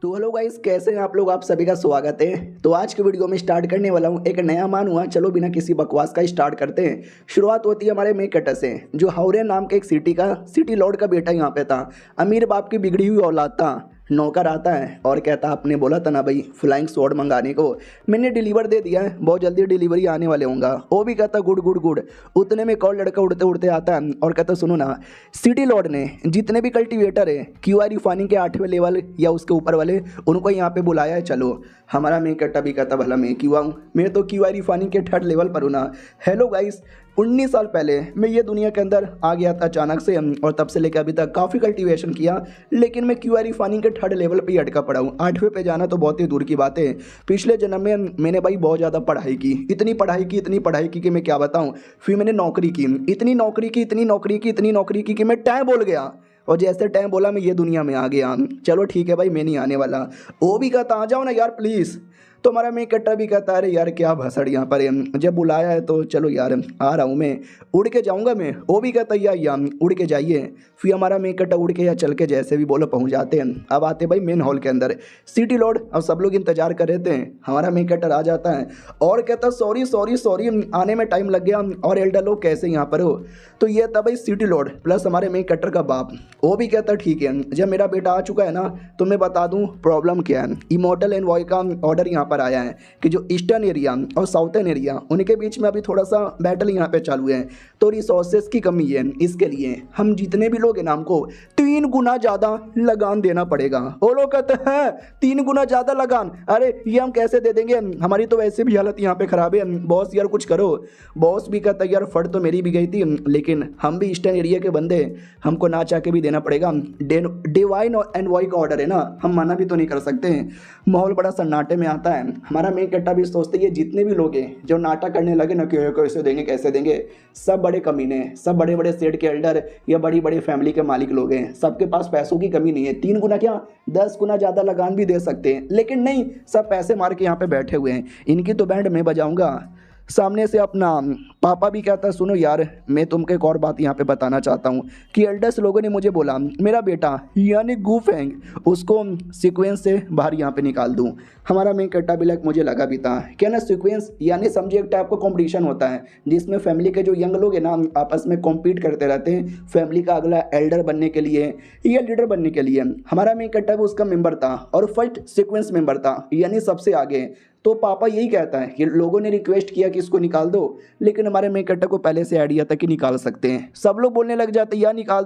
तो hello guys, कैसे हैं आप लोग। आप सभी का स्वागत है। तो आज की वीडियो में स्टार्ट करने वाला हूं एक नया मान हुआ। चलो बिना किसी बकवास का स्टार्ट करते हैं। शुरुआत होती है हमारे मेकट से, जो हावरे नाम के एक सिटी लॉर्ड का बेटा यहाँ पे था। अमीर बाप की बिगड़ी हुई औलाद था। नौकर आता है और कहता आपने बोला था ना भाई फ्लाइंग स्वॉर्ड मंगाने को, मैंने डिलीवर दे दिया है, बहुत जल्दी डिलीवरी आने वाले होंगे। वो भी कहता गुड गुड गुड। उतने में एक और लड़का उड़ते उड़ते आता है और कहता सुनो ना, सिटी लॉर्ड ने जितने भी कल्टीवेटर है क्यूआर रिफाइनिंग के 8वें लेवल या उसके ऊपर वाले, उनको यहाँ पे बुलाया है। चलो हमारा मैं कट्टा भी कहता भला मैं क्यों आऊँ, मैं तो क्यूआर रिफाइनिंग के 3rd लेवल पर हूँ ना। हेलो गाइस, 19 साल पहले मैं ये दुनिया के अंदर आ गया था अचानक से, और तब से लेकर अभी तक काफ़ी कल्टीवेशन किया, लेकिन मैं क्यूआर रिफाइनिंग के 3rd लेवल पे ही अटका पड़ा हूँ। 8वें पे जाना तो बहुत ही दूर की बात है। पिछले जन्म में मैंने भाई बहुत ज़्यादा पढ़ाई की, इतनी पढ़ाई की कि मैं क्या बताऊँ। फिर मैंने नौकरी की, इतनी नौकरी की कि मैं टैं बोल गया, और जैसे टाइम बोला मैं ये दुनिया में आ गया। चलो ठीक है भाई, मैं नहीं आने वाला। वो भी कहता आ जाओ ना यार प्लीज़। तो हमारा मैं कट्टा भी कहता अरे यार क्या भसड़ यहाँ पर है, जब बुलाया है तो चलो यार आ रहा हूँ, मैं उड़ के जाऊँगा मैं। वो भी कहता या उड़ के जाइए। फिर हमारा मैं कट्टा उड़ के या चल के जैसे भी बोलो पहुँच जाते हैं। अब आते भाई मेन हॉल के अंदर, सिटी लॉर्ड। अब सब लोग इंतजार कर रहे थे। हमारा मैं कट्टर आ जाता है और कहता सॉरी आने में टाइम लग गया, और एल्डर लोग कैसे यहाँ पर हो। तो ये था भाई सिटी लॉर्ड प्लस हमारे मैं कट्टर का बाप। वो भी कहता ठीक है, जब मेरा बेटा आ चुका है ना तो मैं बता दूं प्रॉब्लम क्या है। इमॉर्टल एनवॉय का ऑर्डर यहाँ पर आया है कि जो ईस्टर्न एरिया और साउथर्न एरिया, उनके बीच में अभी थोड़ा सा बैटल यहाँ पे चालू है, तो रिसोर्सेज की कमी है। इसके लिए हम जितने भी लोग हैं ना, हमको 3 गुना ज़्यादा लगान देना पड़ेगा। वो लोग कहते हैं 3 गुना ज़्यादा लगान, अरे ये हम कैसे दे देंगे, हमारी तो वैसे भी हालत यहाँ पे ख़राब है, बॉस यार कुछ करो। बॉस भी कहता यार फट तो मेरी भी गई थी, लेकिन हम भी ईस्टर्न एरिया के बंदे, हमको ना चाह के भी देना पड़ेगा। डिवाइन एनवॉय का ऑर्डर है ना, हम मना भी तो नहीं कर सकते। माहौल बड़ा सन्नाटे में आता है। हमारा मेन कट्टा भी सोचते ये जितने भी लोग हैं जो नाटक करने लगे ना कि कैसे देंगे, सब बड़े कमीने, सब बड़े बड़े सेठ के एल्डर या बड़ी बड़ी फैमिली के मालिक लोग हैं। सबके पास पैसों की कमी नहीं है। 3 गुना क्या 10 गुना ज़्यादा लगान भी दे सकते हैं, लेकिन नहीं, सब पैसे मार के यहाँ पे बैठे हुए हैं। इनकी तो बैंड मैं बजाऊंगा। सामने से अपना पापा भी कहता है सुनो यार, मैं तुमको एक और बात यहाँ पे बताना चाहता हूँ कि एल्डर्स लोगों ने मुझे बोला मेरा बेटा यानी गूफेंग, उसको सीक्वेंस से बाहर यहाँ पे निकाल दूँ। हमारा मेन कट्टा भी लाइक मुझे लगा भी था क्या ना, सीक्वेंस यानी समझिए एक टाइप का कंपटीशन होता है जिसमें फैमिली के जो यंग लोग हैं ना आपस में कॉम्पीट करते रहते हैं फैमिली का अगला एल्डर बनने के लिए या लीडर बनने के लिए। हमारा मेन कट्टा भी उसका मेंबर था और फर्स्ट सीक्वेंस मेंबर था, यानी सबसे आगे। तो पापा यही कहता है कि लोगों ने रिक्वेस्ट किया कि इसको निकाल दो, लेकिन हमारे मेन कट्टा को पहले से आइडिया था कि निकाल सकते हैं। सब लोग बोलने लग जाते यार निकाल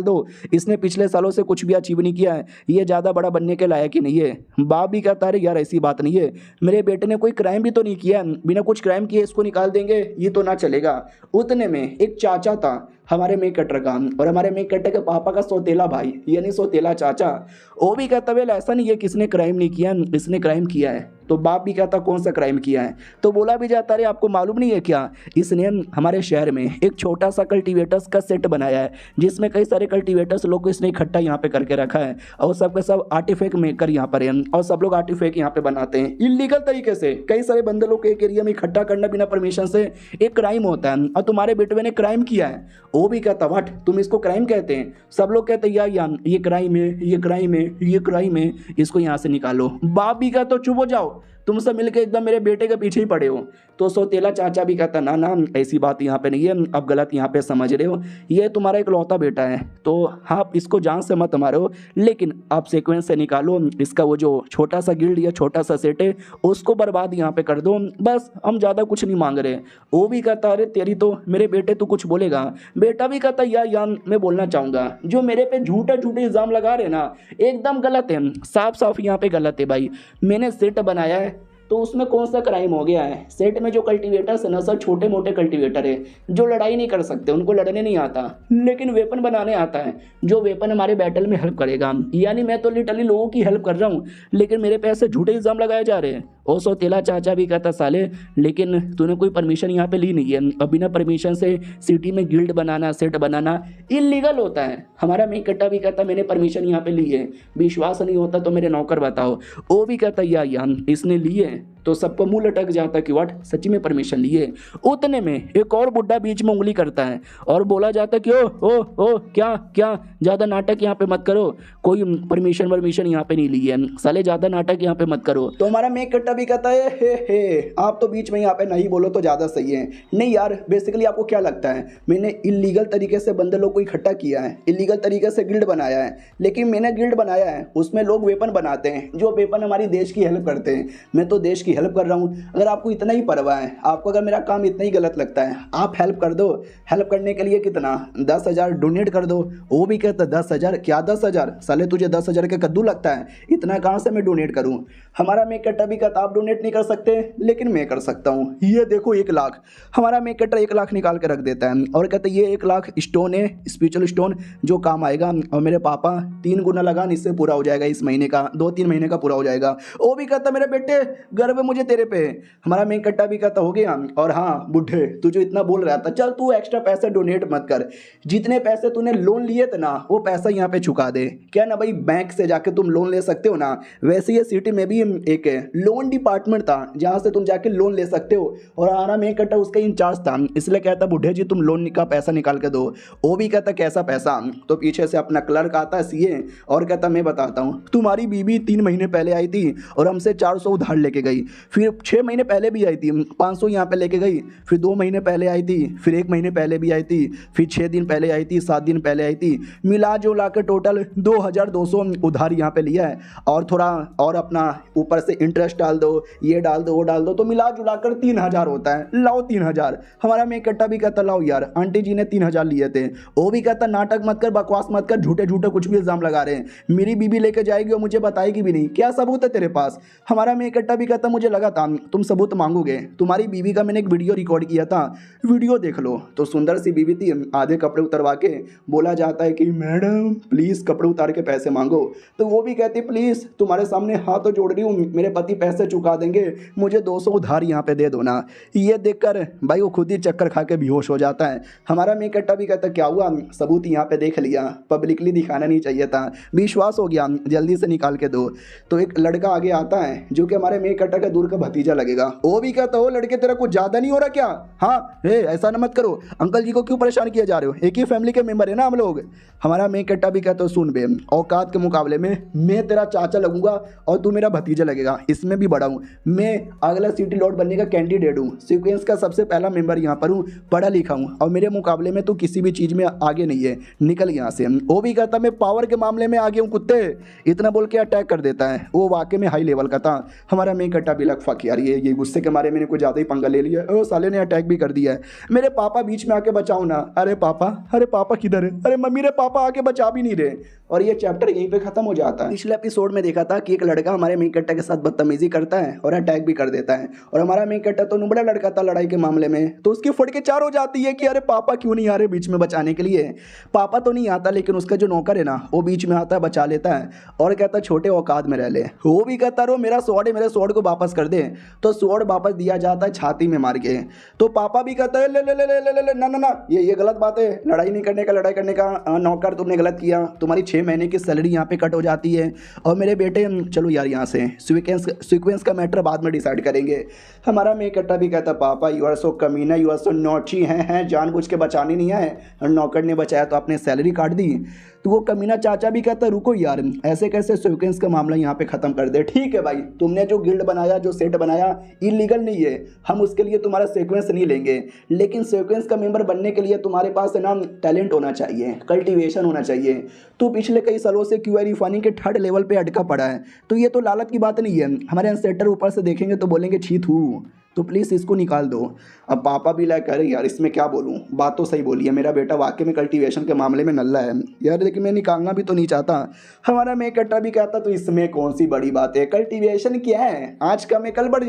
दो, इसने पिछले सालों से कुछ भी अचीव नहीं किया है, ये ज़्यादा बड़ा बनने के लायक ही नहीं है। बाप भी कहता है यार ऐसी बात नहीं है, मेरे बेटे ने कोई क्राइम भी तो नहीं किया, बिना कुछ क्राइम किए इसको निकाल देंगे, ये तो ना चलेगा। उतने में एक चाचा था हमारे मेन कट्टर का, और हमारे मेन कट्टर के पापा का सौतेला भाई यानी सौतेला चाचा। वो भी कहता है ऐसा नहीं है किसने क्राइम नहीं किया, इसने क्राइम किया है। तो बाप भी कहता कौन सा क्राइम किया है। तो बोला भी जाता है आपको मालूम नहीं है क्या, इसने हमारे शहर में एक छोटा सा कल्टीवेटर्स का सेट बनाया है जिसमें कई सारे कल्टीवेटर्स लोग को इसने इकट्ठा यहाँ पे करके रखा है, और सबके सब आर्टिफैक्ट मेकर यहाँ पर हैं, और सब लोग आर्टिफैक्ट यहाँ पे बनाते हैं इलीगल तरीके से। कई सारे बंदे लोग को एक एरिया में इकट्ठा करना बिना परमिशन से एक क्राइम होता है, और तुम्हारे बेटे ने क्राइम किया है। वो भी कहता वट तुम इसको क्राइम कहते हैं। सब लोग कहते यार ये क्राइम है, इसको यहाँ से निकालो। बाप भी कहता चुप हो जाओ, तुम सब मिलके एकदम मेरे बेटे के पीछे ही पड़े हो। तो सौतेला चाचा भी कहता ना ऐसी बात यहाँ पे नहीं है, अब गलत यहाँ पे समझ रहे हो, ये तुम्हारा एक लौता बेटा है, तो आप इसको जान से मत मारो, लेकिन आप सीक्वेंस से निकालो इसका वो जो छोटा सा गिल्ड या छोटा सा सेट है उसको बर्बाद यहाँ पे कर दो, बस हम ज़्यादा कुछ नहीं मांग रहे। वो भी कहता अरे तेरी तो मेरे बेटे तू कुछ बोलेगा। बेटा भी कहता यार मैं बोलना चाहूँगा, जो मेरे पे झूठे इल्ज़ाम लगा रहे ना एकदम गलत है, साफ यहाँ पे गलत है भाई। मैंने सेट बनाया है तो उसमें कौन सा क्राइम हो गया है। सेट में जो कल्टीवेटर्स है ना सब छोटे मोटे कल्टीवेटर है जो लड़ाई नहीं कर सकते, उनको लड़ने नहीं आता, लेकिन वेपन बनाने आता है, जो वेपन हमारे बैटल में हेल्प करेगा। यानी मैं तो लिटरली लोगों की हेल्प कर रहा हूँ, लेकिन मेरे पे ऐसे झूठे इल्ज़ाम लगाए जा रहे हैं। और सौतेला चाचा भी कहता साले लेकिन तूने कोई परमिशन यहाँ पे ली नहीं है, और बिना परमिशन से सिटी में गिल्ड बनाना सेट बनाना इलीगल होता है। हमारा मेन कट्टा भी कहता मैंने परमिशन यहाँ पे ली है, विश्वास नहीं होता तो मेरे नौकर बताओ। वो भी कहता यार इसने ली है तो सबको मुंह लटक जाता कि व्हाट, सच्ची में परमिशन लिए। उतने में एक और बुड्ढा बीच में उंगली करता है और बोला जाता कि ओ क्या क्या ज़्यादा नाटक यहाँ पे मत करो, कोई परमिशन यहाँ पे नहीं ली है, साले ज़्यादा नाटक यहाँ पे मत करो। तो हमारा मेक कट्टा भी कहता है हे आप तो बीच में यहाँ पे नहीं बोलो तो ज़्यादा सही है। नहीं यार, बेसिकली आपको क्या लगता है, मैंने इलीगल तरीके से बंदे लोग को इकट्ठा किया है, इलीगल तरीके से गिल्ड बनाया है, लेकिन मैंने गिल्ड बनाया है उसमें लोग वेपन बनाते हैं, जो वेपन हमारी देश की हेल्प करते हैं। मैं तो देश की हेल्प कर रहा हूँ। अगर आपको इतना ही परवाह है, आपको अगर मेरा काम इतना ही गलत लगता है, आप हेल्प कर दो। हेल्प करने के लिए कितना, 10,000 डोनेट कर दो। वो भी कहता 10,000 क्या 10,000, साले तुझे 10,000 का कद्दू लगता है, इतना कहाँ से मैं डोनेट करूँ। हमारा मेक कट्टा भी कहता आप डोनेट नहीं कर सकते, लेकिन मैं कर सकता हूँ। ये देखो 1 लाख, हमारा मेक कट्टा 1 लाख निकाल के रख देता है और कहते ये 1 लाख स्टोन है, स्पिरिचुअल स्टोन, जो काम आएगा। और मेरे पापा 3 गुना लगान, इससे पूरा हो जाएगा, इस महीने का 2-3 महीने का पूरा हो जाएगा। वो भी कहता मेरे बेटे गर्व है मुझे तेरे पे। हमारा मेक कट्टा भी कहता हो गया। और हाँ बुढ़े, तू जो इतना बोल रहा था, चल तू एक्स्ट्रा पैसे डोनेट मत कर, जितने पैसे तूने लोन लिए थे ना, वो पैसा यहाँ पे चुका दे। क्या ना भाई, बैंक से जाके तुम लोन ले सकते हो ना, वैसे ये सिटी में भी एक लोन डिपार्टमेंट था जहाँ से तुम जाके लोन ले सकते हो, और हमारा मेक कट्टा उसका इंचार्ज था। इसलिए कहता बुढ़े जी तुम लोन का पैसा निकाल के दो। वो भी कहता कैसा पैसा, तो पीछे से अपना क्लर्क आता है सीए और कहता मैं बताता हूँ, तुम्हारी बीबी 3 महीने पहले आई थी और हमसे 400 उधार लेके गई, फिर 6 महीने पहले भी आई थी 500 यहाँ पे लेके गई, फिर 2 महीने पहले आई थी, फिर 1 महीने पहले भी आई थी, फिर 6 दिन पहले आई थी, 7 दिन पहले आई थी, मिला जो ला के टोटल 2,200 उधार यहाँ पे लिया है, और थोड़ा और अपना ऊपर से इंटरेस्ट डाल दो, ये डाल दो वो डाल दो, तो मिला जुला कर 3,000 होता है। लाओ 3,000। हमारा मेक कट्टा भी कहता लाओ यार, आंटी जी ने 3,000 लिए थे। वो भी कहता नाटक मत कर, बकवास मत कर, झूठे झूठे कुछ भी इल्जाम लगा रहे हैं, मेरी बीबी लेके जाएगी और मुझे बताएगी भी नहीं, क्या सबूत है तेरे पास। हमारा मेक कट्टा भी कहता मुझे लगा था तुम सबूत मांगोगे, तुम्हारी बीबी का मैंने एक वीडियो रिकॉर्ड किया था, वीडियो देख लो। तो सुंदर सी बीबी थी, आधे कपड़े उतरवा के बोला जाता है कि मैडम प्लीज़ कपड़े उतार के पैसे मांगो, तो वो भी कहती प्लीज़ तुम्हारे सामने हाथ तो जोड़ रही हूँ, मेरे पति पैसे चुका देंगे, मुझे 200 उधार यहाँ पे दे दो ना। ये देखकर भाई वो खुद ही चक्कर खा के बेहोश हो जाता है। हमारा मेक कट्टा भी कहता क्या हुआ, सबूत यहाँ पे देख लिया, पब्लिकली दिखाना नहीं चाहिए था, विश्वास हो गया, जल्दी से निकाल के दो। तो एक लड़का आगे आता है जो कि हमारे मेक कट्टा का दूर का भतीजा लगेगा। वो भी कहता हो लड़के तेरा कुछ ज़्यादा नहीं हो रहा क्या, हाँ ऐसा ना मत करो, अंकल जी को क्यों परेशान किया जा रहे हो, एक ही फैमिली के मेंबर है ना हम लोग। हमारा मेक कट्टा भी कहता हो सुन बे, औकात के मुकाबले में मैं तेरा चाचा लगूंगा और तू मेरा भतीजा लगेगा, इसमें भी बड़ा हूँ, मैं अगला सिटी लॉर्ड बनने का कैंडिडेट हूँ, सीक्वेंस का सबसे पहला मेंबर यहाँ पर हूँ, पढ़ा लिखा हूँ, और मेरे मुकाबले में तू किसी भी चीज़ में आगे नहीं है, निकल यहाँ से। वो भी कहता मैं पावर के मामले में आगे हूँ कुत्ते, इतना बोल के अटैक कर देता है। वो वाकई में हाई लेवल का था। हमारा मेक कट्टा भी लग फक यार, ये गुस्से के मारे मैंने कुछ ज़्यादा ही पंगा ले लिया, ओ साले ने अटैक भी कर दिया है, मेरे पापा बीच में आके बचाओ ना। अरे पापा किधर है, अरे मम्मी रे पापा आके बचा भी नहीं रहे। और ये चैप्टर यहीं पे खत्म हो जाता है। पिछले एपिसोड में देखा था कि एक लड़का हमारे मेक कट्टा के साथ बदतमीजी करता है और अटैक भी कर देता है, और हमारा मेक कट्टा तो नुबड़ा लड़का था लड़ाई के मामले में, तो उसकी फट के चार हो जाती है कि अरे पापा क्यों नहीं आ रहे बीच में बचाने के लिए। पापा तो नहीं आता, लेकिन उसका जो नौकर है ना वो बीच में आता है, बचा लेता है और कहता छोटे औकात में रह ले। वो भी कहता रो मेरा स्वॉर्ड है, मेरे स्वॉर्ड को वापस कर दे, तो स्वॉर्ड वापस दिया जाता है छाती में मार के। तो पापा भी कहता है ले ले ले ले ले ले ना ये गलत बात है, लड़ाई नहीं करने का, लड़ाई करने का, नौकर तुमने गलत किया, तुम्हारी 6 महीने की सैलरी यहाँ पे कट हो जाती है। और मेरे बेटे चलो यार यहाँ से सीक्वेंस का मैटर बाद में डिसाइड करेंगे। हमारा मेक कट्टा भी कहता पापा यू आर सो कमीना, यू आर सो नॉटी हैं जानबूझ के बचाने नहीं आए, और नौकर ने बचाया तो आपने सैलरी काट दी। तो वो कमीना चाचा भी कहता रुको यार, ऐसे कैसे सीक्वेंस का मामला यहाँ पे ख़त्म कर दे। ठीक है भाई, तुमने जो गिल्ड बनाया, जो सेट बनाया, इलीगल नहीं है, हम उसके लिए तुम्हारा सीक्वेंस नहीं लेंगे, लेकिन सीक्वेंस का मेंबर बनने के लिए तुम्हारे पास है ना टैलेंट होना चाहिए, कल्टीवेशन होना चाहिए। तो पिछले कई सालों से क्यूआई रिफाइनिंग के 3rd लेवल पे अटका पड़ा है, तो ये तो लालच की बात नहीं है। हमारे एंसेटर ऊपर से देखेंगे तो बोलेंगे छी थू, तो प्लीज़ इसको निकाल दो। अब पापा भी लाइक अरे यार इसमें क्या बोलूँ, बात तो सही बोली है, मेरा बेटा वाकई में कल्टीवेशन के मामले में नल्ला है यार, लेकिन मैं निकालना भी तो नहीं चाहता। हमारा मेक कट्टा भी कहता तो इसमें कौन सी बड़ी बात है, कल्टीवेशन क्या है, आज का मैं कल बढ़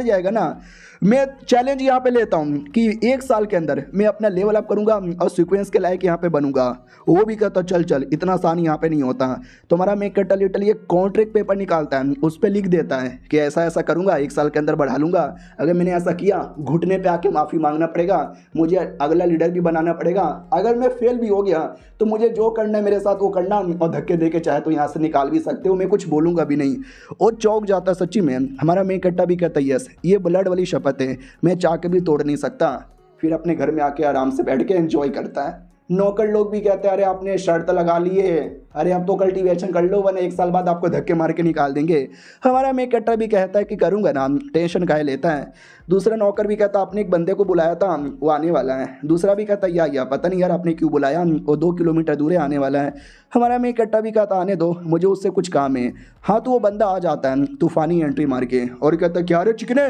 जाएगा ना। मैं चैलेंज यहाँ पे लेता हूँ कि 1 साल के अंदर मैं अपना लेवल अप करूँगा और सीक्वेंस के लायक यहाँ पे बनूंगा। वो भी कहता चल इतना आसान यहाँ पे नहीं होता। तो हमारा मेक कट्टा लिटरली एक कॉन्ट्रैक्ट पेपर निकालता है, उस पर लिख देता है कि ऐसा ऐसा करूँगा, 1 साल के अंदर बढ़ा लूँगा अगर मैंने ऐसा किया घुटने पे आके माफ़ी मांगना पड़ेगा, मुझे अगला लीडर भी बनाना पड़ेगा। अगर मैं फेल भी हो गया तो मुझे जो करना है मेरे साथ वो करना, और धक्के दे के चाहे तो यहाँ से निकाल भी सकते हो, मैं कुछ बोलूँगा भी नहीं। और चौंक जाता सच्ची में। हमारा मेन कट्टा भी कहता यस ये ब्लड वाली शपथ है, मैं चाह के भी तोड़ नहीं सकता। फिर अपने घर में आके आराम से बैठ के एंजॉय करता है। नौकर लोग भी कहते हैं अरे आपने शर्त लगा ली है, अरे अब तो कल्टीवेशन कर लो वरना 1 साल बाद आपको धक्के मार के निकाल देंगे। हमारा मेन कट्टा भी कहता है कि करूँगा ना, टेंशन काहे लेता है। दूसरा नौकर भी कहता आपने एक बंदे को बुलाया था वो आने वाला है। दूसरा भी कहता या पता नहीं यार आपने क्यों बुलाया, वो 2 किलोमीटर दूर है आने वाला है। हमारा मेन कट्टा भी कहता आने दो मुझे उससे कुछ काम है। हाँ तो वो बंदा आ जाता है तूफानी एंट्री मार के और कहता क्या रे चिकने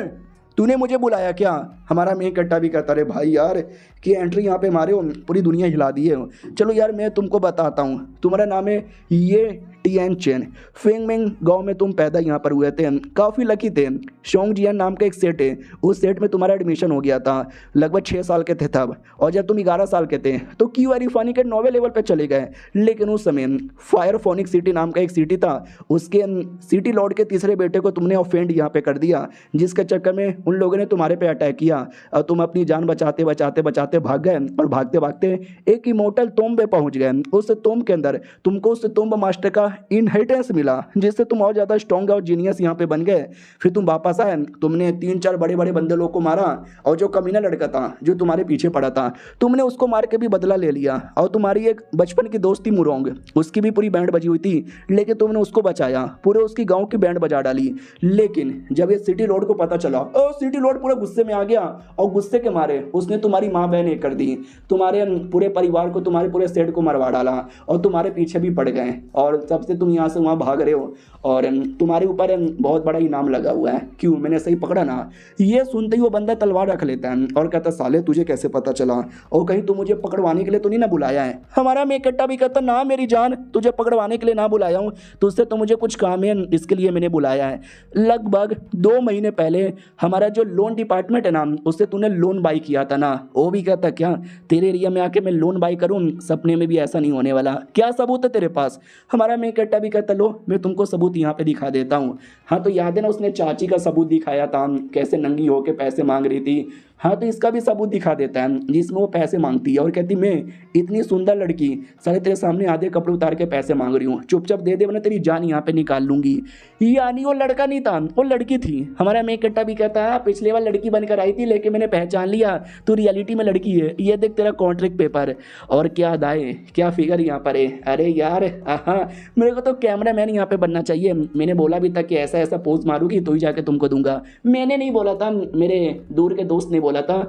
तूने मुझे बुलाया क्या। हमारा मेन कट्टा भी कहता अरे भाई यार कि एंट्री यहाँ पे मारे हो पूरी दुनिया हिला दी है। चलो यार मैं तुमको बताता हूँ, तुम्हारा नाम है ये टियान चेन, फेंगमेंग गांव में तुम पैदा यहाँ पर हुए थे, काफ़ी लकी थे। शोंग जियान नाम का एक सेट है, उस सेट में तुम्हारा एडमिशन हो गया था, लगभग 6 साल के थे तब। और जब तुम 11 साल के थे तो क्यू एरिफानी के 9वें लेवल पे चले गए। लेकिन उस समय फायर फोनिक सिटी नाम का एक सिटी था, उसके सिटी लॉर्ड के तीसरे बेटे को तुमने ऑफेंड यहाँ पे कर दिया, जिसके चक्कर में उन लोगों ने तुम्हारे पे अटैक किया और तुम अपनी जान बचाते बचाते बचाते भाग गए और भागते भागते एक इमोर्टल तोम पे पहुंच गए। उस तोम के अंदर तुमको उस तोम मास्टर का इनहेरिटेंस मिला, जिससे तुम और ज़्यादा स्ट्रॉन्ग और जीनियस यहाँ पे बन गए। फिर तुम वापस आए, तुमने 3-4 बड़े बड़े बंदे लोग को मारा और जो कमीना लड़का था जो तुम्हारे पीछे पड़ा था तुमने उसको मार के भी बदला ले लिया। और तुम्हारी एक बचपन की दोस्त थी मुरोंग, उसकी भी पूरी बैंड बजी हुई थी, लेकिन तुमने उसको बचाया, पूरे उसकी गाँव की बैंड बजा डाली। लेकिन जब ये सिटी लॉर्ड को पता चला और सिटी लॉर्ड पूरे गुस्से में आ गया और गुस्से के मारे उसने तुम्हारी माँ बहन एक कर दी, तुम्हारे पूरे परिवार को तुम्हारे पूरे सेट को मरवा डाला और तुम्हारे पीछे भी पड़ गए। और सबसे तुम यहाँ से वहाँ भाग रहे हो और तुम्हारे ऊपर बहुत बड़ा इनाम लगा हुआ है। क्यों, मैंने सही पकड़ा ना। ये सुनते ही वो बंदा तलवार रख लेता है और कहता साले तुझे कैसे पता चला, और कहीं तू मुझे पकड़वाने के लिए तो नहीं ना बुलाया है। हमारा मेन कट्टा भी कहता ना मेरी जान, तुझे पकड़वाने के लिए ना बुलाया हूँ, तुझसे तो मुझे कुछ काम है इसके लिए मैंने बुलाया है। लगभग 2 महीने पहले हमारा जो लोन डिपार्टमेंट है ना उससे तूने लोन बाई किया था ना। वो भी कहता क्या तेरे एरिया में आके मैं लोन बाई करूँ, सपने में भी ऐसा नहीं होने वाला, क्या सबूत है तेरे पास। हमारा मेन कट्टा भी कहता लो मैं तुमको सबूत यहाँ पे दिखा देता हूँ। हाँ तो याद है ना उसने चाची का सबूत दिखाया था कैसे नंगी होके पैसे मांग रही थी। हाँ तो इसका भी सबूत दिखा देता है जिसमें वो पैसे मांगती है और कहती मैं इतनी सुंदर लड़की सारे तेरे सामने आधे कपड़े उतार के पैसे मांग रही हूँ, चुपचाप दे दे वरना तेरी जान यहाँ पे निकाल लूंगी। यानी वो लड़का नहीं था, वो लड़की थी। हमारा मेन कट्टा भी कहता है पिछले बार लड़की बनकर आई थी लेकिन मैंने पहचान लिया तू रियलिटी में लड़की है, ये देख तेरा कॉन्ट्रैक्ट पेपर और क्या अदाएं क्या फिगर यहाँ पर है। अरे यार हाँ मेरे को तो कैमरा मैन यहाँ पे बनना चाहिए। मैंने बोला भी था कि ऐसा ऐसा पोज मारूंगी तो ही जाके तुमको दूंगा, मैंने नहीं बोला था, मेरे दूर के दोस्त ने बोला था।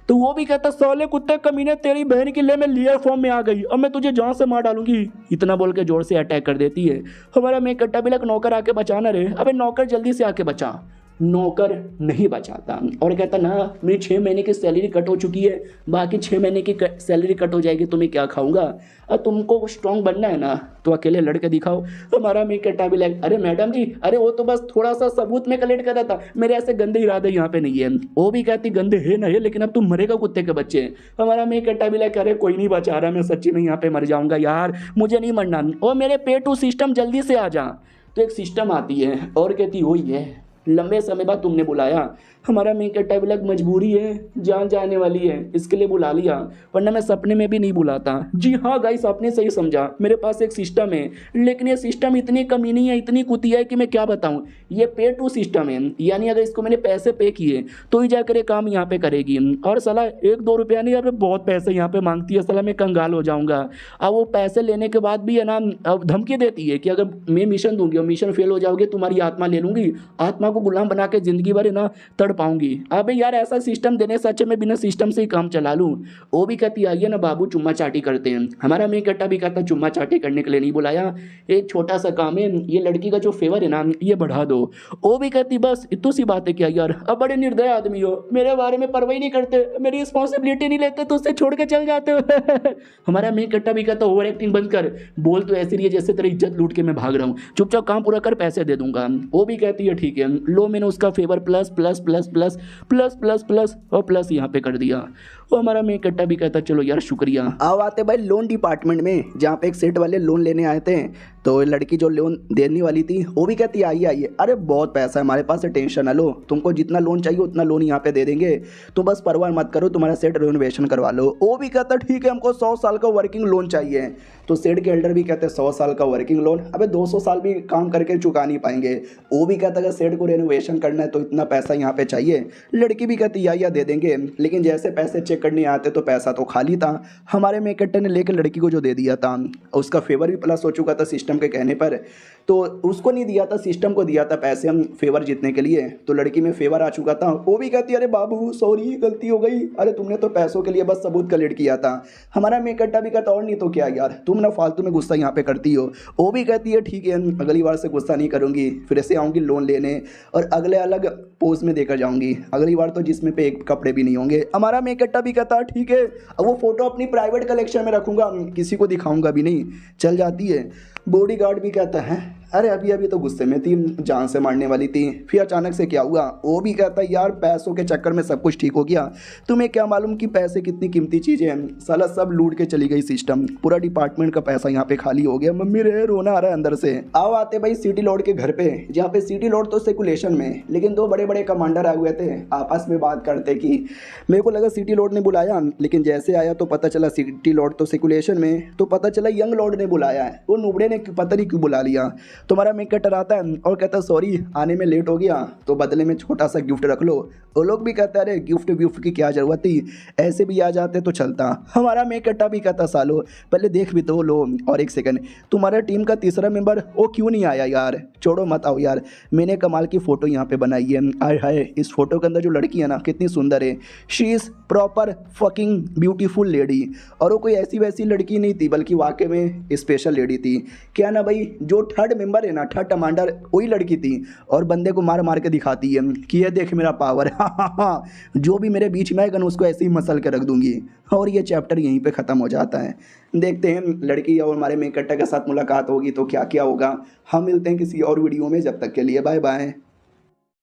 तो वो भी कहता साले कुत्ते कमीने तेरी बहन के लिए मैं लियर फॉर्म में आ गई और मैं तुझे जान से मार डालूंगी, इतना बोल के जोर से अटैक कर देती है। हमारा मेन कट्टा भी लग नौकर आके बचाना रे, अबे नौकर जल्दी से आके बचा। नौकर नहीं बचाता और कहता ना मेरी 6 महीने की सैलरी कट हो चुकी है, बाकी 6 महीने की सैलरी कट हो जाएगी तो मैं क्या खाऊंगा, और तुमको स्ट्रॉन्ग बनना है ना तो अकेले लड़के दिखाओ। हमारा मेन कट्टा भी लग अरे मैडम जी अरे वो तो बस थोड़ा सा सबूत में कलेक्ट कर रहा था, मेरे ऐसे गंदे इरादे यहाँ पे नहीं है। वो भी कहती गंदे है ना है लेकिन अब तुम मरेगा कुत्ते के बच्चे। हमारा मेन कट्टा भी लग अरे कोई नहीं बचा रहा, मैं सच्ची में यहाँ पे मर जाऊंगा यार, मुझे नहीं मरना, और मेरे पेटू सिस्टम जल्दी से आ जा। तो एक सिस्टम आती है और कहती वही है लंबे समय बाद तुमने बुलाया। हमारा मेन कट्टा भी लग मजबूरी है, जान जाने वाली है इसके लिए बुला लिया, वरना मैं सपने में भी नहीं बुलाता। जी हाँ गाइस आपने सही समझा, मेरे पास एक सिस्टम है लेकिन ये सिस्टम इतनी कमीनी है इतनी कुतिया है कि मैं क्या बताऊँ। ये पे टू सिस्टम है, यानी अगर इसको मैंने पैसे पे किए तो ही जाकर ये काम यहाँ पे करेगी, और साला 1-2 रुपया नहीं यहाँ बहुत पैसे यहाँ पे मांगती है, साला मैं कंगाल हो जाऊँगा। अब वो पैसे लेने के बाद भी है ना अब धमकी देती है कि अगर मैं मिशन दूंगी और मिशन फेल हो जाओगे तुम्हारी आत्मा ले लूँगी, आत्मा को गुलाम बना के जिंदगी भर है ना तड़ पाऊंगी। अबे यार ऐसा सिस्टम देने से अच्छा मैं बिना सिस्टम से ही काम चला लूं। वो भी कहती आइए ना बाबू चुम्मा चाटी करते हैं। हमारा मेन कट्टा भी कहता चुम्मा चाटी करने के लिए नहीं बुलाया, एक छोटा सा काम है, ये लड़की का जो फेवर है ना ये बढ़ा दो। वो भी कहती बस इतनी सी बात है क्या यार, अब बड़े निर्दय आदमी हो, मेरे बारे में परवाही नहीं करते, मेरी रिस्पॉन्सिबिलिटी नहीं लेते तो उससे छोड़ के चल जाते हो। हमारा मेन कट्टा भी कहता ओवर एक्टिंग बंद कर, बोल तो ऐसी रही है जैसे तेरी इज्जत लूट के मैं भाग रहा हूँ, चुपचाप काम पूरा कर पैसे दे दूंगा। वो भी कहती है ठीक है। लो मैंने उसका favour plus plus plus plus plus plus plus और प्लस यहाँ पे कर दिया। वो हमारा मेन कट्टा भी कहता चलो यार शुक्रिया। अब आते भाई लोन डिपार्टमेंट में, जहाँ पे एक सेट वाले लोन लेने आए थे। तो लड़की जो लोन देने वाली थी वो भी कहती आइए आइए, अरे बहुत पैसा है हमारे पास, टेंशन है लो, तुमको जितना लोन चाहिए उतना लोन यहाँ पे दे देंगे, तुम बस परवाह मत करो, तुम्हारा सेट रिनोवेशन करवा लो। वो भी कहता ठीक है हमको 100 साल का वर्किंग लोन चाहिए। तो सेट के एल्डर भी कहते 100 साल का वर्किंग लोन, अबे 200 साल भी काम करके चुका नहीं पाएंगे। वो भी कहता अगर सेट को रेनोवेशन करना है तो इतना पैसा यहाँ पे चाहिए। लड़की भी कहती या दे देंगे, लेकिन जैसे पैसे चेक करने आते तो पैसा तो खाली था। हमारे मेकट्टे ने लेकर लड़की को जो दे दिया था, उसका फेवर भी प्लस हो चुका था सिस्टम के कहने पर, तो उसको नहीं दिया था, सिस्टम को दिया था पैसे हम फेवर जीतने के लिए। तो लड़की में फेवर आ चुका था। वो भी कहती अरे बाबू सॉरी गलती हो गई, अरे तुमने तो पैसों के लिए बस सबूत कलेक्ट किया था। हमारा मेकट्टा भी कहता और नहीं तो क्या यार, तुम ना फालतू में गुस्सा यहाँ पे करती हो। वो भी कहती है ठीक है अगली बार से गुस्सा नहीं करूँगी, फिर से आऊँगी लोन लेने और अगले अलग पोज में देकर जाऊँगी, अगली बार तो जिसमें पे एक कपड़े भी नहीं होंगे। हमारा मेकट्टा भी कहता ठीक है, अब वो फोटो अपनी प्राइवेट कलेक्शन में रखूँगा, किसी को दिखाऊँगा भी नहीं। चल जाती है। बॉडीगार्ड भी कहता है अरे अभी अभी तो गुस्से में थी, जान से मारने वाली थी, फिर अचानक से क्या हुआ। वो भी कहता है यार पैसों के चक्कर में सब कुछ ठीक हो गया, तुम्हें क्या मालूम कि पैसे कितनी कीमती चीज़ें हैं, साला सब लूट के चली गई सिस्टम, पूरा डिपार्टमेंट का पैसा यहाँ पे खाली हो गया। मम्मी रे रोना आ रहा है अंदर से। आओ आते भाई सिटी लॉर्ड के घर पे, जहाँ पे सिटी लॉर्ड तो सर्कुलेशन में, लेकिन दो बड़े बड़े कमांडर आए हुए थे, आपस में बात करते कि मेरे को लगा सिटी लॉर्ड ने बुलाया, लेकिन जैसे आया तो पता चला सिटी लॉर्ड तो सर्कुलेशन में, तो पता चला यंग लॉर्ड ने बुलाया है। वो नुबड़े ने पता नहीं क्यों बुला लिया। तुम्हारा मेकट्टर आता है और कहता सॉरी आने में लेट हो गया, तो बदले में छोटा सा गिफ्ट रख लो। वो लोग भी कहते अरे गिफ्ट विफ्ट की क्या जरूरत थी, ऐसे भी आ जाते तो चलता। हमारा मेकट्टा भी कहता सालो पहले देख भी तो लो, और एक सेकंड तुम्हारा टीम का तीसरा मेंबर वो क्यों नहीं आया यार, छोड़ो मत आओ यार, मैंने कमाल की फ़ोटो यहाँ पे बनाई है। आय हाय इस फोटो के अंदर जो लड़की है ना कितनी सुंदर है, she is proper fucking beautiful lady. और वो कोई ऐसी वैसी लड़की नहीं थी, बल्कि वाकई में स्पेशल लेडी थी। क्या ना भाई जो थर्ड मेंबर है ना, थर्ड कमांडर वही लड़की थी, और बंदे को मार मार के दिखाती है कि ये देख मेरा पावर जो भी मेरे बीच में आएगा ना उसको ऐसे ही मसल के रख दूंगी। और ये चैप्टर यहीं पे ख़त्म हो जाता है। देखते हैं लड़की और हमारे मेकट्टा के साथ मुलाकात होगी तो क्या क्या होगा। हम मिलते हैं किसी और वीडियो में, जब तक के लिए बाय बाय।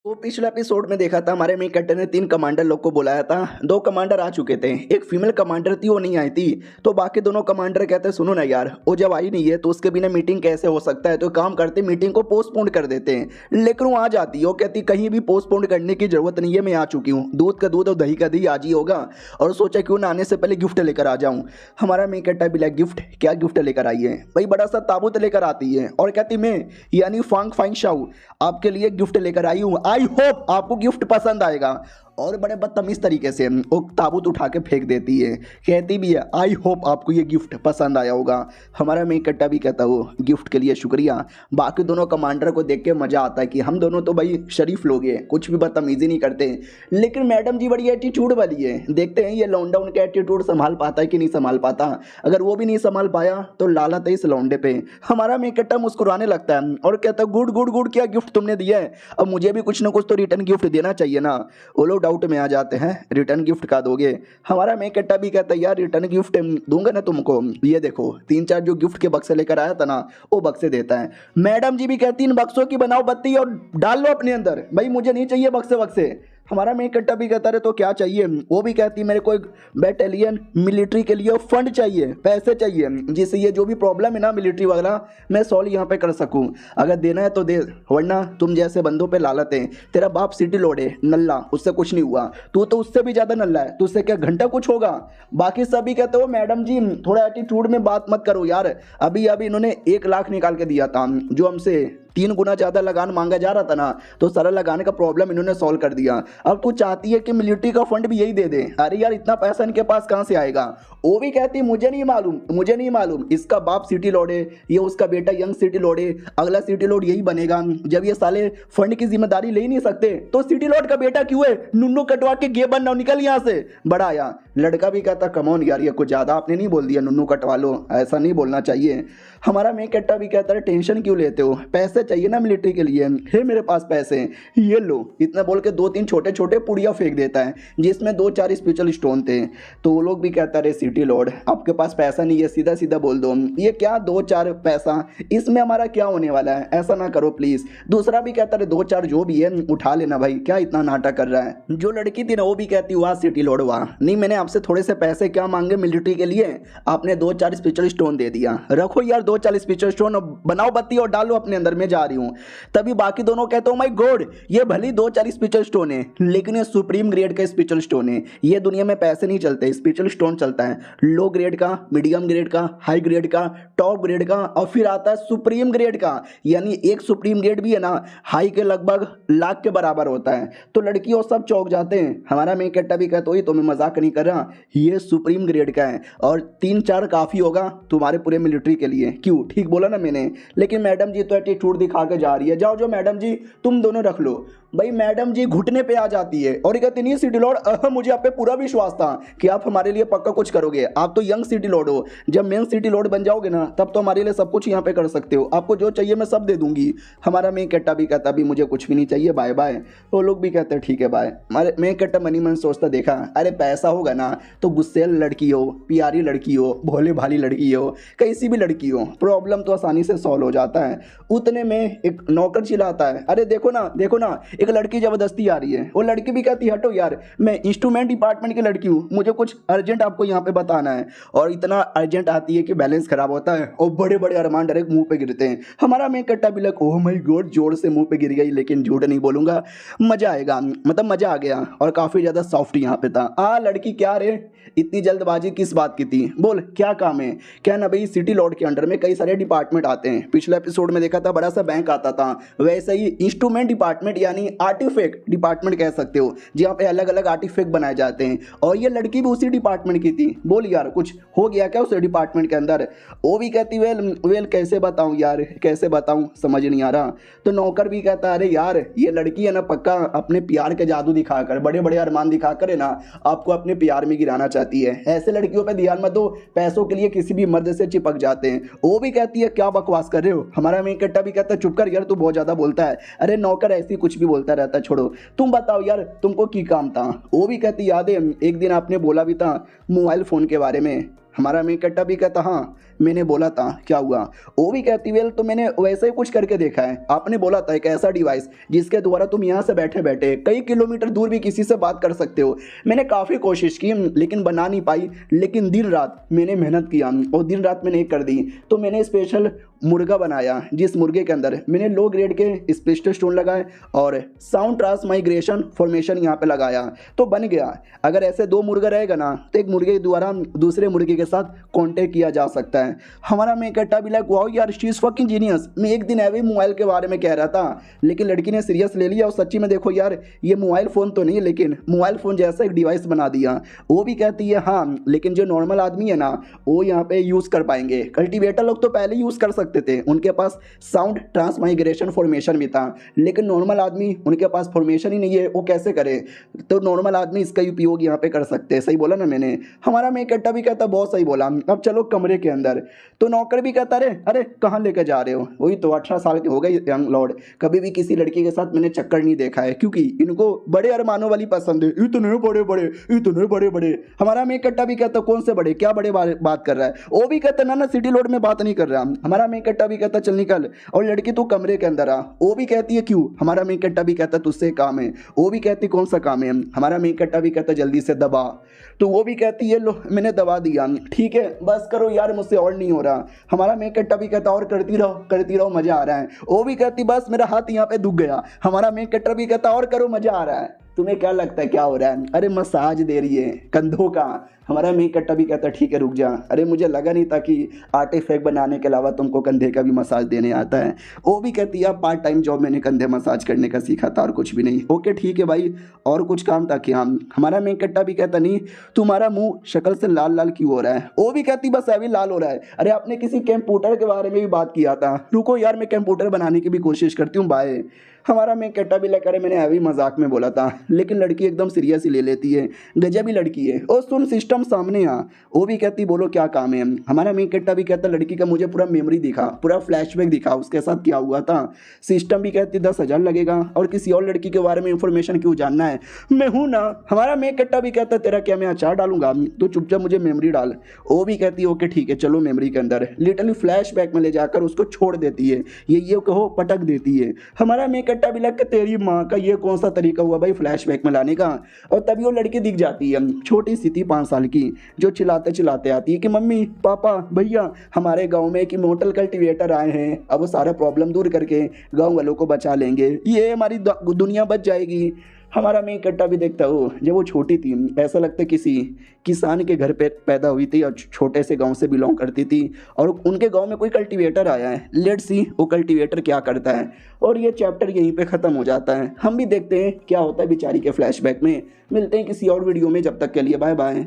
तो पिछले एपिसोड में देखा था हमारे मेकट्टे ने 3 कमांडर लोग को बुलाया था, 2 कमांडर आ चुके थे, एक फीमेल कमांडर थी वो नहीं आई थी। तो बाकी दोनों कमांडर कहते सुनो ना यार वो जब आई नहीं है तो उसके बिना मीटिंग कैसे हो सकता है, तो काम करते मीटिंग को पोस्टपोन कर देते हैं। लेकिन वो आ जाती है, वो कहती कहीं भी पोस्टपोन करने की जरूरत नहीं है, मैं आ चुकी हूँ, दूध का दूध और दही का दही आज ही होगा, और सोचा क्यों ना आने से पहले गिफ्ट लेकर आ जाऊँ। हमारा मेकट्टा भी लाइक गिफ्ट, क्या गिफ्ट लेकर आई है भाई, बड़ा सा ताबूत लेकर आती है और कहती मैं यानी फांग फाइंग शाऊ आपके लिए गिफ्ट लेकर आई हूँ, आई होप आपको गिफ्ट पसंद आएगा। और बड़े बदतमीज तरीके से वो ताबूत उठा के फेंक देती है, कहती भी है आई होप आपको ये गिफ्ट पसंद आया होगा। हमारा मेकट्टा भी कहता वो गिफ्ट के लिए शुक्रिया। बाकी दोनों कमांडर को देख के मज़ा आता है कि हम दोनों तो भाई शरीफ लोग हैं, कुछ भी बदतमीजी नहीं करते, लेकिन मैडम जी बड़ी एटीट्यूड वाली है। देखते हैं ये लौंडा उनका एटीट्यूड संभाल पाता है कि नहीं संभाल पाता। अगर वो भी नहीं संभाल पाया तो लालत है इस लौंडे पे। हमारा मेकट्टा मुस्कुराने लगता है और कहता गुड गुड गुड, क्या गिफ्ट तुमने दिया है, अब मुझे भी कुछ ना कुछ तो रिटर्न गिफ्ट देना चाहिए ना। वो लोग डाउट में आ जाते हैं रिटर्न गिफ्ट का दोगे। हमारा मेकट्टा भी कहता है यार रिटर्न गिफ्ट दूंगा ना तुमको, ये देखो 3-4 जो गिफ्ट के बक्से लेकर आया था ना वो बक्से देता है। मैडम जी भी कहती इन बक्सों की बनाओ बत्ती और डाल लो अपने अंदर, भाई मुझे नहीं चाहिए बक्से बक्से। हमारा मेकट्टा भी कहता है तो क्या चाहिए, वो भी कहती मेरे को एक बैटालियन मिलिट्री के लिए फंड चाहिए, पैसे चाहिए, जिससे ये जो भी प्रॉब्लम है ना मिलिट्री वगैरह मैं सॉल्व यहाँ पे कर सकूँ। अगर देना है तो दे, वरना तुम जैसे बंदों पे लालत है। तेरा बाप सिटी लॉर्ड है नल्ला, उससे कुछ नहीं हुआ, तू तो उससे भी ज़्यादा नल्ला है, तुझसे क्या घंटा कुछ होगा। बाकी सभी कहते हो मैडम जी थोड़ा एटीट्यूड में बात मत करो यार, अभी अभी इन्होंने 1 लाख निकाल के दिया था, जो हमसे 3 गुना ज़्यादा लगान मांगा जा रहा था ना, तो सारा लगान का प्रॉब्लम इन्होंने सॉल्व कर दिया। अब तू चाहती है कि मिलिट्री का फंड भी यही दे दे, अरे यार इतना पैसा इनके पास कहाँ से आएगा। वो भी कहती मुझे नहीं मालूम, मुझे नहीं मालूम, इसका बाप सिटी लॉर्ड है, ये उसका बेटा यंग सिटी लॉर्ड है, अगला सिटी लॉर्ड यही बनेगा। जब ये साले फंड की जिम्मेदारी ले ही नहीं सकते तो सिटी लॉर्ड का बेटा क्यों है, नुन्नू कटवा के गे बनना, निकल यहाँ से, बड़ा आया। लड़का भी कहता कमॉन यार ये कुछ ज़्यादा आपने नहीं बोल दिया, नुन्नू कटवा लो, ऐसा नहीं बोलना चाहिए। हमारा मेकट्टा भी कहता है टेंशन क्यों लेते हो, पैसे चाहिए ना मिलिट्री के लिए, है मेरे पास पैसे, ये लो। इतना बोल के 2-3 छोटे छोटे पुड़िया फेंक देता है जिसमें 2-4 स्पेशल स्टोन थे। तो वो लोग भी कहता है सिटी लॉर्ड आपके पास पैसा नहीं है, सीधा सीधा बोल दो। ये क्या 2-4 पैसा, इसमें हमारा क्या होने वाला है, ऐसा ना करो प्लीज़। दूसरा भी कहता है 2-4 जो भी है उठा लेना भाई, क्या इतना नाटक कर रहा है। जो लड़की थी ना वो भी कहती वाह सिटी लॉर्ड वाह, नहीं मैंने आपसे थोड़े से पैसे क्या मांगे मिलिट्री के लिए, आपने 2-4 स्पेशल स्टोन दे दिया, रखो यार 2-4 स्पेशल स्टोन, बनाओ बत्ती और डालो अपने अंदर, में जा रही हूँ। तभी बाकी दोनों कहते हो माय गॉड ये भली 2-4 स्पेशल स्टोन है लेकिन ये सुप्रीम ग्रेड का स्पेशल स्टोन है, ये दुनिया में पैसे नहीं चलते, स्पेशल स्टोन चलता है, लो ग्रेड का, मीडियम ग्रेड का, हाई ग्रेड का, टॉप ग्रेड का और फिर आता है सुप्रीम ग्रेड का। यानी एक सुप्रीम ग्रेड भी है ना हाई के लगभग लाख के बराबर होता है। तो लड़कियों सब चौंक जाते हैं। हमारा मेन कट्टा भी कहता तो मैं मजाक नहीं कर रहा, ये सुप्रीम ग्रेड का है और 3-4 काफ़ी होगा तुम्हारे पूरे मिलिट्री के लिए। क्यों, ठीक बोला ना मैंने। लेकिन मैडम जी तो एटीट्यूड दिखा के जा रही है, जाओ जो मैडम जी तुम दोनों रख लो। भाई मैडम जी घुटने पे आ जाती है और कहती नहीं सिटी लॉर्ड मुझे आप पे पूरा विश्वास था कि आप हमारे लिए पक्का कुछ करोगे, आप तो यंग सिटी लॉर्ड हो, जब मेन सिटी लॉर्ड बन जाओगे ना तब तो हमारे लिए सब कुछ यहाँ पे कर सकते हो, आपको जो चाहिए मैं सब दे दूंगी। हमारा मेन कट्टा भी कहता भी मुझे कुछ भी नहीं चाहिए, बाय बाय। वो लोग भी कहते हैं ठीक है बाय। हमारे मेन कट्टा मनी मन सोचता देखा अरे पैसा होगा ना तो गुस्सेल लड़की हो, प्यारी लड़की हो, भोले भाली लड़की हो, कैसी भी लड़की हो, प्रॉब्लम तो आसानी से सॉल्व हो जाता है। उतने में एक नौकर चिल्लाता है अरे देखो ना एक लड़की जबरदस्ती आ रही है। वो लड़की भी कहती है हटो यार मैं इंस्ट्रूमेंट डिपार्टमेंट की लड़की हूँ, मुझे कुछ अर्जेंट आपको यहाँ पे बताना है। और इतना अर्जेंट आती है कि बैलेंस खराब होता है और बड़े बड़े अरमान डायरेक्ट मुंह पे गिरते हैं। हमारा मेन कट्टा भी लग ओह माय गॉड जोर से मुंह पे गिर गई, लेकिन झूठ नहीं बोलूंगा, मजा आएगा, मतलब मजा आ गया और काफी ज्यादा सॉफ्ट यहाँ पे था। लड़की क्या रे इतनी जल्दबाजी किस बात की थी, बोल क्या काम है। क्या ना भाई सिटी लॉर्ड के अंडर में कई सारे डिपार्टमेंट आते हैं, पिछले एपिसोड में देखा था बड़ा सा बैंक आता था, वैसे ही इंस्ट्रूमेंट डिपार्टमेंट यानी आर्टिफैक्ट डिपार्टमेंट कह सकते हो, जहाँ पे अलग अलग आर्टिफैक्ट बनाए जाते हैं। और ये लड़की भी उसी डिपार्टमेंट की थी। बोल यार कुछ हो गया क्या उस डिपार्टमेंट के अंदर। वो भी कहती वेल कैसे बताऊँ यार, कैसे बताऊँ समझ नहीं आ रहा। तो नौकर भी कहता अरे यार ये लड़की है ना पक्का अपने प्यार के जादू दिखाकर, बड़े बड़े अरमान दिखाकर है ना आपको अपने प्यार में गिराना चाहती है। ऐसे लड़कियों पे ध्यान मत दो, पैसों के लिए किसी भी मर्द से चिपक जाते हैं। वो भी कहती है क्या बकवास कर रहे हो। हमारा मेन कट्टा भी कहता है चुप कर यार तू बहुत ज्यादा बोलता है। अरे नौकर ऐसी कुछ भी बोलता रहता है, छोड़ो तुम बताओ यार तुमको की काम था। वो भी कहती याद है एक दिन आपने बोला भी था मोबाइल फोन के बारे में। हमारा मेन कट्टा भी कहता हाँ मैंने बोला था, क्या हुआ। वो भी कहती वेल तो मैंने वैसे ही कुछ करके देखा है, आपने बोला था एक ऐसा डिवाइस जिसके द्वारा तुम यहाँ से बैठे बैठे कई किलोमीटर दूर भी किसी से बात कर सकते हो। मैंने काफ़ी कोशिश की लेकिन बना नहीं पाई, लेकिन दिन रात मैंने मेहनत किया और दिन रात मैंने एक कर दी। तो मैंने स्पेशल मुर्गा बनाया जिस मुर्गे के अंदर मैंने लो ग्रेड के स्पेशल स्टोन लगाए और साउंड ट्रांसमाइग्रेशन फॉर्मेशन यहाँ पे लगाया तो बन गया। अगर ऐसे 2 मुर्गा रहेगा ना तो एक मुर्गे द्वारा दूसरे मुर्गे के साथ कांटेक्ट किया जा सकता है। हमारा मेन कट्टा भी लाइक वाओ यार शी इज फकिंग जीनियस। मैं एक दिन ऐसे मोबाइल के बारे में कह रहा था लेकिन लड़की ने सीरियस ले लिया और सच्ची में देखो यार ये मोबाइल फ़ोन तो नहीं लेकिन मोबाइल फ़ोन जैसा एक डिवाइस बना दिया। वो भी कहती है हाँ लेकिन जो नॉर्मल आदमी है ना वो यहाँ पे यूज़ कर पाएंगे, कल्टिवेटर लोग तो पहले यूज़ कर सकते थे, उनके पास साउंड ट्रांसमाइग्रेशन फॉर्मेशन भी था, लेकिन नॉर्मल आदमी उनके पास फॉर्मेशन ही नहीं है, वो कैसे करे। तो नॉर्मल आदमी इसका उपयोग यहाँ पे कर सकते हैं। सही बोला ना मैंने। हमारा मेन कट्टा भी कहता बहुत सही बोला। अब चलो कमरे के अंदर। तो नौकर भी कहता अरे कहाँ लेकर जा रहे हो। वही तो 18 साल के हो गए यंग लॉर्ड, कभी भी किसी लड़की के साथ मैंने चक्कर नहीं देखा है क्योंकि इनको बड़े अरमानों वाली पसंद है, इतने बड़े बड़े। हमारा मेन कट्टा भी कहता कौन से बड़े, क्या बड़े बात कर रहा है। वो भी कहता ना सिटी लॉर्ड में बात नहीं कर रहा। हमारा मेन कट्टा भी कहता चल निकल और लड़की तू कमरे के अंदर आ। वो भी कहती है क्यों। हमारा मेन कट्टा भी कहता तुझसे काम है। वो भी कहती कौन सा काम है। हमारा मेन कट्टा भी कहता जल्दी से दबा। तो वो भी कहती है लो मैंने दबा दिया, ठीक है बस करो यार मुझसे और नहीं हो रहा। हमारा मेन कट्टा भी कहता और करती रहो मजा आ रहा है। वो भी कहती बस मेरा हाथ यहाँ पे दुख गया। हमारा मेन कट्टा भी कहता और करो मजा आ रहा है। तुम्हें क्या लगता है क्या हो रहा है। अरे मसाज दे रही है कंधों का। हमारा मेन कट्टा भी कहता ठीक है रुक जा। अरे मुझे लगा नहीं था कि आर्टिफैक्ट बनाने के अलावा तुमको कंधे का भी मसाज देने आता है। वो भी कहती है पार्ट टाइम जॉब मैंने कंधे मसाज करने का सीखा था और कुछ भी नहीं। ओके ठीक है भाई और कुछ काम था क्या। हमारा मेन कट्टा भी कहता नहीं तुम्हारा मुंह शक्ल से लाल लाल क्यों हो रहा है। वो भी कहती बस अभी लाल हो रहा है। अरे आपने किसी कंप्यूटर के बारे में भी बात किया था, रुको यार मैं कंप्यूटर बनाने की भी कोशिश करती हूँ बाय। हमारा मेन कट्टा भी लेकर मैंने अभी मजाक में बोला था, लेकिन लड़की एकदम सीरियस ही ले लेती है। गजब ही लड़की है। और सुन सिस्टम सामने आ, वो भी कहती बोलो क्या काम है। हमारा मेन कट्टा भी कहता लड़की का मुझे पूरा मेमोरी दिखा, पूरा फ्लैशबैक दिखा उसके साथ क्या हुआ था। सिस्टम भी कहती 10,000 लगेगा और किसी और लड़की के बारे में इंफॉर्मेशन क्यों जानना है, मैं हूं ना। हमारा मेन कट्टा भी कहता तेरा क्या मैं अचार डालूंगा, तो चुपचाप मुझे मेमोरी डाल। वो भी कहती ओके ठीक है चलो मेमोरी के अंदर। लिटरली फ्लैशबैक में ले जाकर उसको छोड़ देती है, ये कहो पटक देती है। हमारा मेन कट्टा भी लग के तेरी माँ का ये कौन सा तरीका हुआ भाई फ्लैशबैक में लाने का। और तभी वो लड़की दिख जाती है, छोटी सी थी 5 साल की, जो चिल्लाते चिल्लाते आती है कि मम्मी पापा भैया हमारे गांव में एक इमोर्टल कल्टीवेटर आए हैं, अब वो सारा प्रॉब्लम दूर करके गांव वालों को बचा लेंगे, ये हमारी दुनिया बच जाएगी। हमारा मैं कट्टा भी देखता हूँ जब वो छोटी थी ऐसा लगता किसी किसान के घर पे पैदा हुई थी और छोटे से गांव से बिलोंग करती थी और उनके गांव में कोई कल्टीवेटर आया है। लेट्स सी वो कल्टीवेटर क्या करता है। और ये चैप्टर यहीं पे ख़त्म हो जाता है। हम भी देखते हैं क्या होता है बेचारी के फ्लैशबैक में। मिलते हैं किसी और वीडियो में, जब तक के लिए बाय बाय।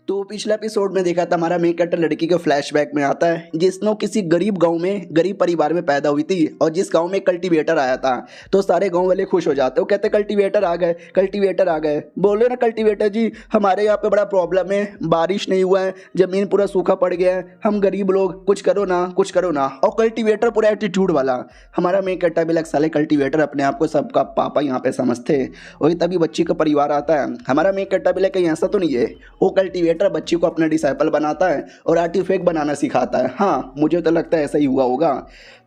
तो पिछले एपिसोड में देखा था हमारा मेन कैरेक्टर लड़की के फ्लैशबैक में आता है जिसने किसी गरीब गांव में गरीब परिवार में पैदा हुई थी और जिस गांव में कल्टीवेटर आया था तो सारे गांव वाले खुश हो जाते, वो कहते कल्टीवेटर आ गए, कल्टीवेटर आ गए। बोले ना कल्टीवेटर जी हमारे यहाँ पे बड़ा प्रॉब्लम है, बारिश नहीं हुआ है, ज़मीन पूरा सूखा पड़ गया है, हम गरीब लोग कुछ करो ना कुछ करो ना। और कल्टीवेटर पूरा एटीट्यूड वाला। हमारा मेन कैरेक्टर भी लग साले कल्टीवेटर अपने आप को सबका पापा यहाँ पे समझते। वही तभी बच्ची का परिवार आता है। हमारा मेन कैरेक्टर भी कहीं ऐसा तो नहीं है, वो कल्टीवेटर बच्ची को अपना डिसाइपल बनाता है और आर्टिफैक्ट बनाना सिखाता है। हाँ मुझे तो लगता है ऐसा ही हुआ होगा।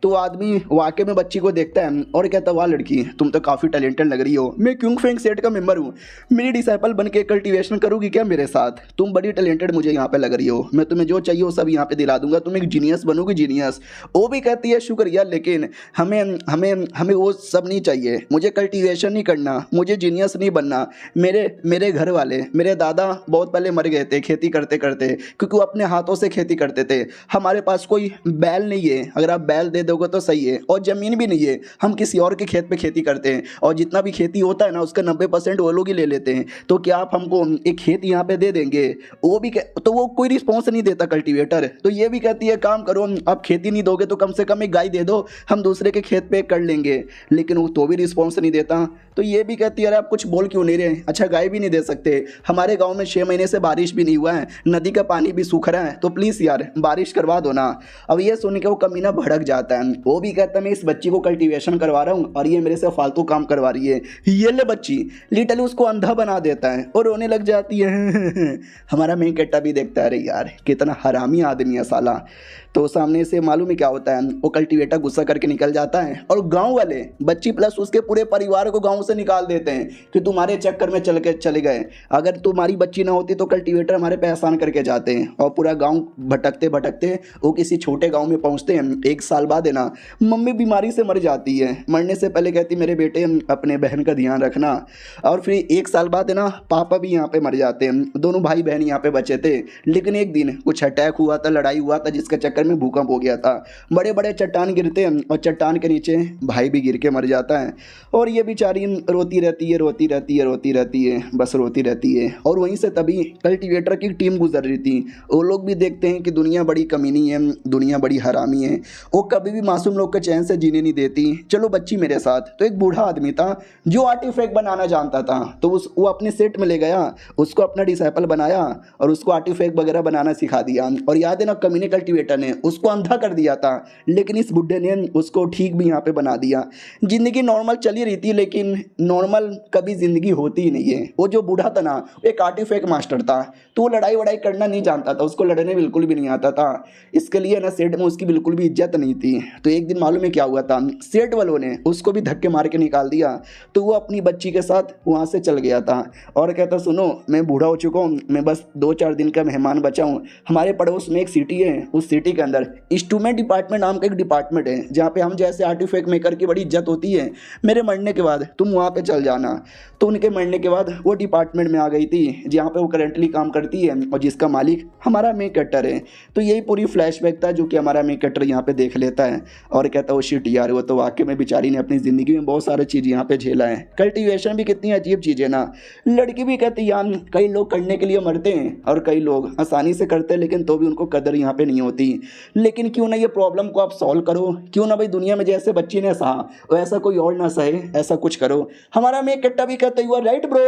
तो आदमी वाकई में बच्ची को देखता है और कहता है वाह लड़की तुम तो काफ़ी टैलेंटेड लग रही हो, मैं क्यों फेंक सेट का मेंबर हूँ, मेरी डिसाइपल बन के कल्टिवेशन करोगी क्या मेरे साथ, तुम बड़ी टैलेंटेड मुझे यहाँ पे लग रही हो, मैं तुम्हें जो चाहिए वो सब यहाँ पे दिला दूंगा, तुम एक जीनियस बनोगी जीनियस। वो भी कहती है शुक्रिया लेकिन हमें हमें हमें वो सब नहीं चाहिए, मुझे कल्टिवेशन नहीं करना, मुझे जीनियस नहीं बनना। मेरे घर वाले मेरे दादा बहुत पहले मर गए थे खेती करते करते, क्योंकि वो अपने हाथों से खेती करते थे। हमारे पास कोई बैल नहीं है, अगर आप बैल दे दोगे तो सही है, और ज़मीन भी नहीं है, हम किसी और के खेत पे खेती करते हैं और जितना भी खेती होता है ना उसका 90% वो लोग ही ले लेते हैं। तो क्या आप हमको एक खेत यहाँ पे दे देंगे? वो भी तो वो कोई रिस्पॉन्स नहीं देता कल्टीवेटर। तो ये भी कहती है काम करो, आप खेती नहीं दोगे तो कम से कम एक गाय दे दो, हम दूसरे के खेत पे कर लेंगे, लेकिन वो तो भी रिस्पॉन्स नहीं देता। तो ये भी कहती है अरे आप कुछ बोल क्यों नहीं रहे, अच्छा गाय भी नहीं दे सकते, हमारे गाँव में 6 महीने से बारिश भी नहीं हुआ है, नदी का पानी भी सूख रहा है, तो प्लीज़ यार बारिश करवा दो ना। अब ये सुन के वो कमीना भड़क जाता है। वो भी कहता है मैं इस बच्ची को कल्टीवेशन करवा रहा हूँ और ये मेरे से फालतू काम करवा रही है, ये ले बच्ची। लिटरली उसको अंधा बना देता है और रोने लग जाती है। हमारा मेन कैरेक्टर भी देखता है अरे यार कितना हरामी आदमी है साला। तो सामने से मालूम ही क्या होता है, वो कल्टीवेटर गुस्सा करके निकल जाता है और गांव वाले बच्ची प्लस उसके पूरे परिवार को गांव से निकाल देते हैं कि तुम्हारे चक्कर में चले गए, अगर तुम्हारी बच्ची ना होती तो कल्टीवेटर हमारे पे एहसान करके जाते हैं। और पूरा गांव भटकते भटकते वो किसी छोटे गांव में पहुंचते हैं। 1 साल बाद है ना मम्मी बीमारी से मर जाती है, मरने से पहले कहती मेरे बेटे अपने बहन का ध्यान रखना। और फिर 1 साल बाद है ना पापा भी यहाँ पे मर जाते हैं, दोनों भाई बहन यहाँ पे बचे थे। लेकिन एक दिन कुछ अटैक हुआ था, लड़ाई हुआ था जिसके चक्कर में भूकंप हो गया था, बड़े बड़े चट्टान गिरते हैं और चट्टान के नीचे भाई भी गिर के मर जाता है। और ये बेचारी रोती रहती है रोती रहती है रोती रहती है, बस रोती रहती है। और वहीं से तभी कल्टीवेटर की टीम गुजर रही थी। वो लोग भी देखते हैं कि दुनिया बड़ी कमीनी है, दुनिया बड़ी हरामी है, वो कभी भी मासूम लोग के चैन से जीने नहीं देती, चलो बच्ची मेरे साथ। तो एक बूढ़ा आदमी था जो आर्टिफैक्ट बनाना जानता था, तो वो अपने सेट में ले गया, उसको अपना डिसाइपल बनाया और उसको आर्टिफैक्ट वगैरह बनाना सिखा दिया। और याद है ना कमीने कल्टीवेटर ने उसको अंधा कर दिया था, लेकिन इस बुढ़े ने उसको ठीक भी यहाँ पे बना दिया। जिंदगी नॉर्मल चली रही थी, लेकिन नॉर्मल कभी जिंदगी होती ही नहीं है। वो जो बूढ़ा था ना एक आर्टिफैक्ट मास्टर था, तो वो लड़ाई वड़ाई करना नहीं जानता था, उसको लड़ने बिल्कुल भी नहीं आता था। इसके लिए ना सेठ में उसकी बिल्कुल भी इज्जत नहीं थी। तो एक दिन मालूम है क्या हुआ था, सेठ वालों ने उसको भी धक्के मार के निकाल दिया। तो वो अपनी बच्ची के साथ वहाँ से चल गया था और कहता सुनो मैं बूढ़ा हो चुका हूँ, मैं बस 2-4 दिन का मेहमान बचा हूँ। हमारे पड़ोस में एक सिटी है, उस सिटी के अंदर इंस्ट्रूमेंट डिपार्टमेंट नाम का एक डिपार्टमेंट है जहाँ पे हम जैसे आर्टिफैक्ट मेकर की बड़ी इज्जत होती है। मेरे मरने के बाद तुम वहाँ पे चल जाना। तो उनके मरने के बाद वो डिपार्टमेंट में आ गई थी जहाँ पे वो करेंटली काम करती है और जिसका मालिक हमारा मेन कैरेक्टर है। तो यही पूरी फ्लैशबैक था जो कि हमारा मेन कैरेक्टर यहाँ पे देख लेता है और कहता है वो शिट यार, वो तो वाकई में बेचारी ने अपनी ज़िंदगी में बहुत सारी चीज़ यहाँ पे झेला है। कल्टीवेशन भी कितनी अजीब चीज़ है ना। लड़की भी कहती यार कई लोग करने के लिए मरते हैं और कई लोग आसानी से करते हैं, लेकिन तो भी उनको कदर यहाँ पे नहीं होती। लेकिन क्यों ना ये प्रॉब्लम को आप सॉल्व करो, क्यों ना भाई दुनिया में जैसे बच्ची ने सहा वैसा कोई और ना सहे, ऐसा कुछ करो। हमारा में कट्टा भी कहता हुआ राइट ब्रो,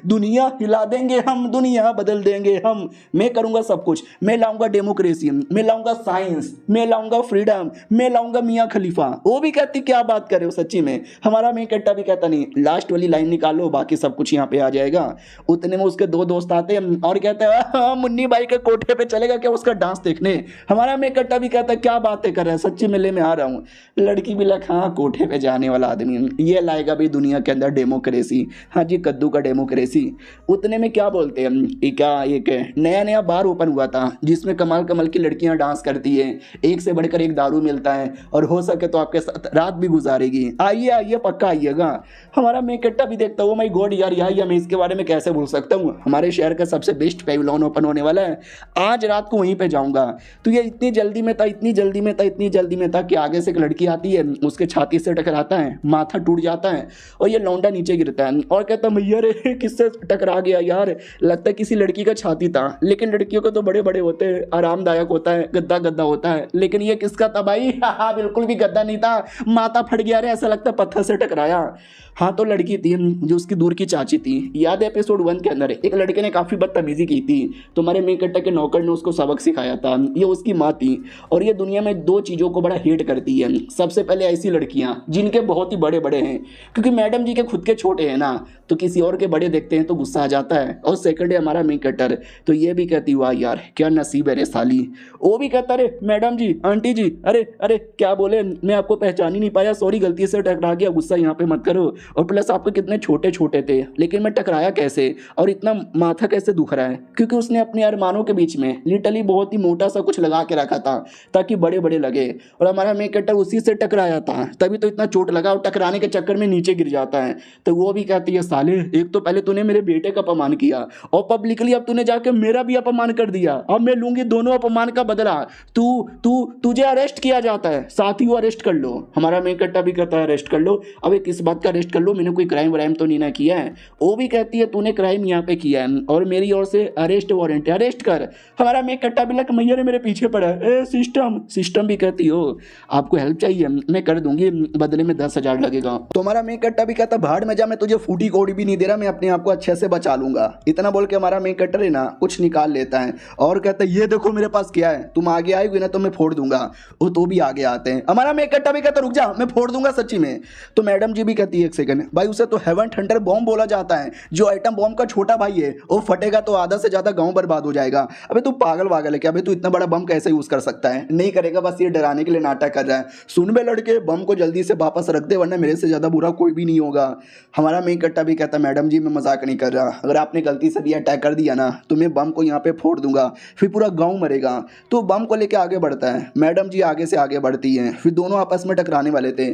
दुनिया हिला देंगे हम, दुनिया बदल देंगे हम, मैं करूंगा सब कुछ, मैं लाऊंगा डेमोक्रेसी, मैं लाऊंगा साइंस, मैं लाऊंगा फ्रीडम, मैं लाऊंगा मियाँ खलीफा। वो भी कहती क्या बात कर रहे हो सच्ची में। हमारा में कट्टा भी कहता नहीं, लास्ट वाली लाइन निकालो बाकी सब कुछ यहाँ पे आ जाएगा। उतने में उसके दो दोस्त आते हैं और कहते हैं हाँ, मुन्नी भाई के कोठे पे चलेगा क्या उसका डांस देखने। हमारा में कट्टा भी कहता है क्या बातें कर रहा है, सच्ची में ले मैं आ रहा हूँ। लड़की भी लग हाँ कोठे पे जाने वाला आदमी ये लाएगा भी दुनिया के अंदर डेमोक्रेसी, हाँ जी कद्दू का डेमोक्रेसी। उतने में क्या बोलते हैं क्या एक नया नया बार ओपन हुआ था जिसमें कमाल कमाल की लड़कियां डांस करती है, एक से बढ़कर एक दारू मिलता है और हो सके तो आपके साथ रात भी गुजारेगी। आइए आइए पक्का आइएगा। हमारा मैं कट्टा भी देखता हूँ माय गॉड यार या मैं इसके बारे में कैसे भूल सकता हूँ। हमारे शहर का सबसे बेस्ट पेविलियन ओपन होने वाला है, आज रात को वहीं पे जाऊंगा। तो ये इतनी जल्दी में था, इतनी जल्दी में था, इतनी जल्दी में था कि आगे से एक लड़की आती है, उसके छाती से टकराता है, माथा टूट जाता है और ये लौंडा नीचे गिरता है और कहता है भैया रे किससे टकरा गया यार, लगता है किसी लड़की का छाती था। लेकिन लड़कियों को तो बड़े बड़े होते हैं, आरामदायक होता है, गद्दा गद्दा होता है, लेकिन ये किसका था भाई? हाँ बिल्कुल भी गद्दा नहीं था, माथा फट गया रे, ऐसा लगता है पत्थर से टकराया। हाँ तो लड़की थी जो उसकी दूर की चाची थी। याद है एपिसोड 1 के अंदर एक लड़के ने काफ़ी बदतमीजी की थी, तुम्हारे मेन कट्टा के नौकर ने उसको सबक सिखाया था। ये उसकी माँ थी और ये दुनिया में दो चीज़ों को बड़ा हेट करती है। सबसे पहले ऐसी लड़कियाँ जिनके बहुत ही बड़े बड़े हैं, क्योंकि मैडम जी के खुद के छोटे हैं ना, तो किसी और के बड़े देखते हैं तो गुस्सा आ जाता है। और सेकंड है हमारा मेन कट्टर, तो ये भी कहती हुआ यार क्या नसीब है रे साली। वो भी कहता रे मैडम जी आंटी जी अरे अरे क्या बोले, मैं आपको पहचान ही नहीं पाया, सॉरी गलती से टकरा गया, गुस्सा यहाँ पे मत करो। और प्लस आपके कितने छोटे छोटे थे, लेकिन मैं टकराया कैसे और इतना माथा कैसे दुख रहा है, क्योंकि उसने अपने अरमानों के बीच में लिटरली बहुत ही मोटा सा कुछ लगा के रखा था ताकि बड़े बड़े लगे। और हमारा मेन कट्टर उसी से टकराया था, तभी तो इतना चोट लगा और टकराने के चक्कर में नीचे गिर जाता है। तो वो भी कहती है साले एक तो पहले तूने मेरे बेटे का अपमान किया और पब्लिकली अब तूने जाके मेरा भी अपमान कर दिया, अब मैं लूंगी दोनों अपमान का बदला। तुझे अरेस्ट किया जाता है, साथ ही वो अरेस्ट कर लो। हमारा मेन कट्टा भी कहता है अरेस्ट कर लो। अब किस बात का अरेस्ट कर लो, मैंने कोई क्राइम व्राइम तो नहीं ना किया है। वो भी कहती है तूने क्राइम यहाँ पे किया है और मेरी ओर से अरेस्ट वारंट है, अरेस्ट कर। हमारा मेन कट्टा भी लग मैया ने मेरे पीछे पड़ा है, सिस्टम भी कहती हो आपको हेल्प चाहिए मैं कर दूंगी, बदले में 10,000 लगेगा। तो हमारा मेन कट्टा भी कहता भाड़ में जा, मैं तुझे फूटी कौड़ी भी नहीं दे रहा, मैं अपने आप को अच्छे से बचा लूंगा। इतना बोल के हमारा मेन कट्टर है ना कुछ निकाल लेता है और कहता है ये देखो मेरे पास क्या है, तुम आगे आएगी ना तो मैं फोड़ दूंगा। वो तो भी आगे आते हैं। हमारा मेन कट्टा भी कहता रुक जा मैं फोड़ दूंगा सच्ची में। तो मैडम जी भी कहती है एक सेकंड भाई, उसे तो हेवन थंडर बॉम्ब बोला जाता है, जो आइटम बॉम्ब का छोटा भाई है, वो फटेगा तो आधा से ज्यादा गांव बर्बाद हो जाएगा। अबे तू पागल वागल है क्या, अबे तू इतना बड़ा बम कैसे यूज कर सकता है? नहीं करेगा, बस ये डराने के लिए नाटक कर रहा है। सुन बे लड़के बम को जल्दी से वापस रख दे वरना मेरे से ज्यादा बुरा कोई भी नहीं होगा। हमारा मेन कट्टा भी कहता मैडम जी मैं मजाक नहीं कर रहा, अगर आपने गलती से भी अटैक कर दिया ना तो मैं बम को यहाँ पे फोड़ दूंगा, फिर पूरा गाँव मरेगा। तो बम को लेके आगे बढ़ता है, मैडम जी आगे से आगे बढ़ती है, फिर दोनों आपस में टकराने वाले थे।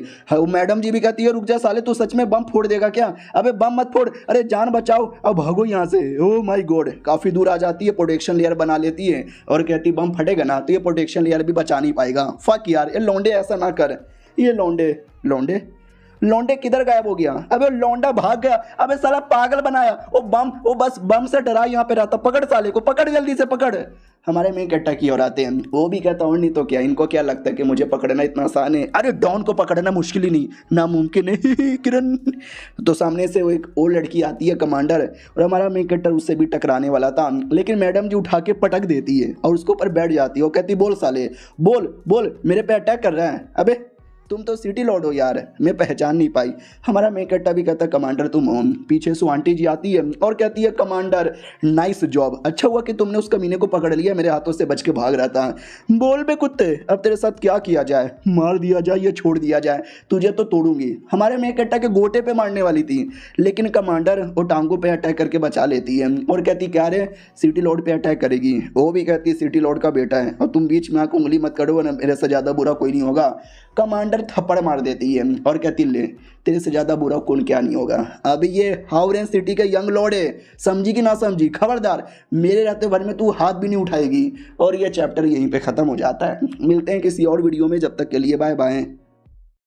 मैडम जी भी कहती है रुक जा साले तू सच में बम फोड़ देगा क्या? अबे बम मत फोड़, अरे जान बचाओ अब भागो यहाँ से। ओ माय गॉड, काफी दूर आ जाती है, प्रोटेक्शन लेयर बना लेती है और कहती बम फटेगा ना तो ये प्रोटेक्शन लेयर भी बचा नहीं पाएगा। फक यार ये लौंडे ऐसा ना कर, ये लौंडे किधर गायब हो गया? अबे लौंडा भाग गया, अबे साला पागल बनाया, वो बस बम से डरा यहाँ पे रहता। पकड़ साले को, पकड़ जल्दी से पकड़। हमारे मेन कट्टा की ओर आते हैं, वो भी कहता और नहीं तो क्या, इनको क्या लगता है कि मुझे पकड़ना इतना आसान है? अरे डॉन को पकड़ना मुश्किल ही नहीं, नामुमकिन है किरण। तो सामने से वो एक और लड़की आती है कमांडर, और हमारा मेन कट्टर उससे भी टकराने वाला था, लेकिन मैडम जी उठा के पटक देती है और उसके ऊपर बैठ जाती है। वो कहती बोल साले बोल मेरे पे अटैक कर रहा है, अबे तुम तो सिटी लॉर्ड हो यार, मैं पहचान नहीं पाई। हमारा मेन कट्टा भी कहता कमांडर तुम हो। पीछे से आंटी जी आती है और कहती है कमांडर नाइस जॉब, अच्छा हुआ कि तुमने उस कमीने को पकड़ लिया, मेरे हाथों से बच के भाग रहा था। बोल बे कुत्ते अब तेरे साथ क्या किया जाए, मार दिया जाए या छोड़ दिया जाए, तुझे तो तोड़ूंगी। हमारे मेन कट्टा के गोटे पे मारने वाली थी, लेकिन कमांडर वो टांगों पे अटैक करके बचा लेती है और कहती क्या रे सिटी लॉर्ड पे अटैक करेगी। वो भी कहती सिटी लॉर्ड का बेटा है और तुम बीच में आंख उंगली मत करो ना, मेरे से ज़्यादा बुरा कोई नहीं होगा। कमांडर थप्पड़ मार देती है और कहती ले तेरे से ज़्यादा बुरा कौन क्या नहीं होगा। अब ये हावरेन सिटी का यंग लॉर्ड है, समझी कि ना समझी, खबरदार मेरे रहते भर में तू हाथ भी नहीं उठाएगी। और ये चैप्टर यहीं पे ख़त्म हो जाता है। मिलते हैं किसी और वीडियो में, जब तक के लिए बाय बाय।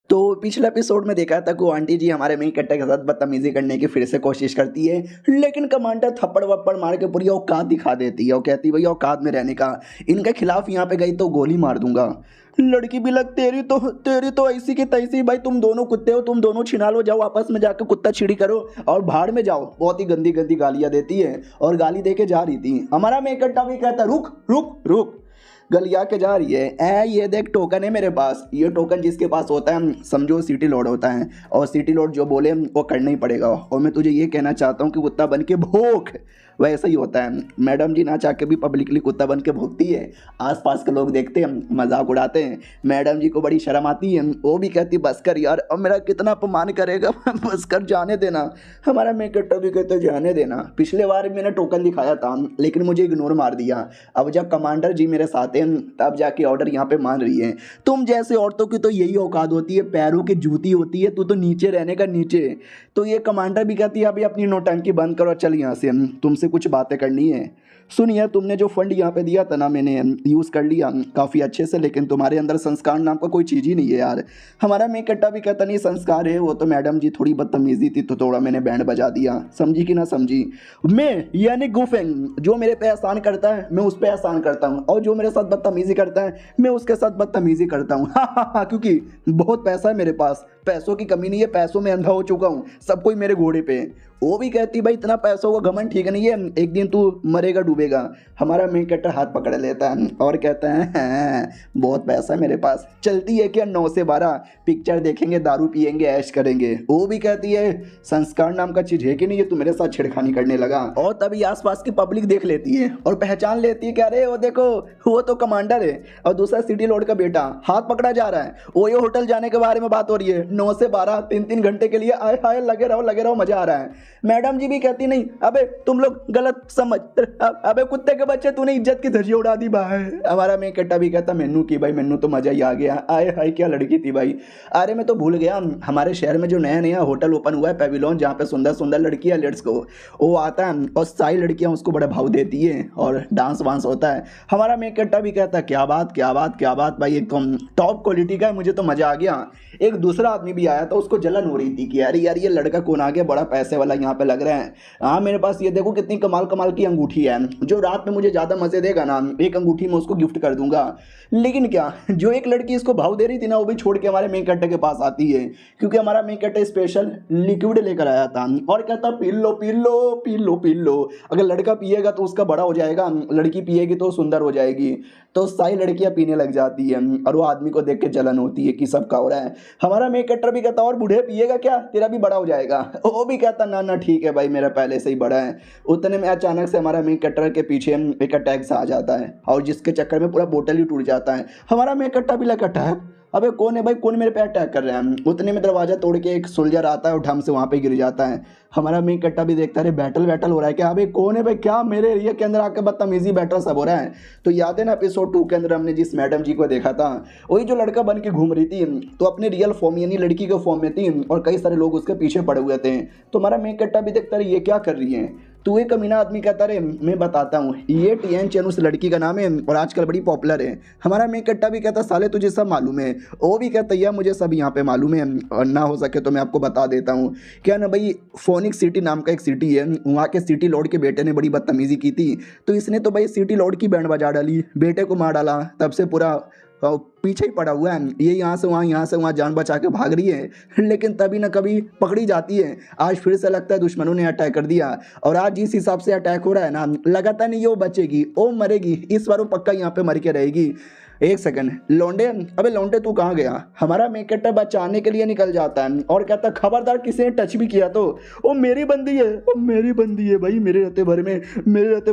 तो पिछले एपिसोड में देखा था कि वो आंटी जी हमारे मेन कट्टे के साथ बदतमीजी करने की फिर से कोशिश करती है, लेकिन कमांडर थप्पड़ वप्पड़ मार के पूरी औकात दिखा देती है और कहती है भैया औकात में रहने का, इनके खिलाफ यहाँ पे गई तो गोली मार दूंगा। लड़की भी लग तेरी तो ऐसी की तैसी, भाई तुम दोनों कुत्ते हो, तुम दोनों छिना लो, जाओ आपस में जाकर कुत्ता छिड़ी करो और भाड़ में जाओ। बहुत ही गंदी गंदी गालियां देती है और गाली दे के जा रही थी। हमारा मेन कट्टा भी कहता रुक रुक रुक, गलिया के जा रही है। ये देख टोकन है मेरे पास, ये टोकन जिसके पास होता है समझो सिटी लॉर्ड होता है, और सिटी लॉर्ड जो बोले वो करना ही पड़ेगा। और मैं तुझे ये कहना चाहता हूँ कि कुत्ता बन के भोंक, वैसा ही होता है। मैडम जी ना चाह के भी पब्लिकली कुत्ता बन के भोंकती है, आसपास के लोग देखते हैं, मजाक उड़ाते हैं। मैडम जी को बड़ी शर्म आती है, वो भी कहती बस कर यार, अब मेरा कितना अपमान करेगा, बस कर जाने देना। हमारा मेकअप भी कहते जाने देना। पिछले बार मैंने टोकन दिखाया था लेकिन मुझे इग्नोर मार दिया। अब जब कमांडर जी मेरे साथ हैं तब जाके ऑर्डर यहाँ पे मान रही है। तुम जैसे औरतों की तो यही औकात होती है, पैरों की जूती होती है, तू तो नीचे रहने का नीचे। तो ये कमांडर भी कहती है अभी अपनी नौटंकी बंद करो, चल यहाँ से, तुमसे कुछ बातें करनी है। सुनिए, तुमने जो फंड यहाँ पे दिया था ना, मैंने यूज़ कर लिया काफ़ी अच्छे से, लेकिन तुम्हारे अंदर संस्कार नाम का कोई चीज़ ही नहीं है यार। हमारा मेन कट्टा भी कहता नहीं संस्कार है, वो तो मैडम जी थोड़ी बदतमीजी थी तो थोड़ा मैंने बैंड बजा दिया, समझी कि ना समझी। मैं यानी गुफेंग, जो मेरे पे एहसान करता है मैं उस पर एहसान करता हूँ, और जो मेरे साथ बदतमीजी करता है मैं उसके साथ बदतमीजी करता हूँ। हाँ, क्योंकि बहुत पैसा है मेरे पास, पैसों की कमी नहीं है, पैसों में अंधा हो चुका हूँ, सब कोई मेरे घोड़े पे। वो भी कहती भाई इतना पैसों का घमंड ठीक नहीं है, एक दिन तू मरेगा डूबेगा। हमारा मेन कट्टर हाथ पकड़ लेता है और कहता है हाँ, बहुत पैसा है मेरे पास, चलती है क्या 9 से 12 पिक्चर देखेंगे, दारू पियेंगे, ऐश करेंगे। वो भी कहती है संस्कार नाम का चीज है कि नहीं, ये तू मेरे साथ छेड़खानी करने लगा। और तभी आसपास की पब्लिक देख लेती है और पहचान लेती है कि अरे वो देखो वो तो कमांडर है, और दूसरा सिटी लॉर्ड का बेटा हाथ पकड़ा जा रहा है। वो ये होटल जाने के बारे में बात हो रही है, 9 से 12 3-3 घंटे के लिए आए हाय लगे रहो, मजा आ रहा है। मैडम जी भी कहती नहीं अबे तुम लोग गलत समझ, अबे कुत्ते के बच्चे तूने इज्जत की धज्जियां उड़ा दी भाई। हमारा मेन कट्टा भी कहता मेनू की भाई, मेनू तो मजा ही आ गया, आए हाय क्या लड़की थी भाई। अरे मैं तो भूल गया, हमारे शहर में जो नया नया होटल ओपन हुआ है पेविलियन, जहाँ पे सुंदर सुंदर लड़कियां लेट्स को वो आता है और सारी लड़कियां उसको बड़ा भाव देती है और डांस वांस होता है। हमारा मेन कट्टा भी कहता है क्या बात भाई, एकदम टॉप क्वालिटी का है, मुझे तो मजा आ गया। एक दूसरा आदमी भी आया था, उसको जलन हो रही थी कि अरे यार ये लड़का कौन आ गया, बड़ा पैसे वाला यहाँ पे लग रहा है। हाँ मेरे पास ये देखो कितनी कमाल कमाल की अंगूठी है, जो रात में मुझे ज़्यादा मज़े देगा ना, एक अंगूठी मैं उसको गिफ्ट कर दूंगा। लेकिन क्या, जो एक लड़की इसको भाव दे रही थी ना, वो भी छोड़ के हमारे मेन कट्टे के पास आती है, क्योंकि हमारा मेन कट्टे स्पेशल लिक्विड लेकर आया था और कहता पी लो, अगर लड़का पिएगा तो उसका बड़ा हो जाएगा, लड़की पिएगी तो सुंदर हो जाएगी। तो सारी लड़कियां पीने लग जाती है और वो आदमी को देख के जलन होती है कि सबका हो रहा है। हमारा मेन कट्टर भी कहता और बूढ़े पिएगा क्या, तेरा भी बड़ा हो जाएगा। वो भी कहता ना ठीक है भाई, मेरा पहले से ही बड़ा है। उतने में अचानक से हमारा मेन कट्टर के पीछे एक अटैक सा आ जाता है और जिसके चक्कर में पूरा बोतल ही टूट जाता है। हमारा मेन कट्टा भी लगा अटैक, अबे कौन है भाई, कौन मेरे पे अटैक कर रहे हैं। उतने में दरवाजा तोड़ के एक सोल्जर आता है और ढम से वहाँ पे गिर जाता है। हमारा मेन कट्टा भी देखता है बैटल हो रहा है क्या, अबे कौन है भाई, क्या मेरे एरिया के अंदर आके बदतमीजी बैटल सब हो रहा है। तो याद है ना एपिसोड 2 के अंदर हमने जिस मैडम जी को देखा था, वही जो लड़का बन के घूम रही थी, तो अपने रियल फॉर्म यानी लड़की के फॉर्म में थी और कई सारे लोग उसके पीछे पड़े हुए थे। तो हमारा मेन कट्टा भी देखता रहे ये क्या कर रही है। तो एक कमीना आदमी कहता रहे मैं बताता हूँ, ये टीएन चैन उस लड़की का नाम है और आजकल बड़ी पॉपुलर है। हमारा मेन कट्टा भी कहता साले तुझे सब मालूम है। वो भी कहता है मुझे सब यहाँ पे मालूम है और ना हो सके तो मैं आपको बता देता हूँ। क्या ना भाई, फोनिक्स सिटी नाम का एक सिटी है, वहाँ के सिटी लॉर्ड के बेटे ने बड़ी बदतमीजी की थी, तो इसने तो भाई सिटी लॉर्ड की बैंड बजा डाली, बेटे को मार डाला, तब से पूरा पीछे ही पड़ा हुआ है। ये यहाँ से वहाँ जान बचा के भाग रही है, लेकिन तभी ना कभी पकड़ी जाती है। आज फिर से लगता है दुश्मनों ने अटैक कर दिया और आज जिस हिसाब से अटैक हो रहा है ना, लगातार नहीं ये वो बचेगी, वो मरेगी, इस बार वो पक्का यहाँ पे मर के रहेगी। एक सेकंड लौंडे, अबे लौंडे तू कहाँ गया। हमारा मेन कट्टा बचाने के लिए निकल जाता है और कहता खबरदार किसी ने टच भी किया तो वो मेरी बंदी है, वो मेरी बंदी है भाई, मेरे रहते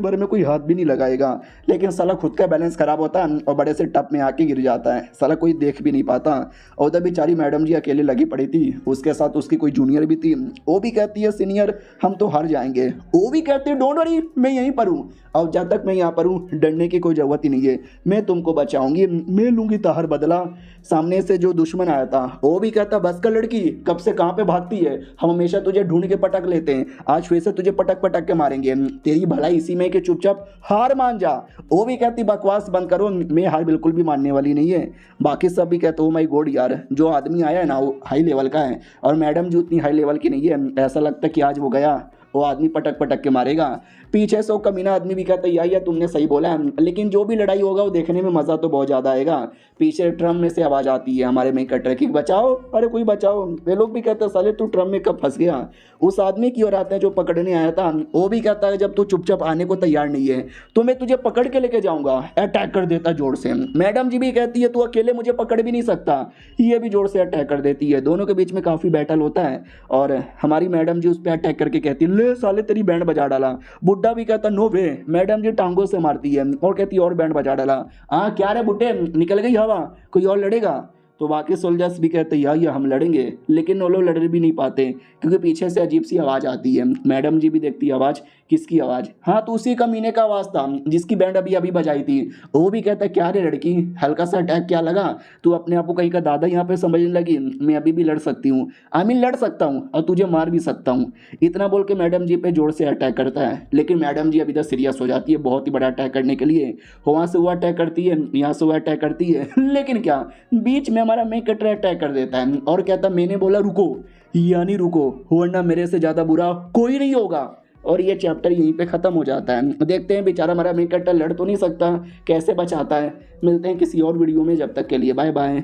भर में कोई हाथ भी नहीं लगाएगा। लेकिन साला खुद का बैलेंस खराब होता है और बड़े से टप में आके गिर जाता है, साला कोई देख भी नहीं पाता। और उधर बेचारी मैडम जी अकेले लगी पड़ी थी, उसके साथ उसकी कोई जूनियर भी थी, वो भी कहती है सीनियर हम तो हार जाएंगे। वो भी कहती है डोंट वरी मैं यहीं पर हूँ, और जब तक मैं यहाँ पर हूँ डरने की कोई ज़रूरत ही नहीं है, मैं तुमको बचाऊंगी कि मैं लूँगी ताहर बदला। सामने से जो दुश्मन आया था वो भी कहता बस कर लड़की, कब से कहाँ पे भागती है, हम हमेशा तुझे ढूंढ के पटक लेते हैं, आज फिर से तुझे पटक पटक के मारेंगे, तेरी भलाई इसी में कि चुपचाप हार मान जा। वो भी कहती बकवास बंद करो, मैं हार बिल्कुल भी मानने वाली नहीं है। बाकी सब भी कहते ओ माय गॉड यार, जो आदमी आया है ना वो हाई लेवल का है और मैडम जो उतनी हाई लेवल की नहीं है, ऐसा लगता है कि आज वो गया वो आदमी पटक पटक के मारेगा। पीछे से वो कमीना आदमी भी कहता है या तुमने सही बोला है, लेकिन जो भी लड़ाई होगा वो देखने में मज़ा तो बहुत ज़्यादा आएगा। पीछे ट्रम में से आवाज़ आती है हमारे मेन कटर की, बचाओ, अरे कोई बचाओ। वे लोग भी कहते हैं साले तू ट्रम में कब फंस गया। उस आदमी की ओर आते हैं जो पकड़ने आया था, वो भी कहता है जब तू चुपचाप आने को तैयार नहीं है तो मैं तुझे पकड़ के लेके जाऊंगा। अटैक कर देता जोर से। मैडम जी भी कहती है तू अकेले मुझे पकड़ भी नहीं सकता, ये भी जोर से अटैक कर देती है। दोनों के बीच में काफ़ी बैटल होता है और हमारी मैडम जी उस पर अटैक करके कहती है ले साले तेरी बैंड बजा डाला। बुड्ढा भी कहता नो वे, मैडम जी टांगों से मारती है और कहती है और बैंड बजा डाला। हाँ क्या रे बुड्ढे, निकल गई हवा, कोई और लड़ेगा। तो बाकी सोल्जर्स भी कहते हैं या हम लड़ेंगे, लेकिन वो लोग लड़ भी नहीं पाते क्योंकि पीछे से अजीब सी आवाज़ आती है। मैडम जी भी देखती है आवाज़, किसकी आवाज़, हाँ तो उसी कमीने का आवाज़ था जिसकी बैंड अभी अभी बजाई थी। वो भी कहता है क्या रे लड़की, हल्का सा अटैक क्या लगा, तू अपने आप को कहीं का दादा यहाँ पे समझने लगी, मैं अभी भी लड़ सकती हूँ, लड़ सकता हूँ और तुझे मार भी सकता हूँ। इतना बोल के मैडम जी पे जोर से अटैक करता है, लेकिन मैडम जी अभी तक सीरियस हो जाती है बहुत ही बड़ा अटैक करने के लिए। वहाँ से वो अटैक करती है, यहाँ से वो अटैक करती है, लेकिन क्या बीच में हमारा मेन कटर अटैक कर देता है और कहता मैंने बोला रुको, यानी रुको वरना मेरे से ज़्यादा बुरा कोई नहीं होगा। और ये चैप्टर यहीं पे ख़त्म हो जाता है। देखते हैं बेचारा हमारा मेन कटर लड़ तो नहीं सकता, कैसे बचाता है। मिलते हैं किसी और वीडियो में, जब तक के लिए बाय बाय।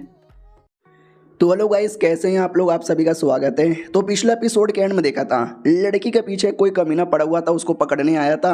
तो हेलो गाइस, कैसे हैं आप लोग, आप सभी का स्वागत है। तो पिछले एपिसोड के एंड में देखा था लड़की के पीछे कोई कमीना पड़ा हुआ था, उसको पकड़ने आया था।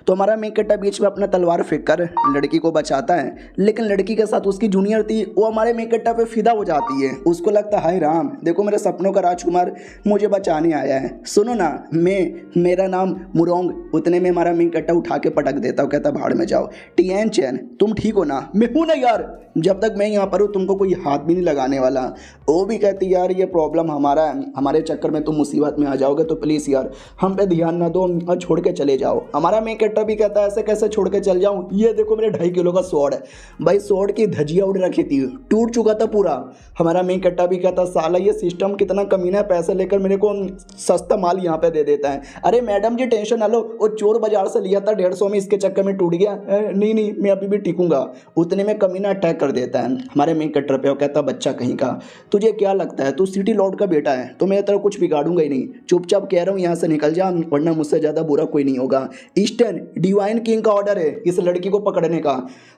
तो हमारा मेन कट्टा बीच में अपना तलवार फेंक कर लड़की को बचाता है, लेकिन लड़की के साथ उसकी जूनियर थी, वो हमारे मेन कट्टा पे फिदा हो जाती है। उसको लगता है हाय राम, देखो मेरे सपनों का राजकुमार मुझे बचाने आया है, सुनो ना मेरा नाम मुरोंग। उतने में हमारा मेन कट्टा उठा के पटक देता है, कहता भाड़ में जाओ। टियन चैन तुम ठीक हो ना, मैं हूँ ना यार, जब तक मैं यहाँ पर हूँ तुमको कोई हाथ भी नहीं लगाने वाला। वो भी कहती यार ये प्रॉब्लम हमारा है, हमारे चक्कर में तुम मुसीबत में आ जाओगे तो प्लीज़ यार हम पे ध्यान ना दो और छोड़ के चले जाओ। हमारा मेन कैरेक्टर भी कहता है ऐसे कैसे छोड़ के चल जाऊँ, ये देखो मेरे 2.5 किलो का स्वॉर्ड है। भाई स्वॉर्ड की धजिया उड़ रखी थी, टूट चुका था पूरा। हमारा मेन कैरेक्टर भी कहता साला ये सिस्टम कितना कमीना है, पैसे लेकर मेरे को सस्ता माल यहाँ पे दे देता है। अरे मैडम जी टेंशन ना लो, वो चोर बाजार से लिया था 150 में, इसके चक्कर में टूट गया। नहीं मैं अभी भी टिकूंगा। उतने में कमीना अटैक कर देता है हमारे मेन कैरेक्टर पे। वो कहता बच्चा कहीं का, तुझे क्या लगता है तू सिटी लॉर्ड का बेटा है तो मैं तेरा कुछ बिगाड़ूंगा ही नहीं, चुपचाप कह रहा हूँ यहाँ से निकल जा, वरना मुझसे ज़्यादा बुरा कोई नहीं होगा। ईस्टर्न डिवाइन किंग का ऑर्डर है इस लड़की को पकड़ने का।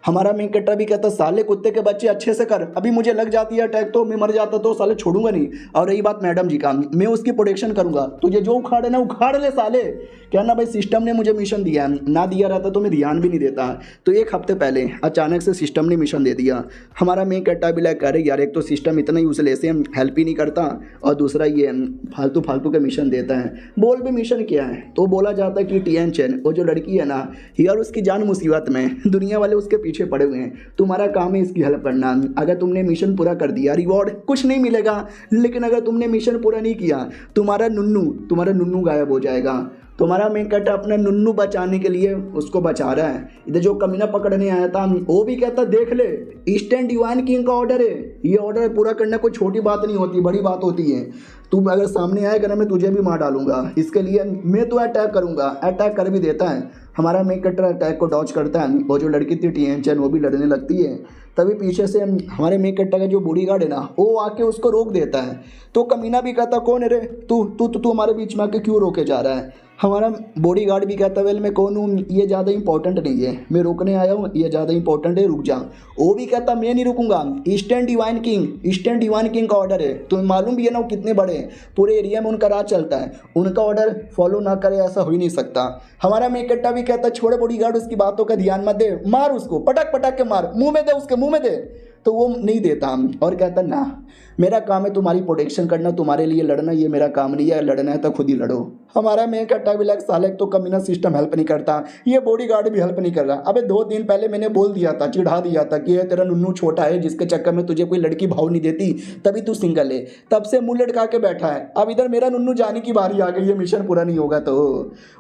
हमारा मेन कैरेक्टर भी कहता साले कुत्ते के बच्चे अच्छे से कर, अभी मुझे लग जाती है अटैक तो मैं मर जाता तो साले छोड़ूंगा नहीं। और रही बात मैडम जी का, मैं उसकी प्रोटेक्शन करूंगा, तुझे जो उखाड़े ना उखाड़ ले साले। क्या ना भाई सिस्टम ने मुझे मिशन दिया है, ना दिया रहता तो मैं ध्यान भी नहीं देता। तो एक हफ्ते पहले अचानक से सिस्टम ने मिशन दे दिया। हमारा मेन कैरेक्टर भी लाइक अरे यार एक तो सिस्टम इतना यूजलेस है, हेल्प ही नहीं करता, और दूसरा ये फालतू के मिशन देता है। बोल भी मिशन क्या है तो बोला जाता है कि टियन चैन वो जो लड़की है ना यार उसकी जान मुसीबत में, दुनिया वाले उसके पीछे पड़े हुए हैं, तुम्हारा काम है इसकी हेल्प करना। अगर तुमने मिशन पूरा कर दिया रिवॉर्ड कुछ नहीं मिलेगा, लेकिन अगर तुमने मिशन पूरा नहीं किया तुम्हारा नुन्नू गायब हो जाएगा। तुम्हारा मेन कैरेक्टर अपना नुन्नू बचाने के लिए उसको बचा रहा है। इधर जो कमीना पकड़ने आया था वो भी कहता देख ले ईस्टर्न डिवाइन किंग का ऑर्डर है, ये ऑर्डर पूरा करना कोई छोटी बात नहीं होती, बड़ी बात होती है। तू अगर सामने आएगा ना मैं तुझे भी मार डालूंगा, इसके लिए मैं तो अटैक करूंगा। अटैक कर भी देता है हमारा मेन कैरेक्टर, अटैक को डॉज करता है। वो जो लड़की थी टियन चैन वो भी लड़ने लगती है, तभी पीछे से हमारे मेन कैरेक्टर का जो बॉडीगार्ड है ना वो आके उसको रोक देता है। तो कमीना भी कहता कौन है रे तू हमारे बीच में आके क्यों रोके जा रहा है। हमारा बॉडीगार्ड भी कहता वेल मैं कौन हूँ, ये ज़्यादा इंपॉर्टेंट नहीं है, मैं रुकने आया हूँ, ये ज़्यादा इंपॉर्टेंट है, रुक जा। वो भी कहता मैं नहीं रुकूंगा, ईस्टर्न डिवाइन किंग का ऑर्डर है। तुम्हें मालूम भी है ना वो कितने बड़े हैं, पूरे एरिया में उनका राज चलता है, उनका ऑर्डर फॉलो ना करे ऐसा हो ही नहीं सकता। हमारा मेन कैरेक्टर भी कहता छोड़े बॉडीगार्ड उसकी बातों का ध्यान मत दे, मार उसको, पटक के मार, मुँह में दे, उसके मुँह में दे। तो वो नहीं देता और कहता ना मेरा काम है तुम्हारी प्रोटेक्शन करना, तुम्हारे लिए लड़ना, ये मेरा काम नहीं है। लड़ना है तो खुद ही लड़ो। हमारा मेन कट्टा भी लग साले तो कमीना सिस्टम हेल्प नहीं करता, ये बॉडीगार्ड भी हेल्प नहीं कर रहा। अबे 2 दिन पहले मैंने बोल दिया था, चिढ़ा दिया था कि ये तेरा नुन्नू छोटा है जिसके चक्कर में तुझे कोई लड़की भाव नहीं देती, तभी तू सिंगल है। तब से मुंह लटका के बैठा है। अब इधर मेरा नुन्नू जाने की बारी आ गई है, मिशन पूरा नहीं होगा तो।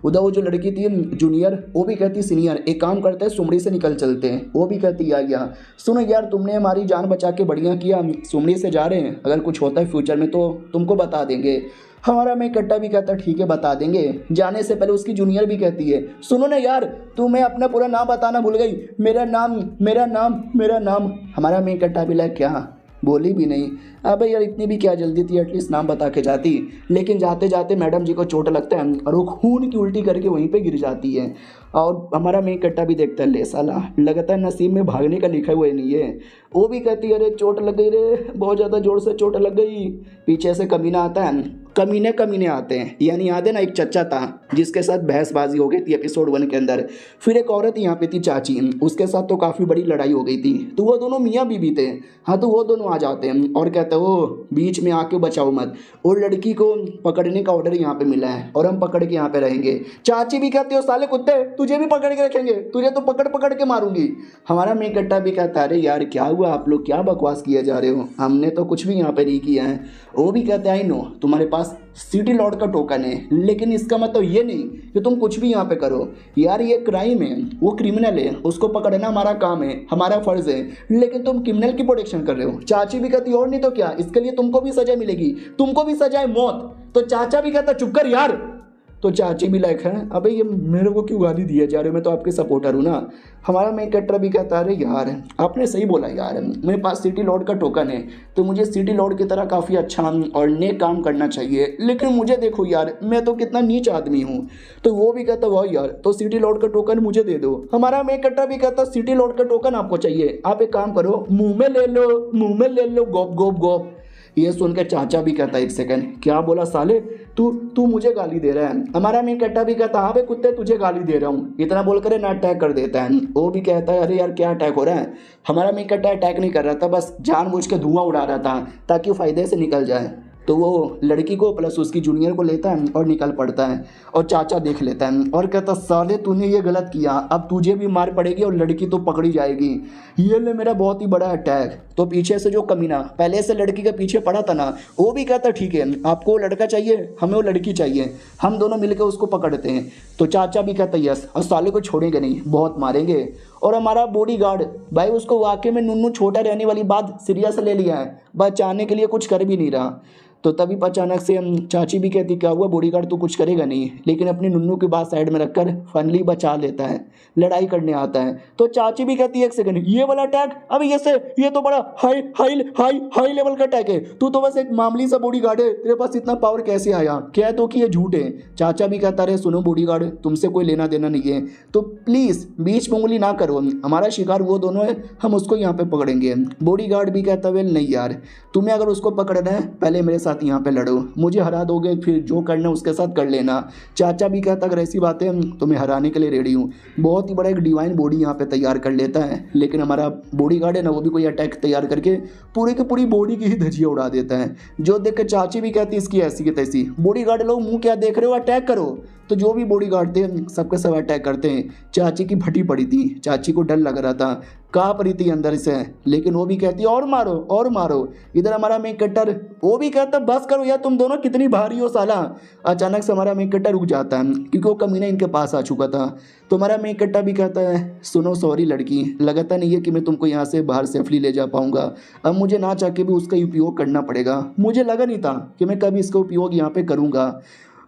उधर वो जो लड़की थी जूनियर, वो भी कहती सीनियर एक काम करते हैं सुमड़ी से निकल चलते हैं। वो भी कहती आ गया सुनो यार तुमने हमारी जान बचा के बढ़िया किया, सुमड़ी से जा रहे हैं, अगर कुछ होता है फ्यूचर में तो तुमको बता देंगे। हमारा मैं कट्टा भी कहता ठीक है बता देंगे। जाने से पहले उसकी जूनियर भी कहती है सुनो ना यार तुम्हें अपना पूरा नाम बताना भूल गई, मेरा नाम मेरा नाम मेरा नाम। हमारा मैं कट्टा भी लग क्या बोली भी नहीं। अबे यार इतनी भी क्या जल्दी थी, एटलीस्ट नाम बता के जाती। लेकिन जाते जाते मैडम जी को चोट लगता है और वो खून की उल्टी करके वहीं पे गिर जाती है। और हमारा मेन कट्टा भी देखता है ले साला लगता है नसीब में भागने का लिखा हुआ नहीं है। वो भी कहती है अरे चोट लग गई रे, बहुत ज़्यादा जोर से चोट लग गई। पीछे से कमीना आता है, कमीने आते हैं, यानी याद है ना एक चच्चा था जिसके साथ बहसबाजी हो गई थी एपिसोड 1 के अंदर। फिर एक औरत यहाँ पे थी चाची, उसके साथ तो काफ़ी बड़ी लड़ाई हो गई थी। तो वो दोनों मियाँ बीबी थे। हाँ तो वो दोनों आ जाते हैं और कहते हो बीच में आके बचाओ मत, और लड़की को पकड़ने का ऑर्डर यहाँ पे मिला है और हम पकड़ के यहाँ पे रहेंगे। चाची भी कहती हो साले कुत्ते तुझे भी पकड़ के रखेंगे, तुझे तो पकड़ पकड़ के मारूंगी। हमारा मेन कट्टा भी कहता है अरे यार क्या हुआ, आप लोग क्या बकवास किए जा रहे हो, हमने तो कुछ भी यहाँ पे नहीं किया है। वो भी कहते हैं आई नो तुम्हारे पास सिटी लॉर्ड का टोकन है, लेकिन इसका मतलब ये नहीं कि तुम कुछ भी यहाँ पे करो। यार ये क्राइम है, वो क्रिमिनल है, उसको पकड़ना हमारा काम है, हमारा फर्ज है, लेकिन तुम क्रिमिनल की प्रोटेक्शन कर रहे हो। चाची भी कहती और नहीं तो क्या, इसके लिए तुमको भी सजा मिलेगी, तुमको भी सजा है मौत। तो चाचा भी कहता चुप कर यार। तो चाची भी लाइक है अबे ये मेरे को क्यों गाली दिया जा रहे हो, मैं तो आपके सपोर्टर हूँ ना। हमारा मेन कैरेक्टर भी कहता है अरे यार आपने सही बोला यार, मेरे पास सिटी लॉर्ड का टोकन है तो मुझे सिटी लॉर्ड की तरह काफ़ी अच्छा और नेक काम करना चाहिए, लेकिन मुझे देखो यार मैं तो कितना नीच आदमी हूँ। तो वो भी कहता वाह यार तो सिटी लॉर्ड का टोकन मुझे दे दो। हमारा मेन कैरेक्टर भी कहता सिटी लॉर्ड का टोकन आपको चाहिए, आप एक काम करो मुँह में ले लो, मुँह में ले लो, गोप गोप गोप। ये सुनकर चाचा भी कहता है एक सेकंड क्या बोला साले, तू मुझे गाली दे रहा है। हमारा मेन कट्टा भी कहता हाँ बे कुत्ते तुझे गाली दे रहा हूँ, इतना बोलकर ना अटैक कर देता है। वो भी कहता है अरे यार क्या अटैक हो रहा है। हमारा मेन कट्टा अटैक नहीं कर रहा था, बस जानबूझ के धुआं उड़ा रहा था ताकि वो फायदे से निकल जाए। तो वो लड़की को प्लस उसकी जूनियर को लेता है और निकल पड़ता है। और चाचा देख लेता है और कहता साले तूने ये गलत किया, अब तुझे भी मार पड़ेगी और लड़की तो पकड़ी जाएगी, ये ले मेरा बहुत ही बड़ा अटैक। तो पीछे से जो कमीना पहले से लड़की के पीछे पड़ा था ना, वो भी कहता ठीक है आपको वो लड़का चाहिए, हमें वो लड़की चाहिए, हम दोनों मिलकर उसको पकड़ते हैं। तो चाचा भी कहता यस, और साले को छोड़ेंगे नहीं, बहुत मारेंगे। और हमारा बॉडीगार्ड भाई उसको वाकई में नुन्नू छोटा रहने वाली बात सीरियस ले लिया है, बचाने के लिए कुछ कर भी नहीं रहा। तो तभी अचानक से हम चाची भी कहती क्या हुआ बॉडीगार्ड तो कुछ करेगा नहीं, लेकिन अपने नुन्नू की बात साइड में रखकर फाइनली बचा लेता है, लड़ाई करने आता है। तो चाची भी कहती है एक सेकंड ये वाला अटैक, अब ये तो बड़ा high high high high level का अटैक है, तू तो बस एक मामूली सा बॉडीगार्ड है, तेरे पास इतना पावर कैसे आया, कह दो कि ये झूठ है। चाचा भी कहता रहे सुनो बॉडीगार्ड तुमसे कोई लेना देना नहीं है, तो प्लीज़ बीच में उंगली ना करो, हमारा शिकार वो दोनों है, हम उसको यहाँ पे पकड़ेंगे। बॉडीगार्ड भी कहता वेल नहीं यार, तुम्हें अगर उसको पकड़ना है पहले मेरे साथ यहाँ पे लड़ो, मुझे हरा दोगे फिर जो करना है उसके साथ कर लेना। चाचा भी कहता अगर ऐसी बात है तो मैं हराने के लिए रेडी हूँ। बहुत ही बड़ा एक डिवाइन बॉडी यहाँ पे तैयार कर लेता है, लेकिन हमारा बॉडीगार्ड है ना वो भी कोई अटैक तैयार करके पूरी की पूरी बॉडी की ही धजिया उड़ा देता है। जो देख के चाची भी कहती इसकी ऐसी की तैसी, बॉडीगार्ड लोग मुँह क्या देख रहे हो, अटैक करो। तो जो भी बॉडीगार्ड थे सबके सब अटैक करते हैं। चाची की फटी पड़ी थी, चाची को डर लग रहा था, काँप रही थी अंदर से, लेकिन वो भी कहती और मारो और मारो। इधर हमारा मेन कट्टर वो भी कहता बस करो यार तुम दोनों कितनी भारी हो साला। अचानक से हमारा मेन कट्टर रुक जाता है क्योंकि वो कमीना इनके पास आ चुका था। तो हमारा मेन कट्टा भी कहता है सुनो सॉरी लड़की, लगता नहीं है कि मैं तुमको यहाँ से बाहर सेफली ले जा पाऊँगा, अब मुझे ना चाह के भी उसका उपयोग करना पड़ेगा, मुझे लगा नहीं था कि मैं कभी इसका उपयोग यहाँ पे करूँगा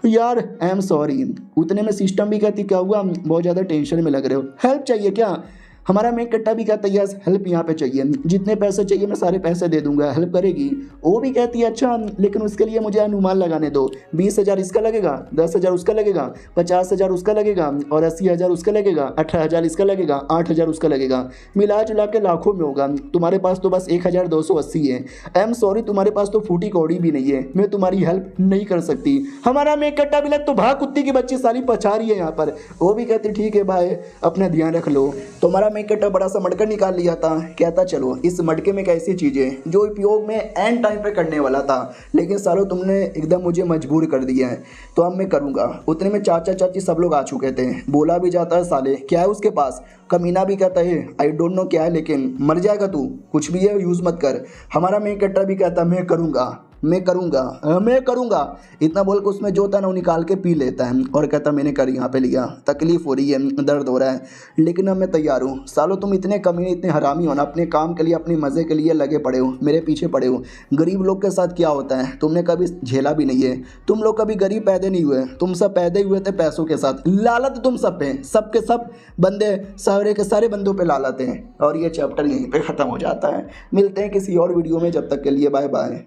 यार, आई एम सॉरी। उतने में सिस्टम भी कहती क्या हुआ बहुत ज़्यादा टेंशन में लग रहे हो, हेल्प चाहिए क्या। हमारा मेन कट्टा भी कहता है यस हेल्प यहाँ पे चाहिए, जितने पैसे चाहिए मैं सारे पैसे दे दूंगा, हेल्प करेगी। वो भी कहती है अच्छा लेकिन उसके लिए मुझे अनुमान लगाने दो, 20,000 इसका लगेगा, 10,000 उसका लगेगा, 50,000 उसका लगेगा और 80,000 उसका लगेगा, 18,000 इसका लगेगा, 8,000 उसका लगेगा, मिला जुला के लाखों में होगा। तुम्हारे पास तो बस 1,280 है। आई एम सॉरी तुम्हारे पास तो फूटी कौड़ी भी नहीं है, मैं तुम्हारी हेल्प नहीं कर सकती। हमारा मेन कट्टा भी लग तो भाग कुत्ती की बच्ची सारी पछा रही है यहाँ पर। वो भी कहती ठीक है भाई अपना ध्यान रख लो। तो हमारा मेन कैरेक्टर बड़ा सा मटका निकाल लिया था। कहता चलो इस मटके में एक ऐसी चीज़ है जो उपयोग में एंड टाइम पे करने वाला था, लेकिन सालों तुमने एकदम मुझे मजबूर कर दिया है, तो अब मैं करूँगा। उतने में चाचा चाची सब लोग आ चुके थे। बोला भी जाता है साले क्या है उसके पास। कमीना भी कहता है आई डोंट नो क्या है, लेकिन मर जाएगा तू, कुछ भी है यूज़ मत कर। हमारा मेन कैरेक्टर भी कहता मैं करूँगा मैं करूँगा। इतना बोल के उसमें जो था ना वो निकाल के पी लेता है और कहता मैंने कर यहाँ पे लिया, तकलीफ़ हो रही है, दर्द हो रहा है, लेकिन अब मैं तैयार हूँ। सालों तुम इतने कमीने इतने हरामी हो ना, अपने काम के लिए अपने मज़े के लिए लगे पड़े हो, मेरे पीछे पड़े हो। गरीब लोग के साथ क्या होता है तुमने कभी झेला भी नहीं है। तुम लोग कभी गरीब पैदा नहीं हुए, तुम सब पैदा ही हुए थे पैसों के साथ। लालत तुम सब पे, सब के सब बंदे सारे के सारे बंदों पे लालत हैं। और ये चैप्टर यहीं पे ख़त्म हो जाता है। मिलते हैं किसी और वीडियो में, जब तक के लिए बाय बाय।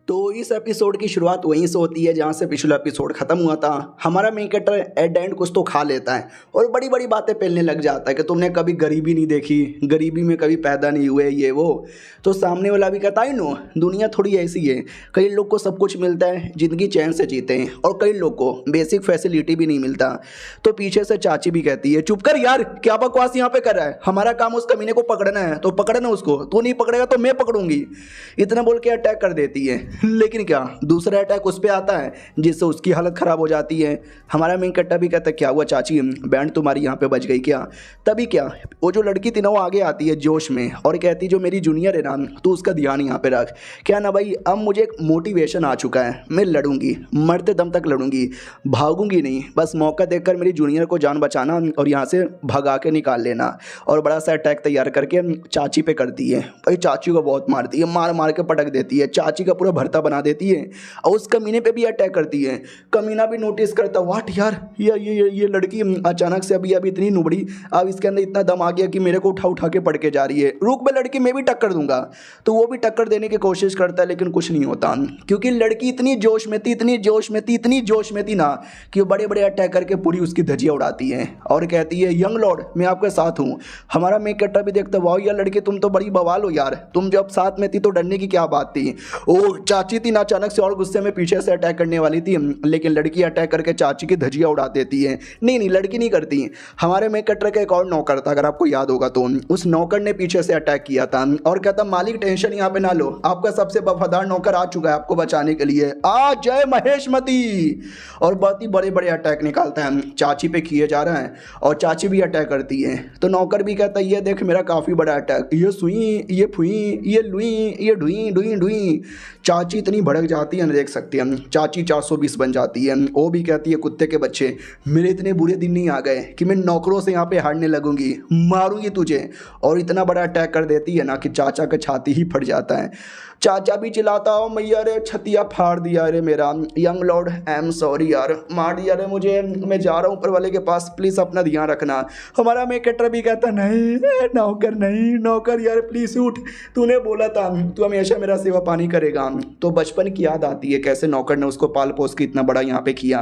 तो इस एपिसोड की शुरुआत वहीं से होती है जहाँ से पिछला एपिसोड खत्म हुआ था। हमारा main character at the end कुछ तो खा लेता है और बड़ी बड़ी बातें फैलने लग जाता है कि तुमने कभी गरीबी नहीं देखी, गरीबी में कभी पैदा नहीं हुए, ये वो। तो सामने वाला भी कहता है नो दुनिया थोड़ी ऐसी है, कई लोग को सब कुछ मिलता है, ज़िंदगी चैन से जीते हैं, और कई लोग को बेसिक फैसिलिटी भी नहीं मिलता। तो पीछे से चाची भी कहती है चुप कर यार, क्या बकवास यहाँ पे कर रहा है, हमारा काम उस कमीने को पकड़ना है तो पकड़ना उसको, तू नहीं पकड़ेगा तो मैं पकड़ूंगी। इतना बोल के अटैक कर देती है, लेकिन क्या दूसरा अटैक उस पर आता है जिससे उसकी हालत ख़राब हो जाती है। हमारा मेन कैरेक्टर भी कहता है क्या हुआ चाची, बैंड तुम्हारी यहाँ पे बज गई क्या। तभी क्या वो जो लड़की थी ना वो आगे आती है जोश में और कहती जो मेरी जूनियर है ना तो उसका ध्यान यहाँ पे रख। क्या ना भाई अब मुझे एक मोटिवेशन आ चुका है, मैं लड़ूंगी, मरते दम तक लड़ूंगी, भागूंगी नहीं, बस मौका देखकर मेरी जूनियर को जान बचाना और यहाँ से भगा के निकाल लेना। और बड़ा सा अटैक तैयार करके चाची पे करती है। भाई चाची को बहुत मारती है, मार मार के पटक देती है, चाची का पूरा भरता बना देती है और उस कमीने पे भी अटैक करती है। कमीना भी नोटिस करता व्हाट यार ये लड़की अचानक से अभी इतनी नुबड़ी, अब इसके अंदर इतना दम आ गया कि मेरे को उठा उठा के पड़ के जा रही है, रुक बे लड़की मैं भी टक्कर दूंगा। तो वो भी टक्कर देने की कोशिश करता है लेकिन कुछ नहीं होता, क्योंकि लड़की इतनी जोश में थी ना कि वो बड़े बड़े अटैक करके पूरी उसकी धजिया उड़ाती है और कहती है यंग लॉर्ड मैं आपके साथ हूँ। हमारा मेन कैरेक्टर भी देखता वाह यार लड़की तुम तो बड़ी बवाल हो यार, तुम जब साथ में थी तो डरने की क्या बात थी। ओ चाची थी ना अचानक से और गुस्से में पीछे से अटैक करने वाली थी, लेकिन लड़की अटैक करके चाची की धजिया उड़ा देती है। नहीं लड़की नहीं करती, हमारे मेन कैरेक्टर का एक और नौकर था, अगर आपको याद होगा तो उस नौकर ने पीछे से अटैक किया था और कहता मालिक टेंशन यहाँ पे ना लो, आपका सबसे वफादार नौकर आ चुका है आपको बचाने के लिए, आ जय महेशमती। और बहुत ही बड़े बड़े अटैक निकालता है, चाची पे किए जा रहा है और चाची भी अटैक करती है। तो नौकर भी कहता है ये देख मेरा काफ़ी बड़ा अटैक, ये सुई ये फुई ये लुई ये ढुई ढुई ढुई। चाची इतनी भड़क जाती है ना, देख सकते हैं चाची 420 बन जाती है। वो भी कहती है कुत्ते के बच्चे मेरे इतने बुरे दिन नहीं आ गए कि मैं नौकरों से यहाँ पे हारने लगूंगी, मारूंगी तुझे। और इतना बड़ा अटैक कर देती है ना कि चाचा का छाती ही फट जाता है। चाचा भी चिल्लाता हो मैया रे छतिया फाड़ दिया रे मेरा, young Lord I am sorry यार, मार दिया रे मुझे, मैं जा रहा हूँ ऊपर वाले के पास, प्लीज़ अपना ध्यान रखना। हमारा मेन कैरेक्टर भी कहता नहीं नौकर नहीं, नौकर यार प्लीज़ उठ, तूने बोला था तू हमेशा मेरा सेवा पानी करेगा। तो बचपन की याद आती है कैसे नौकर ने उसको पाल पोस के इतना बड़ा यहाँ पे किया।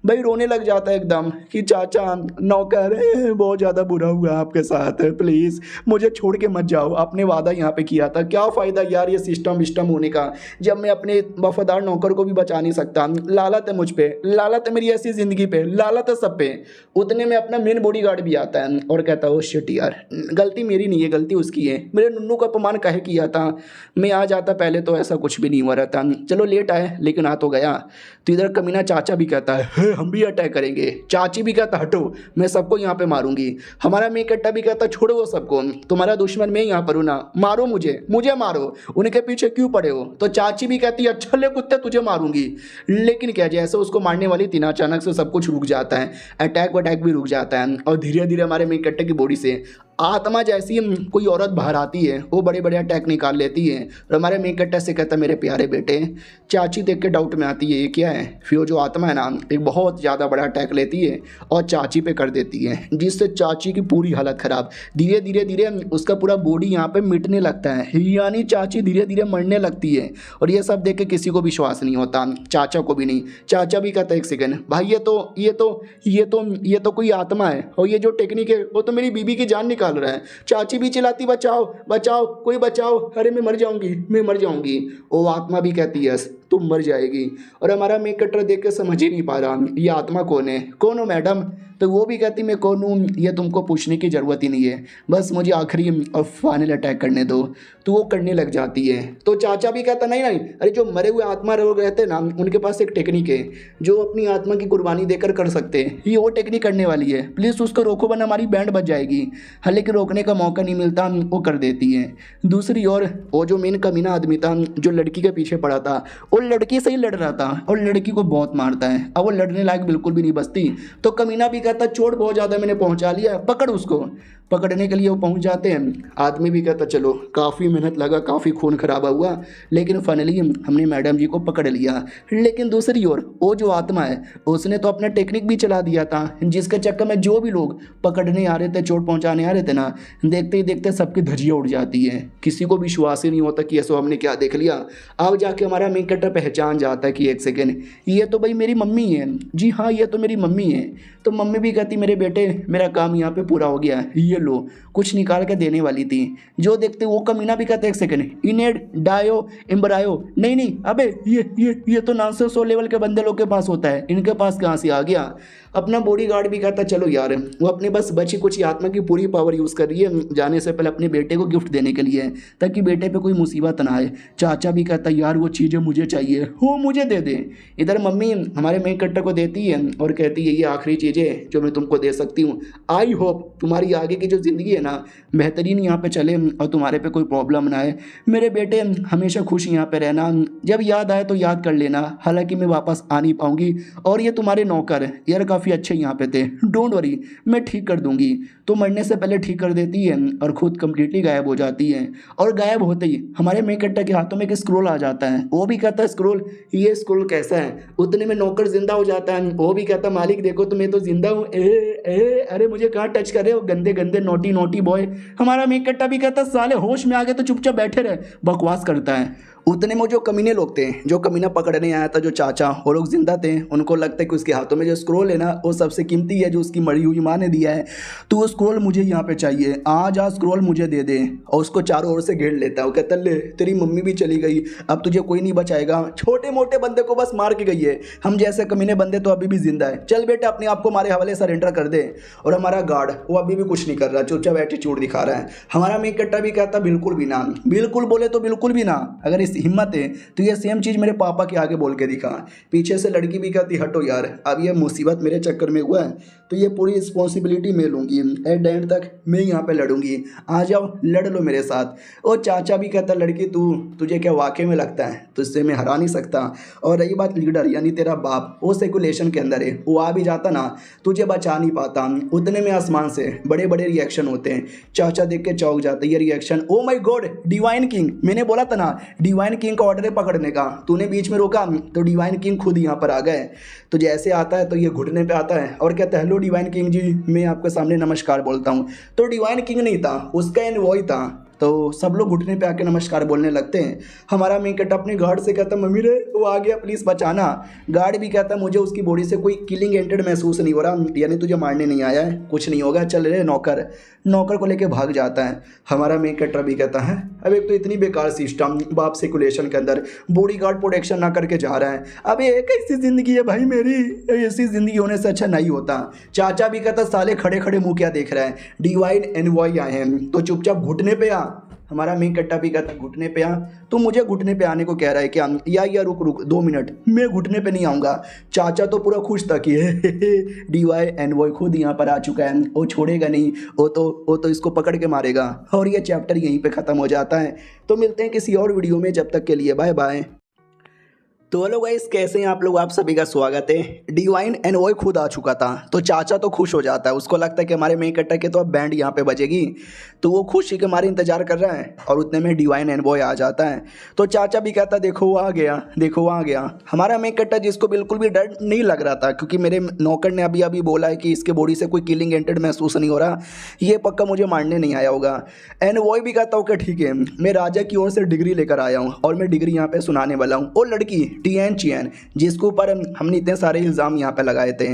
भाई रोने लग जाता है एकदम कि चाचा नौकर बहुत ज़्यादा बुरा हुआ आपके साथ, प्लीज़ मुझे छोड़ के मत जाओ, आपने वादा यहाँ पे किया था, क्या फ़ायदा यार ये सिस्टम होने का जब मैं अपने वफादार नौकर को भी बचा नहीं सकता। लालत है मुझ पे, लालत है मेरी ऐसी ज़िंदगी पे, लालत है सब पे। उतने में अपना मेन बॉडीगार्ड भी आता है और कहता है ओ शिट यार गलती मेरी नहीं है, गलती उसकी है, मेरे नुन्नू का अपमान काहे किया था, मैं आ जाता पहले तो ऐसा कुछ भी नहीं हुआ रहता, चलो लेट आए लेकिन आ तो गया। तो इधर कमीना चाचा भी कहता है हम भी अटैक करेंगे, चाची भी कहता हटो मैं सबको यहाँ पे मारूंगी। हमारा मेन कैरेक्टर भी कहता छोड़ो वो सबको, तुम्हारा दुश्मन मैं यहाँ पर हूँ ना, मारो मुझे मारो, उनके पीछे क्यों पड़े हो। तो चाची भी कहती है अच्छा ले कुत्ते तुझे मारूंगी। लेकिन क्या जैसे उसको मारने वाली थी ना अचानक से सब कुछ रुक जाता है, अटैक वटैक भी रुक जाता है और धीरे धीरे हमारे मेन कैरेक्टर की बॉडी से आत्मा जैसी कोई औरत बाहर आती है, वो बड़े बड़े अटैक निकाल लेती है और हमारे मेन कैरेक्टर से कहता है मेरे प्यारे बेटे। चाची देख के डाउट में आती है ये क्या है, फिर वो जो आत्मा है ना एक बहुत ज़्यादा बड़ा अटैक लेती है और चाची पे कर देती है, जिससे चाची की पूरी हालत ख़राब, धीरे धीरे उसका पूरा बॉडी यहाँ पे मिटने लगता है, यानी चाची धीरे धीरे मरने लगती है। और ये सब देख के किसी को विश्वास नहीं होता, चाचा को भी नहीं। चाचा भी कहता है एक सेकेंड भाई ये तो कोई आत्मा है और ये जो टेक्निक है वो तो मेरी बीबी की जान निकाल रहा है। चाची भी चिल्लाती बचाओ बचाओ कोई बचाओ, अरे मैं मर जाऊंगी। वो आत्मा भी कहती है तू मर जाएगी। और हमारा मेन कटर देख के समझ ही नहीं पा रहा ये आत्मा कौन है, कौन हो मैडम। तो वो भी कहती मैं कौन हूँ ये तुमको पूछने की ज़रूरत ही नहीं है, बस मुझे आखिरी और फाइनल अटैक करने दो। तो वो करने लग जाती है। तो चाचा भी कहता नहीं नहीं, अरे जो मरे हुए आत्मा लोग रहते हैं ना उनके पास एक टेक्निक है जो अपनी आत्मा की कुर्बानी देकर कर सकते हैं, ये वो टेक्निक करने वाली है, प्लीज़ उसको रोको वरना हमारी बैंड बच जाएगी। हाँ लेकिन रोकने का मौका नहीं मिलता, वो कर देती है। दूसरी ओर वो जो मेन कमीना आदमी था जो लड़की के पीछे पड़ा था वो लड़की से ही लड़ रहा था और लड़की को बहुत मारता है। अब वो लड़ने लायक बिल्कुल भी नहीं बचती। तो कमीना भी कहता चोट बहुत ज़्यादा मैंने पहुंचा लिया, पकड़ उसको। पकड़ने के लिए वो पहुंच जाते हैं। आदमी भी कहता चलो काफ़ी मेहनत लगा, काफ़ी खून खराबा हुआ, लेकिन फाइनली हमने मैडम जी को पकड़ लिया। लेकिन दूसरी ओर वो जो आत्मा है उसने तो अपना टेक्निक भी चला दिया था जिसके चक्कर में जो भी लोग पकड़ने आ रहे थे, चोट पहुंचाने आ रहे थे ना, देखते ही देखते सबकी धज्जियाँ उड़ जाती है। किसी को विश्वास ही नहीं होता कि ऐसा हमने क्या देख लिया। अब जाके हमारा मेन कटर पहचान जाता है कि एक सेकेंड ये तो भाई मेरी मम्मी है। जी हाँ ये तो मेरी मम्मी है। तो मम्मी भी कहती मेरे बेटे मेरा काम यहाँ पे पूरा हो गया है, ये लो कुछ निकाल के देने वाली थी। जो देखते वो कमीना भी कहते एक सेकंड इनेड डायो एम्ब्रायो, नहीं नहीं अबे ये तो 900 लेवल के बंदे लोग के पास होता है, इनके पास कहाँ से आ गया। अपना बॉडीगार्ड भी कहता चलो यार, वो अपने बस बची कुछ आत्मा की पूरी पावर यूज़ कर रही है जाने से पहले अपने बेटे को गिफ्ट देने के लिए ताकि बेटे पे कोई मुसीबत ना आए। चाचा भी कहता यार वो चीज़ें मुझे चाहिए, वो मुझे दे दे। इधर मम्मी हमारे मेन कट्टर को देती है और कहती है ये आखिरी चीज़ें जो मैं तुमको दे सकती हूँ। आई होप तुम्हारी आगे की जो ज़िंदगी है ना बेहतरीन यहाँ पे चले और तुम्हारे पे कोई प्रॉब्लम ना आए। मेरे बेटे हमेशा खुश यहाँ पे रहना, जब याद आए तो याद कर लेना, हालांकि मैं वापस आ नहीं पाऊँगी। और ये तुम्हारे नौकर यार काफ़ी अच्छे यहाँ पे थे, डोंट वरी मैं ठीक कर दूँगी। तो मरने से पहले ठीक कर देती है और खुद कम्प्लीटली गायब हो जाती है। और गायब होते ही हमारे मेन कट्टर के हाथों में एक स्क्रोल आ जाता है। वो भी कहता है स्क्रोल, ये स्क्रोल कैसा है। उतने में नौकर जिंदा हो जाता है। वो भी कहता मालिक देखो तो मैं तो जिंदा हूँ। अरे मुझे कहाँ टच कर रहे हो गंदे गंदे नोटी बॉय। हमारा मेन कट्टा भी कहता साले होश में आ गए तो चुपचाप बैठे रहे, बकवास करता है। उतने में जो कमीने लोग थे जो कमीना पकड़ने आया था जो चाचा, वो लोग जिंदा थे। उनको लगता है कि उसके हाथों में जो स्क्रोल है ना वो सबसे कीमती है जो उसकी मरी हुई माँ ने दिया है, तो वो स्क्रोल मुझे यहाँ पे चाहिए, आज स्क्रोल मुझे दे दे। और उसको चारों ओर से घेर लेता है। वो कहता ले तेरी मम्मी भी चली गई, अब तुझे कोई नहीं बचाएगा, छोटे मोटे बंदे को बस मार के गई है, हम जैसे कमीने बंदे तो अभी भी जिंदा है, चल बेटा अपने आप को हमारे हवाले सरेंडर कर दे। और हमारा गार्ड वो अभी भी कुछ नहीं कर रहा, चुपचाप एटीट्यूड दिखा रहा है। हमारा मेन कट्टा भी कहता बिल्कुल भी ना, बिल्कुल बोले तो बिल्कुल भी ना, अगर इस हिम्मत है तो ये सेम चीज़ मेरे पापा के आगे बोल के दिखा। पीछे से लड़की भी कहती हटो यार, अब ये मुसीबत मेरे चक्कर में हुआ है तो ये पूरी रिस्पॉन्सिबिलिटी मैं लूँगी, एट द एंड तक मैं यहाँ पे लड़ूंगी, आ जाओ लड़ लो मेरे साथ। और चाचा भी कहता लड़की तुझे क्या वाकई में लगता है तुझसे मैं हरा नहीं सकता। और रही बात लीडर यानी तेरा बाप, वो सेकुलेशन के अंदर है, वो आ भी जाता ना तुझे बचा नहीं पाता। उतने में आसमान से बड़े बड़े रिएक्शन होते हैं। चाचा देख के चौंक जाते, ये reaction oh my God divine king, मैंने बोला था ना डिवाइन किंग का ऑर्डर है पकड़ने का, तूने बीच में रोका तो डिवाइन किंग खुद यहाँ पर आ गए। तो जैसे आता है तो ये घुटने पे आता है और कहता है हेलो डिवाइन किंग जी, मैं आपके सामने नमस्कार बोलता हूँ। तो डिवाइन किंग नहीं था, उसका एनवॉय था। तो सब लोग घुटने पे आके नमस्कार बोलने लगते हैं। हमारा मेन कट्टा अपने गार्ड से कहता मम्मी रे वो आ गया प्लीज़ बचाना। गार्ड भी कहता मुझे उसकी बॉडी से कोई किलिंग एंटेड महसूस नहीं हो रहा, यानी तुझे मारने नहीं आया है, कुछ नहीं होगा, चल रहे नौकर को लेके भाग जाता है। हमारा मेन कट्टा भी कहता है अब एक तो इतनी बेकार सिस्टम, बाप सेकुलेशन के अंदर बॉडी गार्ड प्रोटेक्शन ना करके जा रहा है, अब एक ऐसी ज़िंदगी है भाई मेरी, ऐसी ज़िंदगी होने से अच्छा नहीं होता। चाचा भी कहता साले खड़े खड़े मुँह क्या देख रहा है, डिवाइन एनवॉय आए हैं तो चुपचाप घुटने पे आ। हमारा मेन कट्टा भी कहता घुटने पे आ, तू मुझे घुटने पे आने को कह रहा है क्या, या रुक 2 मिनट, मैं घुटने पे नहीं आऊँगा। चाचा तो पूरा खुश था कि डीवाई एनवॉय खुद यहाँ पर आ चुका है, वो छोड़ेगा नहीं, वो तो इसको पकड़ के मारेगा। और ये चैप्टर यहीं पे ख़त्म हो जाता है। तो मिलते हैं किसी और वीडियो में, जब तक के लिए बाय बाय। तो हेलो गाइस, कैसे हैं आप लोग, आप सभी का स्वागत है। डिवाइन एनवॉय खुद आ चुका था तो चाचा तो खुश हो जाता है, उसको लगता है कि हमारे मेन कट्टा के तो अब बैंड यहाँ पे बजेगी, तो वो खुशी के हमारे इंतजार कर रहा है। और उतने में डिवाइन एनवॉय आ जाता है तो चाचा भी कहता देखो वो आ गया, देखो वो आ गया। हमारा मेन कट्टा जिसको बिल्कुल भी डर नहीं लग रहा था क्योंकि मेरे नौकर ने अभी बोला है कि इसके बॉडी से कोई किलिंग एंटेड महसूस नहीं हो रहा, ये पक्का मुझे मारने नहीं आया होगा। एनवॉय भी कहता हूँ कि ठीक है मैं राजा की ओर से डिग्री लेकर आया हूँ और मैं डिग्री यहाँ पे सुनाने वाला हूँ। और लड़की टियन चियन, जिसके ऊपर हमने इतने सारे इल्ज़ाम यहाँ पे लगाए थे।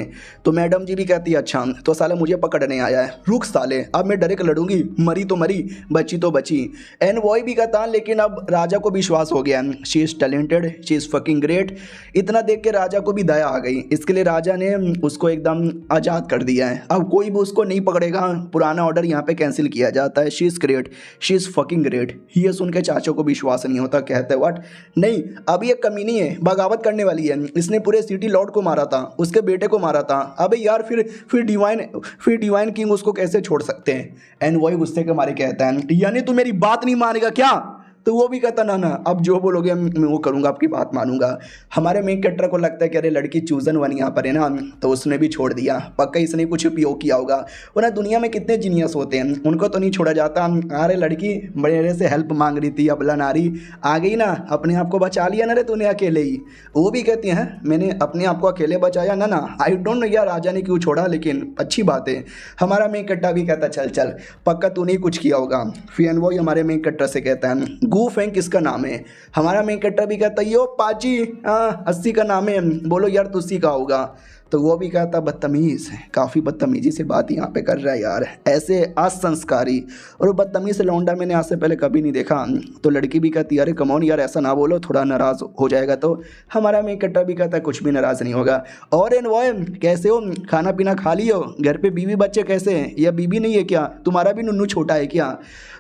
तो मैडम जी भी कहती है अच्छा तो साला मुझे पकड़ने आया है, रुक साले अब मैं डायरेक्ट लड़ूंगी, मरी तो मरी बची तो बची। एंड वही भी कहता लेकिन अब राजा को विश्वास हो गया, she is talented, she is fucking great. इतना देख के राजा को भी दया आ गई, इसके लिए राजा ने उसको एकदम आज़ाद कर दिया है। अब कोई भी उसको नहीं पकड़ेगा, पुराना ऑर्डर यहाँ पे कैंसिल किया जाता है। She is great, she is fucking great. ये सुन के चाचों को विश्वास नहीं होता, कहते हैं व्हाट, नहीं अब ये कमीनी है, बगावत करने वाली है, इसने पूरे सिटी लॉर्ड को मारा था, उसके बेटे को मारा था। अबे यार फिर डिवाइन किंग उसको कैसे छोड़ सकते हैं। एंड वही गुस्से के मारे कहता है यानी तू मेरी बात नहीं मानेगा क्या। तो वो भी कहता ना अब जो बोलोगे मैं वो करूँगा, आपकी बात मानूंगा। हमारे मेन कैरेक्टर को लगता है कि अरे लड़की चूजन वन यहाँ पर है ना, तो उसने भी छोड़ दिया, पक्का इसने कुछ उपयोग किया होगा, वरना दुनिया में कितने जीनियस होते हैं उनको तो नहीं छोड़ा जाता। अरे लड़की मेरे से हेल्प मांग रही थी, अबला नारी आ गई ना, अपने आप को बचा लिया ना रे तूने अकेले ही। वो भी कहती हैं मैंने अपने आप को अकेले बचाया ना आई डोंट नो यार राजा ने क्यों छोड़ा, लेकिन अच्छी बात है। हमारा मेन कट्टा भी कहता चल पक्का तूने कुछ किया होगा। फिर वो हमारे मेन कट्टर से कहता है गू फैंक किसका नाम है। हमारा मेन कट्टर भी कहता है यो पाची 80 का नाम है, बोलो यार तुसी का होगा। तो वो भी कहता बदतमीज़ है, काफ़ी बदतमीजी से बात यहाँ पे कर रहा है यार, ऐसे असंस्कारी और बदतमीज़ लौंडा मैंने आज से पहले कभी नहीं देखा। तो लड़की भी कहती है अरे कमॉन यार ऐसा ना बोलो, थोड़ा नाराज़ हो जाएगा। तो हमारा मेन कट्टा भी कहता है कुछ भी नाराज़ नहीं होगा। और एन वो कैसे हो, खाना पीना खा लियो, घर पे बीवी बच्चे कैसे हैं, या बीवी नहीं है क्या, तुम्हारा भी नुन्नू छोटा है क्या।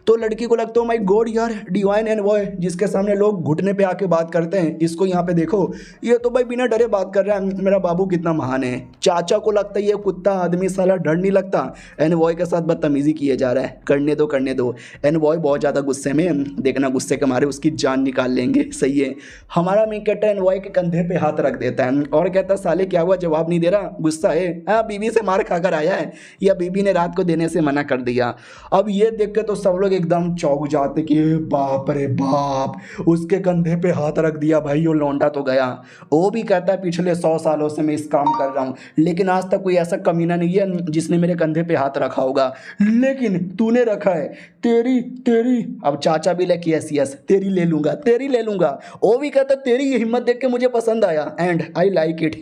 तो लड़की को लगता है माय गॉड यार डिवाइन एंड वो जिसके सामने लोग घुटने पे आके बात करते हैं, इसको यहाँ पे देखो, ये तो भाई बिना डरे बात कर रहा है, मेरा बाबू कितना महान है। चाचा को लगता है ये कुत्ता आदमी साला डर नहीं लगता, एन बॉय के साथ बदतमीजी किए जा रहा है, करने दो। एन बॉय बहुत ज़्यादा गुस्से में, देखना गुस्से के मारे उसकी जान निकाल लेंगे, सही है। हमारा मेन कैरेक्टर एन बॉय के कंधे पे हाथ रख देता है और कहता है साले क्या हुआ, जवाब नहीं दे रहा, गुस्सा है, हाँ बीवी से मार खाकर आया है या बीवी ने रात को देने से मना कर दिया। अब ये देख के तो सब लोग एकदम चौंक जाते कि बाप रे बाप, उसके कंधे पे हाथ रख दिया भाई, वो लौंडा तो गया। वो भी कहता है पिछले 100 सालों से मैं इस काम कर रहा हूँ, लेकिन आज तक कोई ऐसा कमीना नहीं है जिसने मेरे कंधे पे हाथ रखा होगा, लेकिन तूने रखा है, तेरी अब चाचा भी लेके यस तेरी ले लूंगा। वो भी कहता तेरी ये हिम्मत देख के मुझे पसंद आया एंड आई लाइक इट।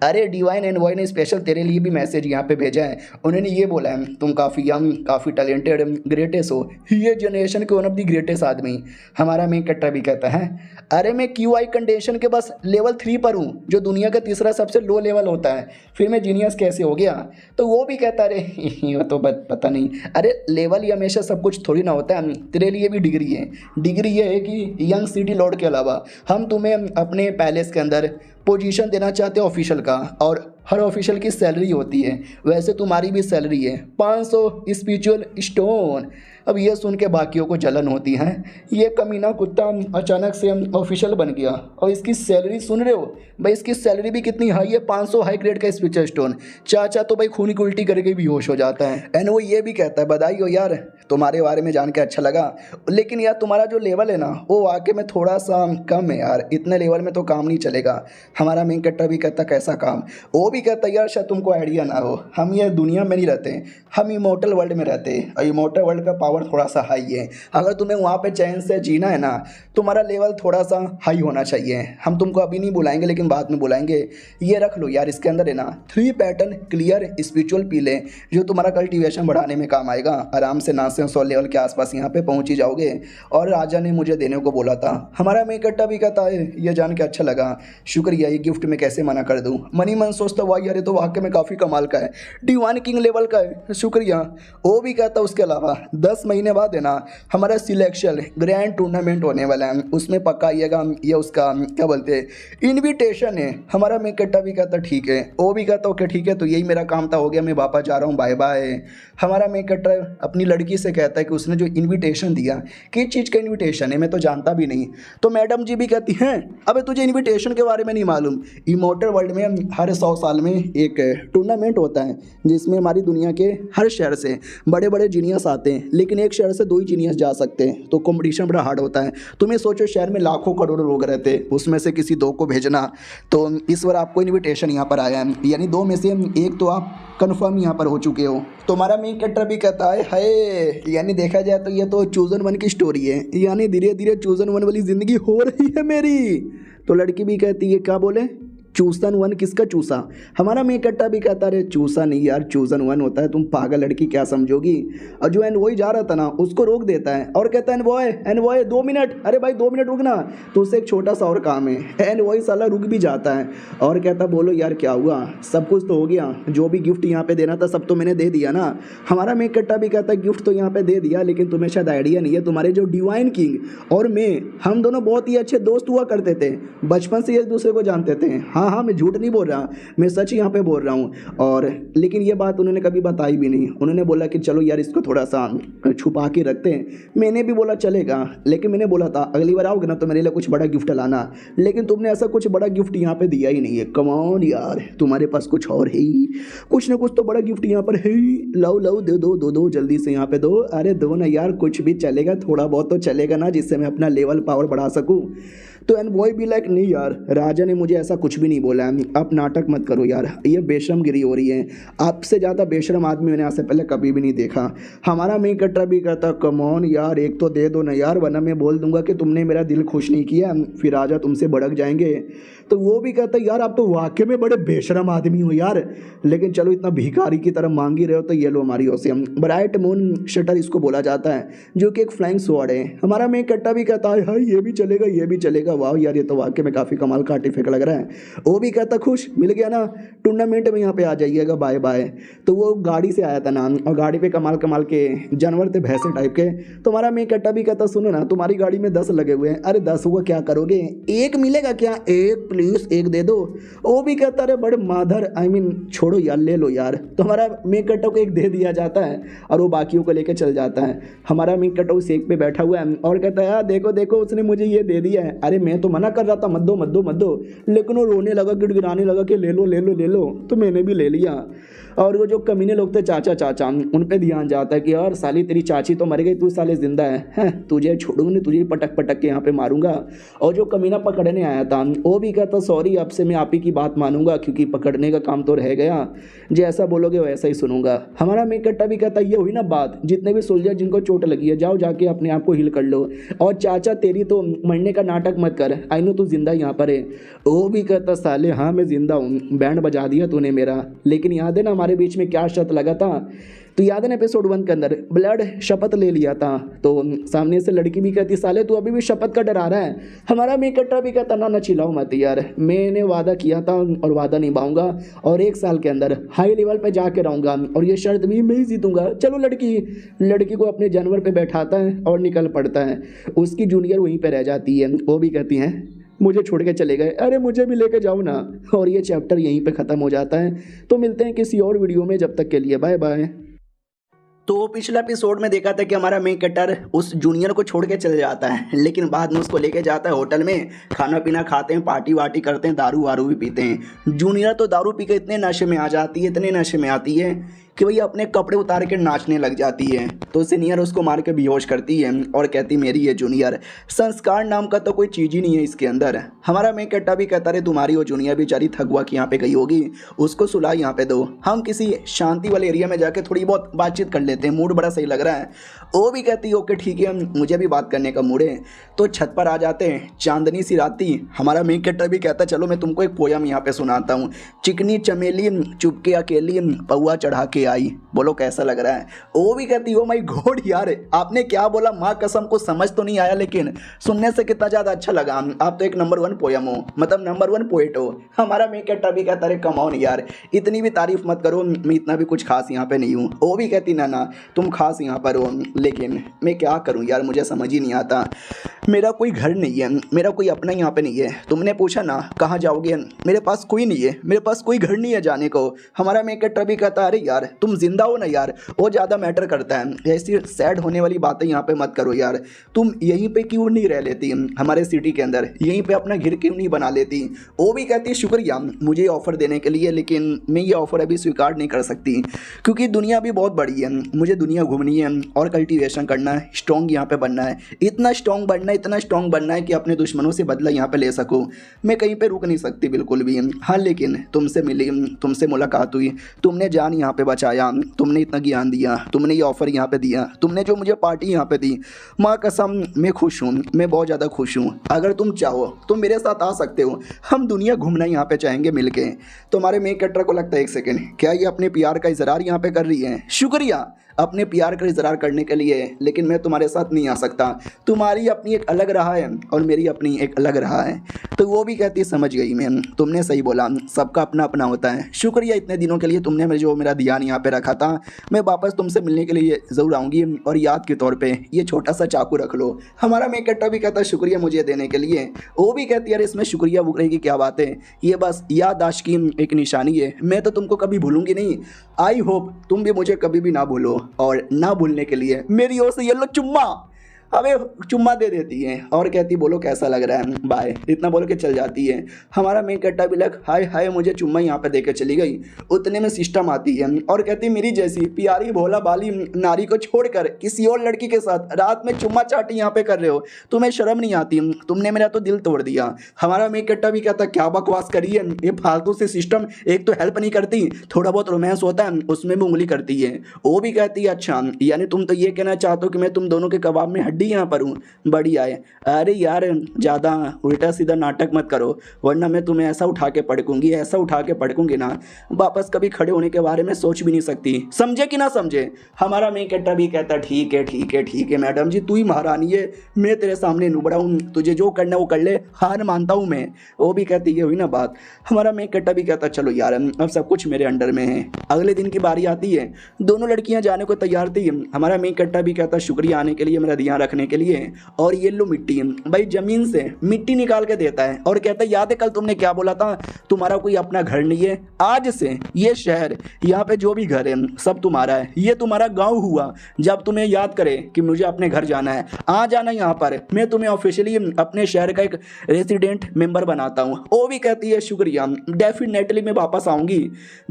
अरे डिवाइन एंड बॉय ने स्पेशल तेरे लिए भी मैसेज यहाँ पे भेजा है, उन्होंने ये बोला है तुम काफ़ी यंग, काफ़ी टैलेंटेड, ग्रेटेस्ट हो, ये जनरेशन के वन ऑफ द ग्रेटेस्ट आदमी। हमारा मेन कैरेक्टर भी कहता है अरे मैं QI कंडीशन के बस लेवल 3 पर हूँ, जो दुनिया का तीसरा सबसे लो लेवल होता है, फिर मैं जीनियस कैसे हो गया। तो वो भी कहता अरे ये तो पता नहीं, अरे लेवल ही हमेशा सब कुछ थोड़ी ना होता है, तेरे लिए भी डिग्री है। डिग्री ये है कि यंग सिटी लॉर्ड के अलावा हम तुम्हें अपने पैलेस के अंदर पोजीशन देना चाहते हैं ऑफिशियल का, और हर ऑफिशियल की सैलरी होती है, वैसे तुम्हारी भी सैलरी है 500 स्पिरिचुअल स्टोन। अब ये सुन के बाकियों को जलन होती है, ये कमीना कुत्ता अचानक से ऑफिशियल बन गया और इसकी सैलरी सुन रहे हो भाई, इसकी सैलरी भी कितनी हाई है, 500 हाई ग्रेड का स्पिरिचुअल स्टोन। चाचा तो भाई खूनी की उल्टी करके भी होश हो जाता है। एंड वो ये भी कहता है बधाई हो यार, तुम्हारे बारे में जान के अच्छा लगा, लेकिन यार तुम्हारा जो लेवल है ना वो वाकई में थोड़ा सा कम है यार, इतने लेवल में तो काम नहीं चलेगा। हमारा मेन कैरेक्टर भी कहता कैसा काम। वो भी कहता यार शायद तुमको आइडिया ना हो, हम ये दुनिया में नहीं रहते, हम इमोर्टल वर्ल्ड में रहते हैं, और इमोर्टल वर्ल्ड का पावर थोड़ा सा हाई है। अगर तुम्हें वहाँ पे चैन से जीना है ना, तुम्हारा लेवल थोड़ा सा हाई होना चाहिए। हम तुमको अभी नहीं बुलाएंगे लेकिन बाद में बुलाएंगे। ये रख लो यार, इसके अंदर है ना 3 पैटर्न क्लियर स्पिरिचुअल पीले, जो तुम्हारा कल्टीवेशन बढ़ाने में काम आएगा। आराम से 900 लेवल के आसपास यहाँ पे पहुँच ही जाओगे, और राजा ने मुझे देने को बोला था। हमारा मेन कैरेक्टर भी कहता है ये जान के अच्छा लगा, शुक्रिया, ये गिफ्ट में कैसे मना कर दूँ। मनी मन सोचता हुआ यार ये तो वाकई में काफ़ी कमाल का है, डिवाइन किंग लेवल का है, शुक्रिया। वो भी कहता उसके अलावा 10 महीने बाद है ना हमारा सिलेक्शन ग्रैंड टूर्नामेंट होने वाला है, उसमें पक्का आइएगा, ये उसका क्या बोलते हैं इनविटेशन है। हमारा मेन कैरेक्टर भी कहता ठीक है। वो भी कहता ओके ठीक है, तो यही मेरा काम था, हो गया, मैं वापस जा रहा हूँ, बाय बाय। हमारा मेन कैरेक्टर अपनी लड़की से कहता है कि उसने जो इन्विटेशन दिया, किस चीज़ का इन्विटेशन है, मैं तो जानता भी नहीं। तो मैडम जी भी कहती हैं अबे तुझे इन्विटेशन के बारे में नहीं मालूम, इमोर्टल वर्ल्ड में हर 100 साल में एक टूर्नामेंट होता है जिसमें हमारी दुनिया के हर शहर से बड़े बड़े जीनियस आते हैं, लेकिन एक शहर से 2 ही जीनियस जा सकते हैं, तो कंपटीशन बड़ा हार्ड होता है। तुम्हें सोचो शहर में लाखों करोड़ों लोग रहते हैं, उसमें से किसी 2 को भेजना, तो इस बार आपको इन्विटेशन यहाँ पर आया है, यानी 2 में से एक तो आप कंफर्म यहाँ पर हो चुके हो। तुम्हारा मेन कैरेक्टर भी कहता है हाय, यानी देखा जाए तो ये तो चूजन वन की स्टोरी है, यानी धीरे धीरे चूजन वन वाली जिंदगी हो रही है मेरी। तो लड़की भी कहती है क्या बोले, चूसन वन किसका चूसा। हमारा मेन कैरेक्टर भी कहता है चूसा नहीं यार, चूजन वन होता है, तुम पागल लड़की क्या समझोगी। और जो एनवॉय जा रहा था ना उसको रोक देता है और कहता है एनवॉय 2 मिनट, अरे भाई 2 मिनट रुकना, तो उससे एक छोटा सा और काम है। एनवॉय साला रुक भी जाता है और कहता बोलो यार क्या हुआ, सब कुछ तो हो गया, जो भी गिफ्ट यहाँ पे देना था सब तो मैंने दे दिया ना। हमारा मेन कैरेक्टर भी कहता है गिफ्ट तो यहाँ पे दे दिया, लेकिन तुम्हें शायद आइडिया नहीं है, तुम्हारे जो डिवाइन किंग और मैं, हम दोनों बहुत ही अच्छे दोस्त हुआ करते थे, बचपन से एक दूसरे को जानते थे। हाँ, मैं झूठ नहीं बोल रहा, मैं सच यहाँ पे बोल रहा हूँ। और लेकिन ये बात उन्होंने कभी बताई भी नहीं। उन्होंने बोला कि चलो यार इसको थोड़ा सा छुपा के रखते हैं। मैंने भी बोला चलेगा, लेकिन मैंने बोला था अगली बार आओगे ना तो मेरे लिए कुछ बड़ा गिफ्ट लाना, लेकिन तुमने ऐसा कुछ बड़ा गिफ्ट यहाँ पे दिया ही नहीं है। कम ऑन यार, तुम्हारे पास कुछ और है ही, कुछ ना कुछ तो बड़ा गिफ्ट यहाँ पर है ही। लो दो जल्दी से यहाँ पे दो। अरे दो ना यार, कुछ भी चलेगा, थोड़ा बहुत तो चलेगा ना, जिससे मैं अपना लेवल पावर बढ़ा सकूँ। तो एंड बॉय भी लाइक नहीं यार, राजा ने मुझे ऐसा कुछ भी नहीं बोला है, आप नाटक मत करो यार, ये बेशरमगिरी हो रही है। आपसे ज़्यादा बेशरम आदमी मैंने आज से पहले कभी भी नहीं देखा। हमारा मेन कैरेक्टर भी कहता कम ऑन यार, एक तो दे दो ना यार, वरना मैं बोल दूंगा कि तुमने मेरा दिल खुश नहीं किया, फिर राजा तुमसे भड़क जाएंगे। तो वो भी कहता यार आप तो वाकई में बड़े बेशरम आदमी हो यार, लेकिन चलो इतना भिखारी की तरह मांग ही रहे हो तो ये लो हमारी ओर से। ब्राइट मून शटर इसको बोला जाता है, जो कि एक फ्लाइंग स्वॉर्ड है। हमारा मेन कैरेक्टर भी कहता है हाँ ये भी चलेगा, ये भी चलेगा। वाह यार, ये तो वाकई में काफ़ी कमाल का आर्टिफैक्ट लग रहा है। वो भी कहता खुश, मिल गया ना, टूर्नामेंट में यहाँ पे आ जाइएगा, बाय बाय। तो वो गाड़ी से आया था ना, और गाड़ी पे कमाल कमाल के जानवर थे, भैंसे टाइप के। तो हमारा मेन कैरेक्टर भी कहता सुनो ना, तुम्हारी गाड़ी में 10 लगे हुए हैं। अरे 10 हुआ क्या करोगे, एक मिलेगा क्या, एक प्लीज एक दे दो। वो भी कहता अरे बड़े माधर, आई मीन छोड़ो यार, ले लो यार। तो हमारा मेन कैरेक्टर को एक दे दिया जाता है और वो बाकियों को लेकर चल जाता है। हमारा मेन कैरेक्टर उस एक पे बैठा हुआ है और कहता है यार देखो देखो उसने मुझे ये दे दिया है। अरे मैं तो मना कर रहा था मत दो मत दो मत दो, लेकिन वो रोने लगा, गिड़गिड़ाने लगा कि ले लो ले लो ले लो। तो मैंने भी ले लिया। और वो जो कमीने लोग थे चाचा चाचा, उन पे ध्यान जाता है कि यार साली तेरी चाची तो मर गई, तू साले जिंदा है, तुझे छोड़ूंगा नहीं, तुझे पटक पटक के यहाँ पे मारूंगा। और जो कमीना पकड़ने आया था वो भी कहता सॉरी, अब से मैं आप ही की बात मानूंगा, क्योंकि पकड़ने का काम तो रह गया, जैसा बोलोगे वैसा ही सुनूंगा। हमारा मेन कैरेक्टर भी कहता ये हुई ना बात, जितने भी सोल्जर जिनको चोट लगी है जाओ जाके अपने आप को हील कर लो। और चाचा तेरी तो मरने का नाटक मत कर, आई नो तू जिंदा यहाँ पर है। वो भी कहता साले हाँ मैं जिंदा हूँ, बैंड बजा दिया तूने मेरा, लेकिन याद है ना हमारे बीच में क्या शर्त लगा था। तो याद है ना एपिसोड 1 के अंदर ब्लड शपथ ले लिया था। तो सामने से लड़की भी कहती साले तू अभी भी शपथ का डरा रहा है। हमारा मेन कैरेक्टर भी कहता ना चिल्लाओ मत यार, मैंने वादा किया था और वादा निभाऊंगा, और 1 साल के अंदर हाई लेवल पे जाके रहूंगा, और ये शर्त भी मैं ही जीतूंगा। चलो लड़की को अपने जानवर पे बैठाता है और निकल पड़ता है। उसकी जूनियर वहीं पे रह जाती है। वो भी कहती हैं मुझे छोड़ के चले गए, अरे मुझे भी लेके जाओ ना। और ये चैप्टर यहीं पे ख़त्म हो जाता है। तो मिलते हैं किसी और वीडियो में, जब तक के लिए बाय बाय। तो पिछला एपिसोड में देखा था कि हमारा मेन कैरेक्टर उस जूनियर को छोड़ के चले जाता है, लेकिन बाद में उसको लेके जाता है होटल में, खाना पीना खाते हैं, पार्टी वार्टी करते हैं, दारू वारू भी पीते हैं। जूनियर तो दारू पी के इतने नशे में आ जाती है, इतने नशे में आती है कि भैया अपने कपड़े उतार के नाचने लग जाती है। तो सीनियर उसको मार के बेहोश करती है और कहती मेरी ये जूनियर, संस्कार नाम का तो कोई चीज़ ही नहीं है इसके अंदर। हमारा मेन कैरेक्टर भी कहता रहे तुम्हारी वो जूनियर बेचारी थकवा की यहाँ पे गई होगी, उसको सुला यहाँ पे दो, हम किसी शांति वाले एरिया में जाके थोड़ी बहुत बातचीत कर लेते हैं, मूड बड़ा सही लग रहा है। वो भी कहती है ओके ठीक है, मुझे भी बात करने का मूड है। तो छत पर आ जाते हैं, चांदनी सी राती। हमारा मेन कैरेक्टर भी कहता है चलो मैं तुमको एक पोयम यहाँ पे सुनाता हूँ। चिकनी चमेली चुपके अकेली पौआ चढ़ा के आई, बोलो कैसा लग रहा है। वो भी कहती हो माय गॉड यार आपने क्या बोला, माँ कसम को समझ तो नहीं आया, लेकिन सुनने से कितना ज़्यादा अच्छा लगा। आप तो एक नंबर 1 पोयम हो, मतलब नंबर 1 पोएट हो। हमारा मेन कैरेक्टर भी कहता है कम ऑन यार इतनी भी तारीफ मत करो, मैं इतना भी कुछ खास यहाँ पे नहीं हूँ। वो भी कहती ना तुम खास यहाँ पर हो, लेकिन मैं क्या करूँ यार मुझे समझ ही नहीं आता, मेरा कोई घर नहीं है, मेरा कोई अपना यहाँ पे नहीं है। तुमने पूछा ना कहाँ जाओगे, मेरे पास कोई नहीं है, मेरे पास कोई घर नहीं है जाने को। हमारा मेन कैरेक्टर भी कहता अरे यार तुम जिंदा हो ना यार, वो ज़्यादा मैटर करता है। ऐसी सैड होने वाली बातें यहाँ पे मत करो यार। तुम यहीं पे क्यों नहीं रह लेती हमारे सिटी के अंदर, यहीं पे अपना घर क्यों नहीं बना लेती? वो भी कहती है शुक्रिया मुझे ऑफ़र देने के लिए, लेकिन मैं ये ऑफ़र अभी स्वीकार नहीं कर सकती क्योंकि दुनिया भी बहुत बड़ी है, मुझे दुनिया घूमनी है और कल्टीवेशन करना है, स्ट्रॉन्ग यहाँ पे बनना है, इतना स्ट्रॉन्ग बनना है, इतना स्ट्रॉन्ग बनना है कि अपने दुश्मनों से बदला यहाँ पे ले सकूँ। मैं कहीं पे रुक नहीं सकती बिल्कुल भी। हाँ लेकिन तुमसे मिली, तुमसे मुलाकात हुई, तुमने जान यहाँ पे बचाया, तुमने इतना ज्ञान दिया, तुमने ये ऑफ़र यहाँ पे दिया, तुमने जो मुझे पार्टी यहाँ पे दी, माँ कसम मैं खुश हूँ, मैं बहुत ज़्यादा खुश हूँ। अगर तुम चाहो तो मेरे साथ आ सकते हो, हम दुनिया घूमना यहाँ पे चाहेंगे मिलके। तो हमारे मेन कैरेक्टर को लगता है एक सेकेंड, क्या ये अपने प्यार का इजहार यहाँ पे कर रही है? शुक्रिया अपने प्यार का इजहार करने के लिए, लेकिन मैं तुम्हारे साथ नहीं आ सकता, तुम्हारी अपनी एक अलग राह है और मेरी अपनी एक अलग राह है। तो वो भी कहती समझ गई मैं, तुमने सही बोला, सबका अपना अपना होता है। शुक्रिया इतने दिनों के लिए तुमने मेरे जो मेरा ध्यान यहाँ पे रखा था, मैं वापस तुमसे मिलने के लिए ज़रूर आऊँगी और याद के तौर पर ये छोटा सा चाकू रख लो। हमारा मेन कैरेक्टर भी कहता है शुक्रिया मुझे देने के लिए। वो भी कहती है अरे इसमें शुक्रिया वुकरे की क्या बात है, ये बस याददाश्त की एक निशानी है, मैं तो तुमको कभी भूलूंगी नहीं। आई होप तुम भी मुझे कभी भी ना भूलो, और ना भूलने के लिए मेरी ओर से ये लो चुम्मा। हमें चुम्मा दे देती है और कहती बोलो कैसा लग रहा है, बाय, इतना बोल के चल जाती है। हमारा मेन कैरेक्टर भी लग हाय हाय मुझे चुम्मा यहाँ पे दे के चली गई। उतने में सिस्टम आती है और कहती मेरी जैसी प्यारी भोला बाली नारी को छोड़कर किसी और लड़की के साथ रात में चुम्मा चाटी यहाँ पे कर रहे हो, तुम्हें शर्म नहीं आती? तुमने मेरा तो दिल तोड़ दिया। हमारा मेन कैरेक्टर भी कहता क्या बकवास करी है, ये फालतू से सिस्टम एक तो हेल्प नहीं करती, थोड़ा बहुत रोमांस होता है उसमें भी उंगली करती है। वो भी कहती है अच्छा यानी तुम तो ये कहना चाहते हो कि मैं तुम दोनों के कबाब में हड्डी यहाँ पर हूँ, बढ़िया है। अरे यार ज़्यादा उल्टा सीधा नाटक मत करो वरना मैं तुम्हें ऐसा उठा के पटकूंगी, ऐसा उठा के पटकूंगी ना, वापस कभी खड़े होने के बारे में सोच भी नहीं सकती, समझे कि ना समझे? हमारा मेन कैरेक्टर भी कहता ठीक है ठीक है ठीक है मैडम जी, तू ही महारानी है, मैं तेरे सामने नुबड़ा हूँ, तुझे जो करना वो कर ले, हार मानता हूँ मैं। वो भी कहती है हुई ना बात। हमारा मेन कैरेक्टर भी कहता चलो यार अब सब कुछ मेरे अंडर में है। अगले दिन की बारी आती है, दोनों लड़कियां जाने को तैयार थी। हमारा मेन कैरेक्टर भी कहता शुक्रिया आने के लिए, मेरा ध्यान रखने के लिए। और ये लो मिट्टी, भाई जमीन से मिट्टी निकाल के देता है और कहता है याद है कल तुमने क्या बोला था, तुम्हारा कोई अपना घर नहीं है, आज से ये शहर यहाँ पे जो भी घर है सब तुम्हारा है, ये तुम्हारा गांव हुआ। जब तुम्हें याद करे कि मुझे अपने घर जाना है, आ जाना यहाँ पर, मैं तुम्हें ऑफिशियली अपने शहर का एक रेसिडेंट मेंबर बनाता हूँ। वो भी कहती है शुक्रिया डेफिनेटली मैं वापस आऊंगी।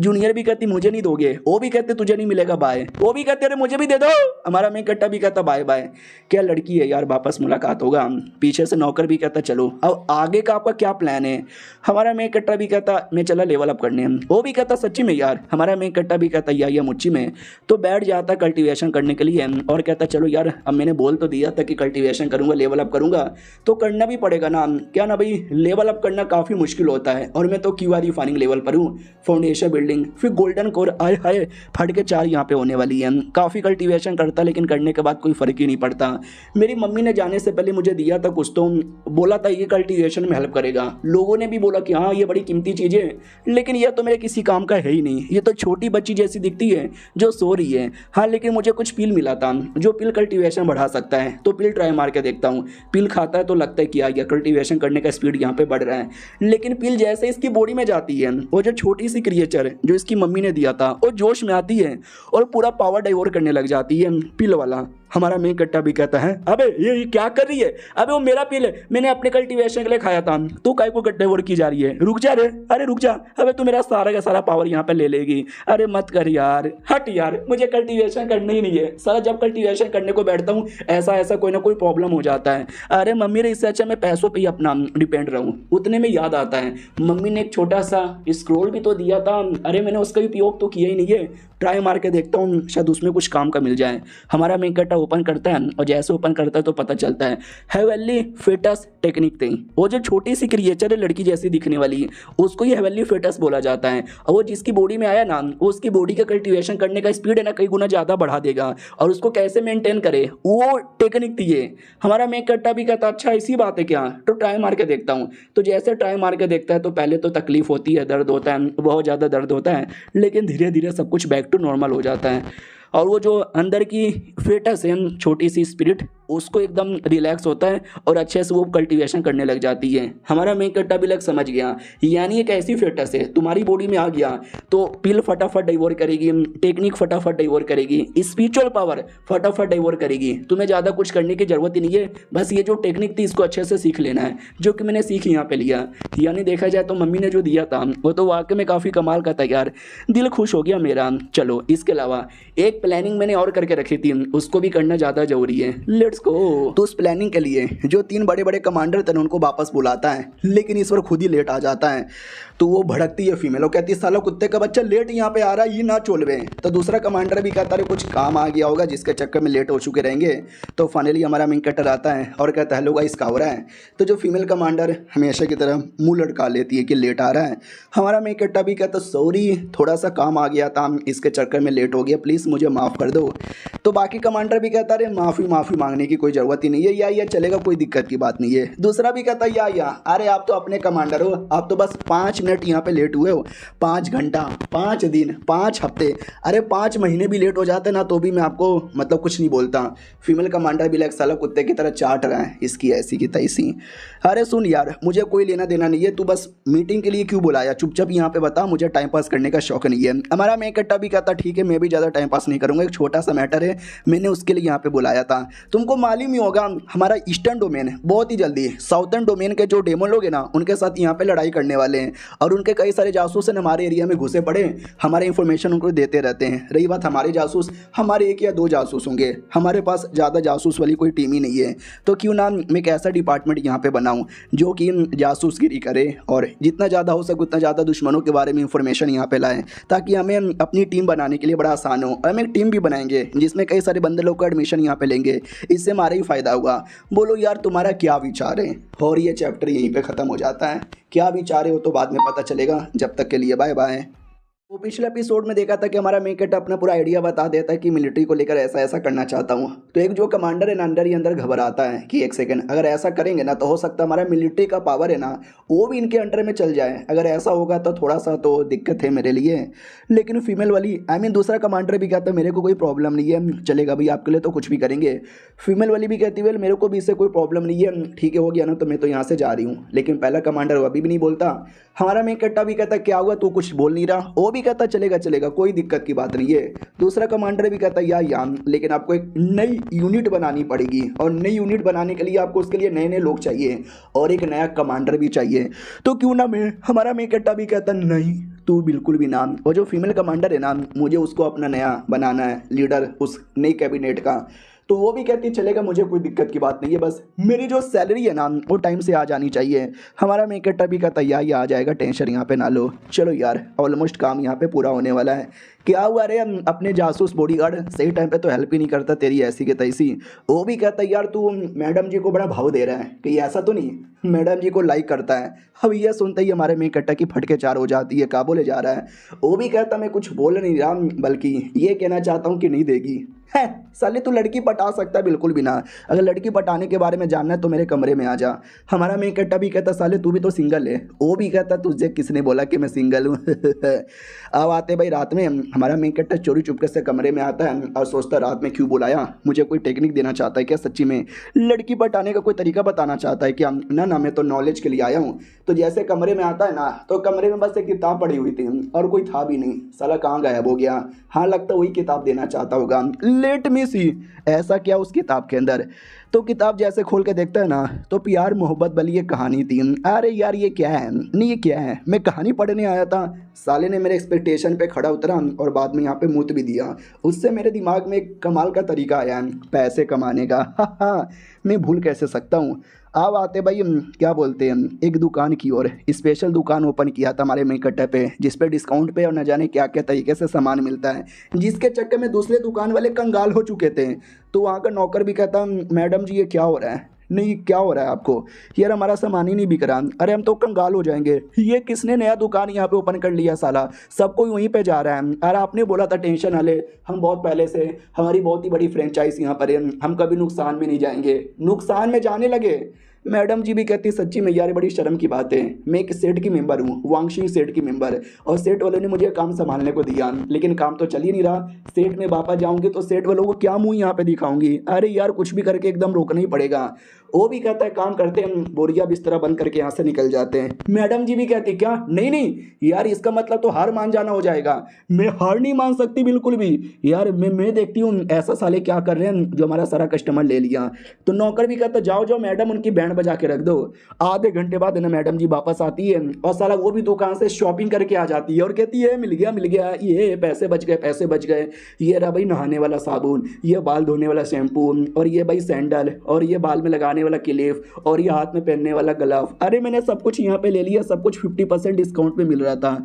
जूनियर भी कहती मुझे नहीं दोगे, वो भी कहते तुझे नहीं मिलेगा बाय, वो भी कहते अरे मुझे भी दे दो। हमारा मेन कट्टा भी कहता बाय बाय। क्या लड़की है यार, वापस मुलाकात होगा। पीछे से नौकर भी कहता चलो अब आगे का आपका क्या प्लान है? हमारा मेन कट्टा भी कहता मैं चला लेवल अप करने। वो भी कहता सच्ची में यार। हमारा मेन कट्टा भी कहता या मुच्ची में। तो बैठ जाता कल्टीवेशन करने के लिए और कहता चलो यार अब मैंने बोल तो दिया था कि कल्टीवेशन करूंगा, लेवल अप करूंगा, तो करना भी पड़ेगा ना, क्या ना भाई, लेवल अप करना काफ़ी मुश्किल होता है और मैं तो क्यूआर रिफाइनिंग लेवल पर हूँ, फाउंडेशन बिल्डिंग, फिर गोल्डन कोर, आए हाय फट के 4 यहाँ पे होने वाली है। काफ़ी कल्टीवेशन करता लेकिन करने के बाद कोई फ़र्क ही नहीं पड़ता। मेरी मम्मी ने जाने से पहले मुझे दिया था कुछ, तो बोला था ये कल्टीवेशन में हेल्प करेगा। लोगों ने भी बोला कि हाँ ये बड़ी कीमती चीज़ है, लेकिन यह तो मेरे किसी काम का है ही नहीं, ये तो छोटी बच्ची जैसी दिखती है जो सो रही है। हाँ लेकिन मुझे कुछ पिल मिला था जो पिल कल्टीवेशन बढ़ा सकता है, तो पिल ट्राई मार के देखता हूँ। पिल खाता है तो लगता है कि आ गया, कल्टीवेशन करने का स्पीड यहाँ पे बढ़ रहा है। लेकिन पिल जैसे इसकी बॉडी में जाती है, वो जो छोटी सी क्रिएचर जो इसकी मम्मी ने दिया था वो जोश में आती है और पूरा पावर डाइवर्ट करने लग जाती है पिल वाला। हमारा मेन कट्टा भी कहता है अबे ये क्या कर रही है, अबे वो मेरा पिल है, मैंने अपने कल्टीवेशन के लिए खाया था, तू काय को गड्ढे वोर की जा रही है, रुक जा रे, अरे रुक जा, अबे तू मेरा सारा का सारा पावर यहाँ पे ले लेगी, अरे मत कर यार, हट यार, मुझे कल्टीवेशन करना ही नहीं है। सारा जब कल्टीवेशन करने को बैठता हूँ ऐसा कोई ना कोई प्रॉब्लम हो जाता है। अरे मम्मी रे इससे अच्छा मैं पैसों पर ही अपना डिपेंड रहूँ। उतने में याद आता है मम्मी ने एक छोटा सा स्क्रोल भी तो दिया था, अरे मैंने उसका उपयोग तो किया ही नहीं है, ट्राई मार के देखता हूँ शायद उसमें कुछ काम का मिल जाए। हमारा मेन कट्टा ओपन करता है और जैसे ओपन करता है तो पता चलता है हेवनली फेटस टेक्निक थी। वो जो छोटी सी क्रिएचर है लड़की जैसी दिखने वाली, उसको ये हेवनली फेटस बोला जाता है। और वो जिसकी बॉडी में आया ना, वो उसकी बॉडी का कल्टीवेशन करने का स्पीड है ना कई गुना ज़्यादा बढ़ा देगा, और उसको कैसे मेंटेन करे वो टेक्निक थी ये। हमारा मेन कट्टा भी कहता अच्छा इसी बात है क्या, तो ट्राई मार के देखता हूँ। तो जैसे ट्राई मार के देखता है तो पहले तो तकलीफ होती है, दर्द होता है, बहुत ज़्यादा दर्द होता है, लेकिन धीरे धीरे सब कुछ बैक टू नॉर्मल हो जाता है। और वो जो अंदर की फेटस है छोटी सी स्पिरिट, उसको एकदम रिलैक्स होता है और अच्छे से वो कल्टीवेशन करने लग जाती है। हमारा मेन कट्टा भी लग समझ गया, यानी एक ऐसी फिटनेस है तुम्हारी बॉडी में आ गया तो पिल फटाफट डिवोर करेगी, टेक्निक फटाफट डिवोर करेगी, स्पिरिचुअल पावर फटाफट डिवोर करेगी। तुम्हें ज़्यादा कुछ करने की जरूरत ही नहीं है, बस ये जो टेक्निक थी इसको अच्छे से सीख लेना है, जो कि मैंने सीख यहाँ पे लिया। यानी देखा जाए तो मम्मी ने जो दिया था वो तो वाकई में काफ़ी कमाल का था यार, दिल खुश हो गया मेरा। चलो इसके अलावा एक प्लानिंग मैंने और करके रखी थी, उसको भी करना ज़्यादा जरूरी है। Let's go. तो उस प्लानिंग के लिए जो 3 बड़े बड़े कमांडर थे उनको वापस बुलाता है, लेकिन ईश्वर खुद ही लेट आ जाता है। तो वो भड़कती है फीमेल, वो कहती है साला कुत्ते का बच्चा लेट यहाँ पे आ रहा है, ये ना चोलवे। तो दूसरा कमांडर भी कहता है कुछ काम आ गया होगा जिसके चक्कर में लेट हो चुके रहेंगे। तो फाइनली हमारा मेन कैरेक्टर आता है और कहता है हेलो गाइस क्या हो रहा है। तो जो फीमेल कमांडर हमेशा की तरह मुंह लटका लेती है कि लेट आ रहा है। हमारा मेन कैरेक्टर भी कहता है सॉरी थोड़ा सा काम आ गया था, इसके चक्कर में लेट हो गया, प्लीज़ मुझे माफ़ कर दो। तो बाकी कमांडर भी कहता है माफ़ी मांगने की कोई ज़रूरत ही नहीं है, या चलेगा, कोई दिक्कत की बात नहीं है। दूसरा भी कहता है या अरे आप तो अपने कमांडर हो, आप तो बस 5 मिनट यहाँ पे लेट हुए हो, 5 घंटा, 5 दिन, 5 हफ्ते, अरे 5 महीने भी लेट हो जाते ना तो भी मैं आपको मतलब कुछ नहीं बोलता। फीमेल कमांडर भी लाइक साला कुत्ते की तरह चाट रहा है, इसकी ऐसी की तैसी। अरे सुन यार मुझे कोई लेना देना नहीं है, तू बस मीटिंग के लिए क्यों बुलाया, चुपचाप यहाँ पे बता, मुझे टाइम पास करने का शौक नहीं है। हमारा मेन कट्टा भी कहता ठीक है मैं भी ज़्यादा टाइम पास नहीं करूँगा, एक छोटा सा मैटर है, मैंने उसके लिए यहाँ पे बुलाया था। तुमको मालूम ही होगा हमारा ईस्टर्न डोमेन बहुत ही जल्दी साउथर्न डोमेन के जो डेमन लोग हैं ना उनके साथ यहाँ पे लड़ाई करने वाले हैं, और उनके कई सारे जासूस हैं हमारे एरिया में घुसे पड़े, हमारे इन्फॉर्मेशन उनको देते रहते हैं। रही बात हमारे जासूस, हमारे 1 या 2 जासूस होंगे, हमारे पास ज़्यादा जासूस वाली कोई टीम ही नहीं है। तो क्यों ना मैं एक ऐसा डिपार्टमेंट यहाँ पे बनाऊँ जो कि जासूसगिरी करे और जितना ज़्यादा हो सके उतना ज़्यादा दुश्मनों के बारे में इंफॉर्मेशन यहाँ पे लाएँ, ताकि हमें अपनी टीम बनाने के लिए बड़ा आसान हो। और हम एक टीम भी बनाएंगे जिसमें कई सारे बंदे लोग का एडमिशन यहाँ पे लेंगे, इससे हमारा ही फ़ायदा हुआ। बोलो यार तुम्हारा क्या विचार है। और ये चैप्टर यहीं पे ख़त्म हो जाता है। क्या विचार है वो तो बाद में पता चलेगा, जब तक के लिए बाय बाय। वो पिछले एपिसोड में देखा था कि हमारा मेन कैरेक्टर अपना पूरा आइडिया बता देता है कि मिलिट्री को लेकर ऐसा ऐसा करना चाहता हूँ। तो एक जो कमांडर है ना अंदर ही अंदर घबराता है कि एक सेकंड अगर ऐसा करेंगे ना तो हो सकता है हमारा मिलिट्री का पावर है ना वो भी इनके अंडर में चल जाए, अगर ऐसा होगा तो थोड़ा सा तो दिक्कत है मेरे लिए। लेकिन फीमेल वाली दूसरा कमांडर भी कहता है मेरे को कोई प्रॉब्लम नहीं है, चलेगा भाई आपके लिए तो कुछ भी करेंगे। फीमेल वाली भी कहती है मेरे को भी इससे कोई प्रॉब्लम नहीं है, ठीक है हो गया ना तो मैं तो यहाँ से जा रही हूँ। लेकिन पहला कमांडर अभी भी नहीं बोलता। हमारा मेन कैरेक्टर भी कहता क्या हुआ तू कुछ बोल नहीं रहा, वो भी कहता चलेगा चलेगा कोई दिक्कत की बात नहीं है। दूसरा कमांडर भी कहता यार लेकिन आपको एक नई यूनिट बनानी पड़ेगी, और नई यूनिट बनाने के लिए आपको उसके लिए नए नए लोग चाहिए और एक नया कमांडर भी चाहिए। तो क्यों ना मैं, हमारा मेन कैरेक्टर भी कहता नहीं तू बिल्कुल भी ना। और जो फीमेल कमांडर है ना मुझे उसको अपना नया बनाना है लीडर उस नई कैबिनेट का। तो वो भी कहती है चलेगा मुझे कोई दिक्कत की बात नहीं है, बस मेरी जो सैलरी है ना वो टाइम से आ जानी चाहिए। हमारा मेन कैरेक्टर भी कहता यार ये आ जाएगा, टेंशन यहाँ पे ना लो। चलो यार ऑलमोस्ट काम यहाँ पे पूरा होने वाला है। क्या हुआ अरे अपने जासूस बॉडीगार्ड सही टाइम पे तो हेल्प ही नहीं करता तेरी ऐसी के तैसी। वो भी कहता है यार तू मैडम जी को बड़ा भाव दे रहा है, कहीं ऐसा तो नहीं मैडम जी को लाइक करता है। अब यह सुनते ही हमारे मेन कैरेक्टर की फटके चार हो जाती है, क्या बोले जा रहा है। वो भी कहता मैं कुछ बोल नहीं रहा, बल्कि ये कहना चाहता हूँ कि नहीं देगी। है साले तू लड़की पटा सकता है बिल्कुल भी ना, अगर लड़की पटाने के बारे में जानना है तो मेरे कमरे में आ जा। हमारा मेन कैरेक्टर भी कहता साले तू भी तो सिंगल है। वो भी कहता तुझे किसने बोला कि मैं सिंगल हूँ। अब आते भाई रात में हमारा मेन कैरेक्टर चोरी चुपके से कमरे में आता है और सोचता रात में क्यों बुलाया, मुझे कोई टेक्निक देना चाहता है क्या, सच्ची में लड़की पटाने का कोई तरीका बताना चाहता है क्या। ना मैं तो नॉलेज के लिए आया हूँ। तो जैसे कमरे में आता है ना तो कमरे में बस एक किताब पड़ी हुई थी और कोई था भी नहीं, साला कहाँ गायब हो गया। हाँ लगता वही किताब देना चाहता होगा, लेट मी सी ऐसा क्या उस किताब के अंदर। तो किताब जैसे खोल के देखता है ना तो प्यार मोहब्बत वाली ये कहानी थी। अरे यार ये क्या है, नहीं ये क्या है, मैं कहानी पढ़ने आया था। साले ने मेरे एक्सपेक्टेशन पे खड़ा उतरा और बाद में यहाँ पे मूत भी दिया। उससे मेरे दिमाग में एक कमाल का तरीका आया पैसे कमाने का। हाँ मैं भूल कैसे सकता हूँ। अब आते भाई क्या बोलते हैं एक दुकान की ओर, स्पेशल दुकान ओपन किया था हमारे मेन कैरेक्टर पे, जिस पे डिस्काउंट पे और न जाने क्या क्या तरीके से सामान मिलता है, जिसके चक्कर में दूसरे दुकान वाले कंगाल हो चुके थे। तो वहाँ का नौकर भी कहता मैडम जी ये क्या हो रहा है, नहीं क्या हो रहा है आपको, यार हमारा सामान ही नहीं बिक रहा, अरे हम तो कंगाल हो जाएंगे, ये किसने नया दुकान यहाँ पे ओपन कर लिया, साला सब कोई वहीं पे जा रहा है। अरे आपने बोला था टेंशन वाले, हम बहुत पहले से, हमारी बहुत ही बड़ी फ्रेंचाइज यहाँ पर है, हम कभी नुकसान में नहीं जाएंगे। नुकसान में जाने लगे, मैडम जी भी कहती सच्ची में यार बड़ी शर्म की बात है, मैं एक सेट की मेंबर हूँ, वांगशिंग सेट की मेंबर, और सेट वालों ने मुझे काम संभालने को दिया, लेकिन काम तो चल ही नहीं रहा। सेट में वापस जाऊंगी तो सेट वालों को क्या मुंह यहाँ पे दिखाऊंगी, अरे यार कुछ भी करके एकदम रोकना ही पड़ेगा। वो भी कहता है काम करते हैं, बोरिया बिस्तरा बंद करके यहाँ से निकल जाते हैं। मैडम जी भी कहती क्या नहीं नहीं यार इसका मतलब तो हार मान जाना हो जाएगा। मैं हार नहीं मान सकती बिल्कुल भी यार, मैं देखती हूँ ऐसा साले क्या कर रहे हैं जो हमारा सारा कस्टमर ले लिया। तो नौकर भी कहता जाओ जाओ मैडम उनकी बैंड बजा के रख दो। आधे घंटे बाद ना मैडम जी वापस आती है और साला वो भी दुकान से शॉपिंग करके आ जाती है और कहती है मिल गया ये पैसे बच गए पैसे बच गए। ये रहा भाई नहाने वाला साबुन, ये बाल धोने वाला शैम्पू, और ये भाई सैंडल, और ये बाल में लगाने वाला क्लिप, और ये हाथ में पहनने वाला ग्लव। अरे मैंने सब कुछ यहाँ पे ले लिया, सब कुछ 50% डिस्काउंट पे मिल रहा था।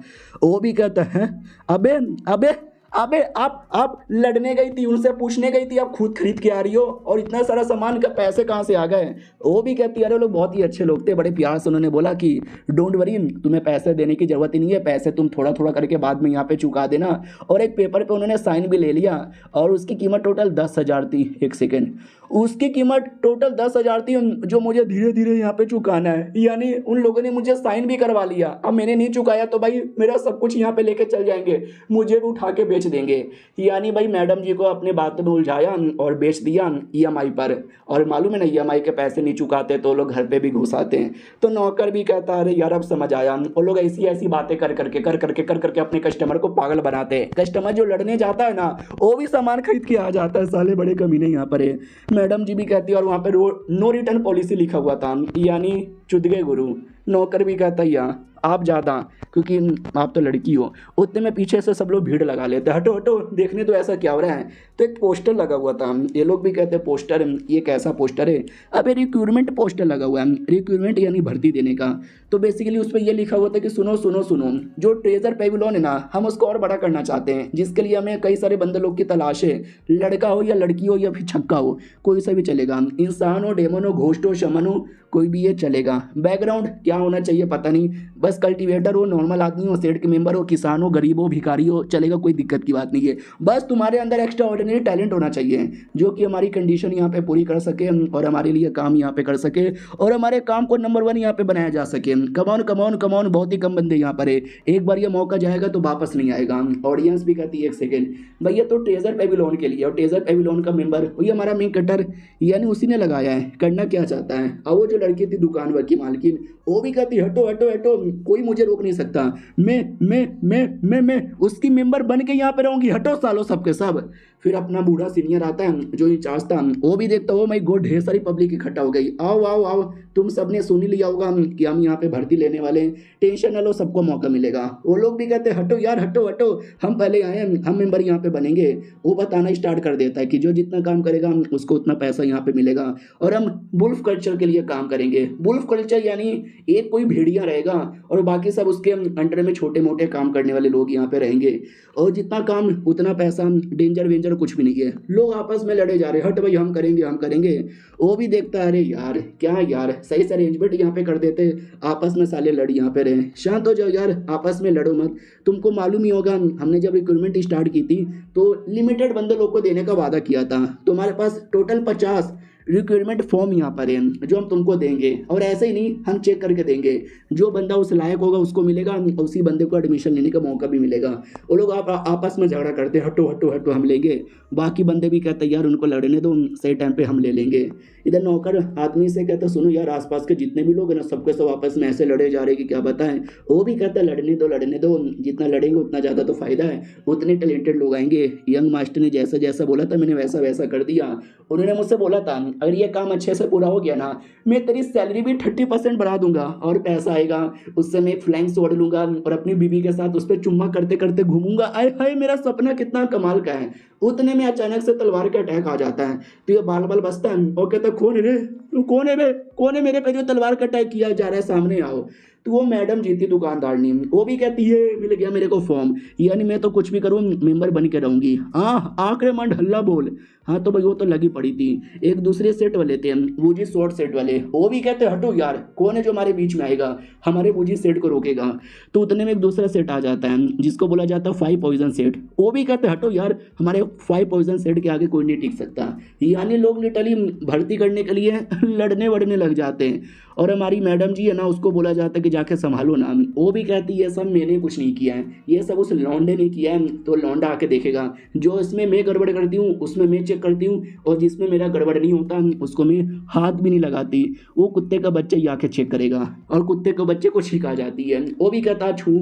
वो भी कहता है अबे अबे अबे आप लड़ने गई थी, उनसे पूछने गई थी, आप खुद खरीद के आ रही हो और इतना सारा सामान का पैसे कहाँ से आ गए। वो भी कहती है अरे लोग बहुत ही अच्छे लोग थे, बड़े प्यार से उन्होंने बोला कि डोंट वरी तुम्हें पैसे देने की जरूरत ही नहीं है, पैसे तुम थोड़ा थोड़ा करके बाद में यहाँ पे चुका देना। और एक पेपर पे उन्होंने साइन भी ले लिया और उसकी कीमत टोटल 10,000 थी। एक सेकेंड, उसकी कीमत टोटल 10,000 थी जो मुझे धीरे धीरे यहाँ पे चुकाना है। यानी उन लोगों ने मुझे साइन भी करवा लिया, अब मैंने नहीं चुकाया तो भाई मेरा सब कुछ यहाँ पे लेके चल जाएंगे, मुझे भी उठा के बेच देंगे। यानी भाई मैडम जी को अपने बात में उलझाया और बेच दिया ईएमआई पर। और मालूम है ना ईएमआई के पैसे नहीं चुकाते तो लोग घर पे भी घुस आते हैं। तो नौकर भी कहता है अरे यार अब समझ आया, वो लोग ऐसी ऐसी बातें कर करके अपने कस्टमर को पागल बनाते हैं। कस्टमर जो लड़ने जाता है ना वो भी सामान खरीद के आ जाता है, साले बड़े कमीने यहाँ पर है। मैडम जी भी कहती है और वहाँ पे नो रिटर्न पॉलिसी लिखा हुआ था, यानी चुद गए गुरु। नौकर भी कहता है यहाँ आप ज़्यादा क्योंकि आप तो लड़की हो। उतने में पीछे से सब लोग भीड़ लगा लेते हैं, हटो हटो देखने तो ऐसा क्या हो रहा है। तो एक पोस्टर लगा हुआ था, ये लोग भी कहते हैं पोस्टर, ये कैसा पोस्टर है। अबे रिक्रूटमेंट पोस्टर लगा हुआ है, रिक्रूटमेंट यानी भर्ती देने का। तो बेसिकली उस पर यह लिखा हुआ था कि सुनो सुनो सुनो, जो ट्रेजर पेविलियन है ना हम उसको और बड़ा करना चाहते हैं, जिसके लिए हमें कई सारे बंदे लोग की तलाश है। लड़का हो या लड़की हो या फिर छक्का हो, कोई सा भी चलेगा, इंसान हो, डेमन हो, घोस्ट हो, शमन हो, कोई भी ये चलेगा। बैकग्राउंड क्या होना चाहिए पता नहीं, बस कल्टीवेटर हो, नॉर्मल आदमी हो, सेट के मेंबर हो, किसान हो, गरीब हो, भिखारी हो, चलेगा, कोई दिक्कत की बात नहीं है। बस तुम्हारे अंदर एक्स्ट्रा ऑर्डिनरी टैलेंट होना चाहिए जो कि हमारी कंडीशन यहाँ पे पूरी कर सके और हमारे लिए काम यहाँ पे कर सके और हमारे काम को नंबर 1 यहाँ पे बनाया जा सके। कमॉन कमॉन कमॉन, बहुत ही कम बंदे यहाँ पर है, एक बार ये मौका जाएगा तो वापस नहीं आएगा। ऑडियंस भी कहती है एक सेकेंड भैया तो ट्रेजर पेविलियन के लिए, और ट्रेजर पेविलियन का मेंबर वही हमारा मेन कटर, यानी उसी ने लगाया है, करना क्या चाहता है। और वो जो लड़की थी दुकान की मालकिन वो भी कहती हटो हटो हटो, कोई मुझे रोक नहीं सकता, मैं उसकी मेंबर बन के यहाँ पे रहूंगी, हटो सालो सबके सब। फिर अपना बूढ़ा सीनियर आता है जो इंचार्ज था, वो भी देखता हो माई गॉड ढेर सारी पब्लिक इकट्ठा हो गई, आओ आओ आओ, तुम सबने सुन ही लिया होगा कि हम यहाँ पे भर्ती लेने वाले हैं, टेंशन न लो सबको मौका मिलेगा। वो लोग भी कहते हटो यार हटो हटो, हम पहले आए हैं, हम मेंबर यहाँ पे बनेंगे। वो बताना स्टार्ट कर देता है कि जो जितना काम करेगा उसको उतना पैसा यहाँ पे मिलेगा और हम वुल्फ कल्चर के लिए काम करेंगे। वुल्फ कल्चर यानी एक कोई भेड़िया रहेगा और बाकी सब उसके अंडर में छोटे मोटे काम करने वाले लोग यहाँ पे रहेंगे और जितना काम उतना पैसा, डेंजर वेंजर कुछ भी नहीं है। लोग आपस में लड़े जा रहे, हट भाई हम करेंगे हम करेंगे। वो भी देखता है अरे यार क्या यार, सही से अरेंजमेंट यहाँ पे कर देते, आपस में साले लड़ यहाँ पे रहे, शांत हो जाओ यार, आपस में लड़ो मत। तुमको मालूम ही होगा हमने जब रिक्रूटमेंट स्टार्ट की थी तो लिमिटेड बंदे लोग को देने का वादा किया था, तुम्हारे पास टोटल 50 रिक्वायरमेंट फॉर्म यहाँ पर है जो हम तुमको देंगे, और ऐसे ही नहीं हम चेक करके देंगे, जो बंदा उस लायक होगा उसको मिलेगा, उसी बंदे को एडमिशन लेने का मौका भी मिलेगा। वो लोग आपस में झगड़ा करते हटो हटो हटो हम लेंगे, बाकी बंदे भी कहते यार उनको लड़ने दो, सही टाइम पे हम ले लेंगे। इधर नौकर आदमी से कहता सुनो यार आसपास के जितने भी लोग हैं ना सबके सब आपस में ऐसे लड़े जा रहे कि क्या बताएं। वो भी कहता लड़ने दो, जितना लड़ेंगे उतना ज़्यादा तो फायदा है, उतने टैलेंटेड लोग आएंगे। यंग मास्टर ने जैसा जैसा बोला था मैंने वैसा वैसा कर दिया। उन्होंने मुझसे बोला था अगर ये काम अच्छे से पूरा हो गया ना मैं तेरी सैलरी भी 30% बढ़ा दूंगा और पैसा आएगा, उससे मैं फ्लैंक्स ओढ़ लूंगा और अपनी बीवी के साथ उस पर चुम्मा करते करते घूमूंगा। आए हाय मेरा सपना कितना कमाल का है। उतने में अचानक से तलवार का अटैक आ जाता है तो ये बाल बाल बसता है और कहता कौन है रे, कौन है बे, कौन है मेरे पे जो तलवार का अटैक किया जा रहा है, सामने आओ। तो वो मैडम जी थी दुकानदारनी, वो भी कहती है मिल गया मेरे को फॉर्म, यानी मैं तो कुछ भी करूँ मेंबर बन के रहूंगी। हाँ आंकड़े हल्ला बोल। हाँ तो भाई वो तो लगी पड़ी थी। एक दूसरे सेट वाले थे वो जी शॉर्ट सेट वाले, वो भी कहते हटो यार कौन है जो हमारे बीच में आएगा, हमारे बूजी सेट को रोकेगा। तो उतने में एक दूसरा सेट आ जाता है जिसको बोला जाता है 5 पॉइजन सेट, वो भी कहते हटो यार हमारे 5 पॉइजन सेट के आगे कोई नहीं टिक सकता। यानी लोग लिटरली भर्ती करने के लिए लड़ने वड़ने लग जाते हैं। और हमारी मैडम जी है ना उसको बोला जाता है कि जाके संभालो ना, वो भी कहती है सब मैंने कुछ नहीं किया है, ये सब उस लौंडे ने किया है, तो लौंडा आके देखेगा। जो इसमें मैं गड़बड़ करती हूँ उसमें मैं चेक करती हूँ, और जिसमें मेरा गड़बड़ नहीं होता उसको मैं हाथ भी नहीं लगाती। वो कुत्ते का बच्चा ही आके चेक करेगा, और कुत्ते को बच्चे को छींक आ जाती है। वो भी कहता छू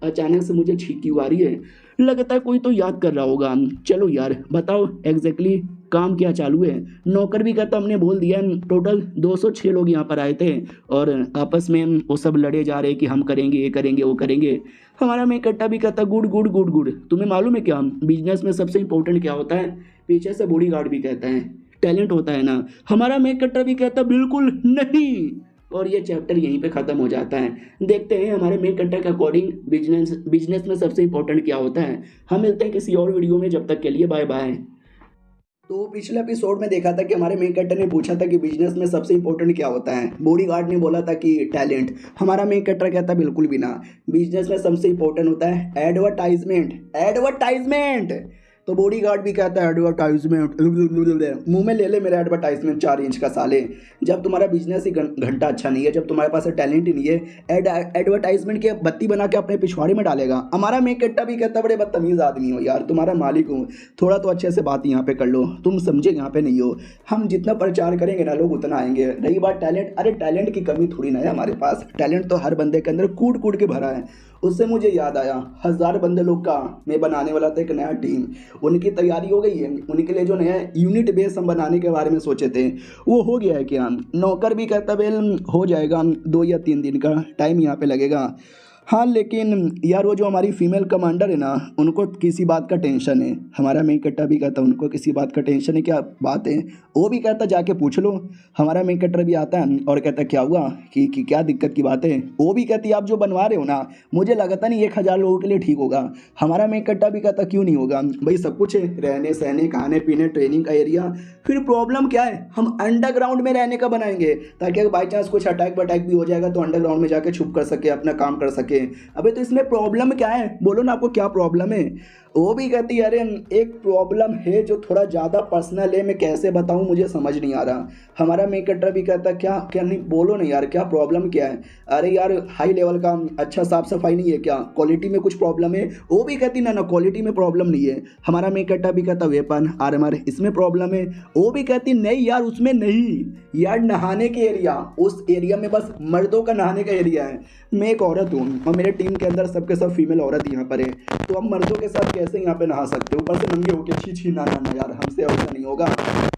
अचानक से मुझे छींक क्यों आ रही है, लगता है कोई तो याद कर रहा होगा। चलो यार बताओ एग्जैक्टली काम क्या चालू है। नौकर भी कहता हमने बोल दिया टोटल 206 लोग यहाँ पर आए थे, और आपस में वो सब लड़े जा रहे कि हम करेंगे ये करेंगे वो करेंगे। हमारा मैं इकट्ठा भी कहता गुड गुड गुड गुड। तुम्हें मालूम है क्या बिजनेस में सबसे इंपॉर्टेंट क्या होता है? पीछे से बॉडी गार्ड भी कहता है टैलेंट होता है ना। हमारा मैं इकट्ठा भी कहता बिल्कुल नहीं। और ये चैप्टर यहीं पे ख़त्म हो जाता है। देखते हैं हमारे मेन कंटेंट के अकॉर्डिंग बिजनेस में सबसे इंपॉर्टेंट क्या होता है। हम मिलते हैं किसी और वीडियो में, जब तक के लिए बाय बाय। तो पिछले एपिसोड में देखा था कि हमारे मेन कैरेक्टर ने पूछा था कि बिजनेस में सबसे इंपॉर्टेंट क्या होता है। बॉडीगार्ड ने बोला था कि टैलेंट। हमारा मेन कैरेक्टर कहता बिल्कुल भी ना, बिजनेस में सबसे इंपॉर्टेंट होता है एडवर्टाइजमेंट। एडवर्टाइजमेंट तो बॉडीगार्ड भी कहता है एडवर्टाइजमेंट, मुंह में ले ले मेरा एडवर्टाइजमेंट 4 इंच का साले। जब तुम्हारा बिजनेस ही घंटा अच्छा नहीं है, जब तुम्हारे पास टैलेंट ही नहीं है, एडवर्टाइजमेंट के बत्ती बना के अपने पिछवाड़े में डालेगा। हमारा मेन कैरेक्टर भी कहता बड़े बदतमीज आदमी हो यार, तुम्हारा मालिक हूँ, थोड़ा तो अच्छे से बात यहाँ पे कर लो, तुम समझे यहाँ पे नहीं हो। हम जितना प्रचार करेंगे ना लोग उतना आएंगे। रही बात टैलेंट, अरे टैलेंट की कमी थोड़ी ना है हमारे पास, टैलेंट तो हर बंदे के अंदर कूट कूट के भरा है। उससे मुझे याद आया 1000 बंदे लोग का मैं बनाने वाला था एक नया टीम, उनकी तैयारी हो गई है। उनके लिए जो नया यूनिट बेस हम बनाने के बारे में सोचे थे वो हो गया है क्या? नौकर भी कहता बेल हो जाएगा, 2 या 3 दिन का टाइम यहाँ पे लगेगा। हाँ लेकिन यार वो जो हमारी फीमेल कमांडर है ना उनको किसी बात का टेंशन है। हमारा मेन कट्टर भी कहता उनको किसी बात का टेंशन है, क्या बात है? वो भी कहता जाके पूछ लो। हमारा मेन कट्टर भी आता है और कहता क्या हुआ कि क्या दिक्कत की बात है? वो भी कहती आप जो बनवा रहे हो ना मुझे लगता नहीं 1000 लोगों के लिए ठीक होगा। हमारा मेन कट्टा भी कहता क्यों नहीं होगा भाई, सब कुछ है, रहने सहने खाने पीने ट्रेनिंग का एरिया, फिर प्रॉब्लम क्या है? हम अंडरग्राउंड में रहने का बनाएंगे ताकि अगर बाई चांस कुछ अटैक वटैक भी हो जाएगा तो अंडरग्राउंड में जाके छुप कर सके, अपना काम कर सके। अबे तो इसमें प्रॉब्लम क्या है? बोलो ना आपको क्या प्रॉब्लम है? वो भी कहती है अरे एक प्रॉब्लम है जो थोड़ा ज़्यादा पर्सनल है, मैं कैसे बताऊँ मुझे समझ नहीं आ रहा। हमारा मेन कट्टर भी कहता क्या क्या नहीं, बोलो ना यार क्या प्रॉब्लम क्या है? अरे यार हाई लेवल का अच्छा साफ सफाई नहीं है क्या? क्वालिटी में कुछ प्रॉब्लम है? वो भी कहती ना क्वालिटी में प्रॉब्लम नहीं है। हमारा मेन कट्टर भी कहता वेपन आर्मर इसमें प्रॉब्लम है। वो भी कहती नहीं यार उसमें नहीं यार, नहाने के एरिया, उस एरिया में बस मर्दों का नहाने का एरिया है। मैं एक औरत हूँ और मेरे टीम के अंदर सबके सब फीमेल औरत यहाँ पर है, तो हम मर्दों के साथ कैसे यहाँ पे नहा सकते हो? ऊपर से नंगे होके छी छी ना ना यार, हमसे ऐसा नहीं होगा।